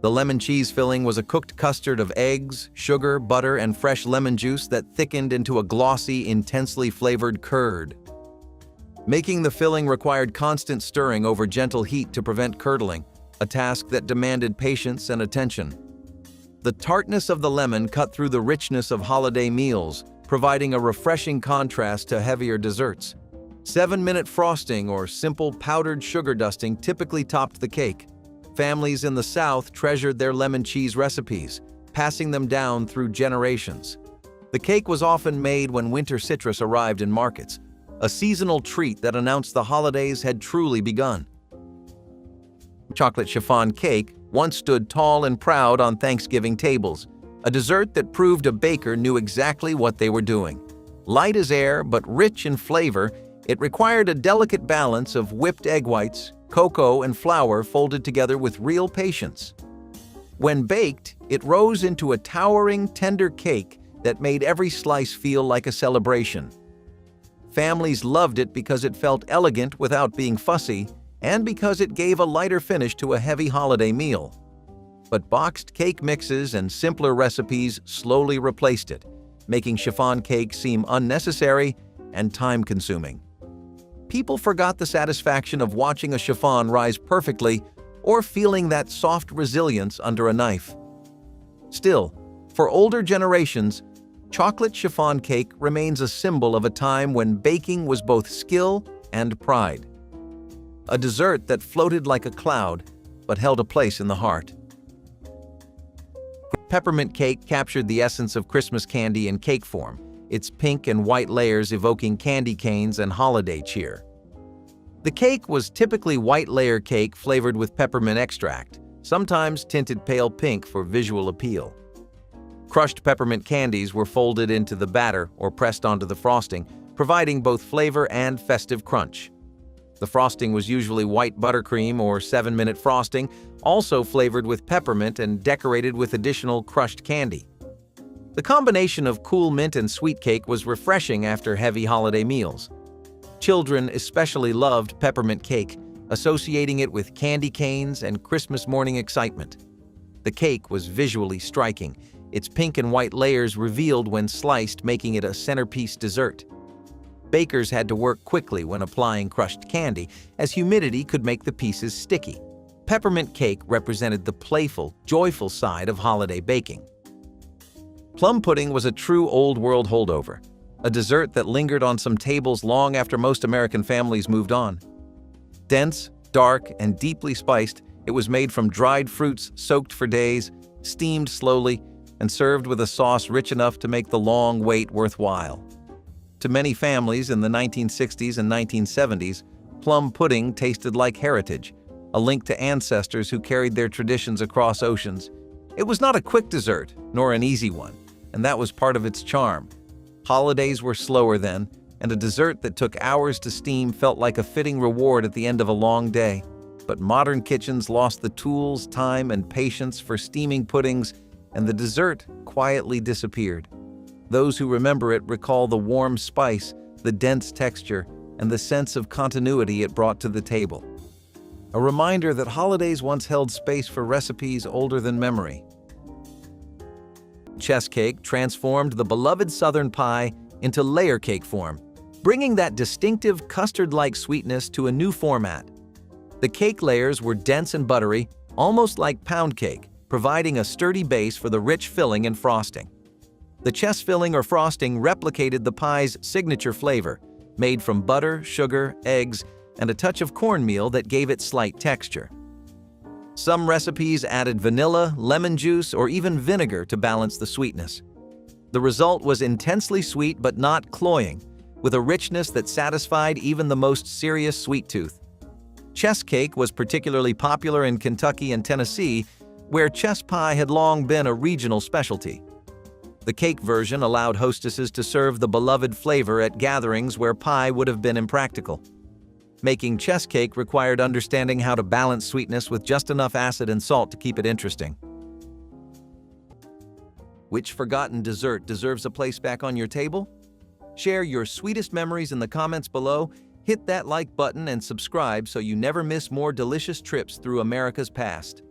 The lemon cheese filling was a cooked custard of eggs, sugar, butter, and fresh lemon juice that thickened into a glossy, intensely flavored curd. Making the filling required constant stirring over gentle heat to prevent curdling, a task that demanded patience and attention. The tartness of the lemon cut through the richness of holiday meals, providing a refreshing contrast to heavier desserts. 7-minute frosting or simple powdered sugar dusting typically topped the cake. Families in the South treasured their lemon cheese recipes, passing them down through generations. The cake was often made when winter citrus arrived in markets, a seasonal treat that announced the holidays had truly begun. Chocolate chiffon cake once stood tall and proud on Thanksgiving tables, a dessert that proved a baker knew exactly what they were doing. Light as air but rich in flavor, it required a delicate balance of whipped egg whites, cocoa, and flour folded together with real patience. When baked, it rose into a towering, tender cake that made every slice feel like a celebration. Families loved it because it felt elegant without being fussy, and because it gave a lighter finish to a heavy holiday meal. But boxed cake mixes and simpler recipes slowly replaced it, making chiffon cake seem unnecessary and time-consuming. People forgot the satisfaction of watching a chiffon rise perfectly or feeling that soft resilience under a knife. Still, for older generations, chocolate chiffon cake remains a symbol of a time when baking was both skill and pride. A dessert that floated like a cloud, but held a place in the heart. Peppermint cake captured the essence of Christmas candy in cake form, its pink and white layers evoking candy canes and holiday cheer. The cake was typically white layer cake flavored with peppermint extract, sometimes tinted pale pink for visual appeal. Crushed peppermint candies were folded into the batter or pressed onto the frosting, providing both flavor and festive crunch. The frosting was usually white buttercream or 7-minute frosting, also flavored with peppermint and decorated with additional crushed candy. The combination of cool mint and sweet cake was refreshing after heavy holiday meals. Children especially loved peppermint cake, associating it with candy canes and Christmas morning excitement. The cake was visually striking, its pink and white layers revealed when sliced, making it a centerpiece dessert. Bakers had to work quickly when applying crushed candy, as humidity could make the pieces sticky. Peppermint cake represented the playful, joyful side of holiday baking. Plum pudding was a true old-world holdover, a dessert that lingered on some tables long after most American families moved on. Dense, dark, and deeply spiced, it was made from dried fruits soaked for days, steamed slowly, and served with a sauce rich enough to make the long wait worthwhile. To many families in the 1960s and 1970s, plum pudding tasted like heritage, a link to ancestors who carried their traditions across oceans. It was not a quick dessert, nor an easy one, and that was part of its charm. Holidays were slower then, and a dessert that took hours to steam felt like a fitting reward at the end of a long day. But modern kitchens lost the tools, time, and patience for steaming puddings, and the dessert quietly disappeared. Those who remember it recall the warm spice, the dense texture, and the sense of continuity it brought to the table. A reminder that holidays once held space for recipes older than memory. Chess cake transformed the beloved Southern pie into layer cake form, bringing that distinctive custard-like sweetness to a new format. The cake layers were dense and buttery, almost like pound cake, providing a sturdy base for the rich filling and frosting. The chess filling or frosting replicated the pie's signature flavor, made from butter, sugar, eggs, and a touch of cornmeal that gave it slight texture. Some recipes added vanilla, lemon juice, or even vinegar to balance the sweetness. The result was intensely sweet but not cloying, with a richness that satisfied even the most serious sweet tooth. Chess cake was particularly popular in Kentucky and Tennessee, where chess pie had long been a regional specialty. The cake version allowed hostesses to serve the beloved flavor at gatherings where pie would have been impractical. Making chess cake required understanding how to balance sweetness with just enough acid and salt to keep it interesting. Which forgotten dessert deserves a place back on your table? Share your sweetest memories in the comments below, hit that like button and subscribe so you never miss more delicious trips through America's past.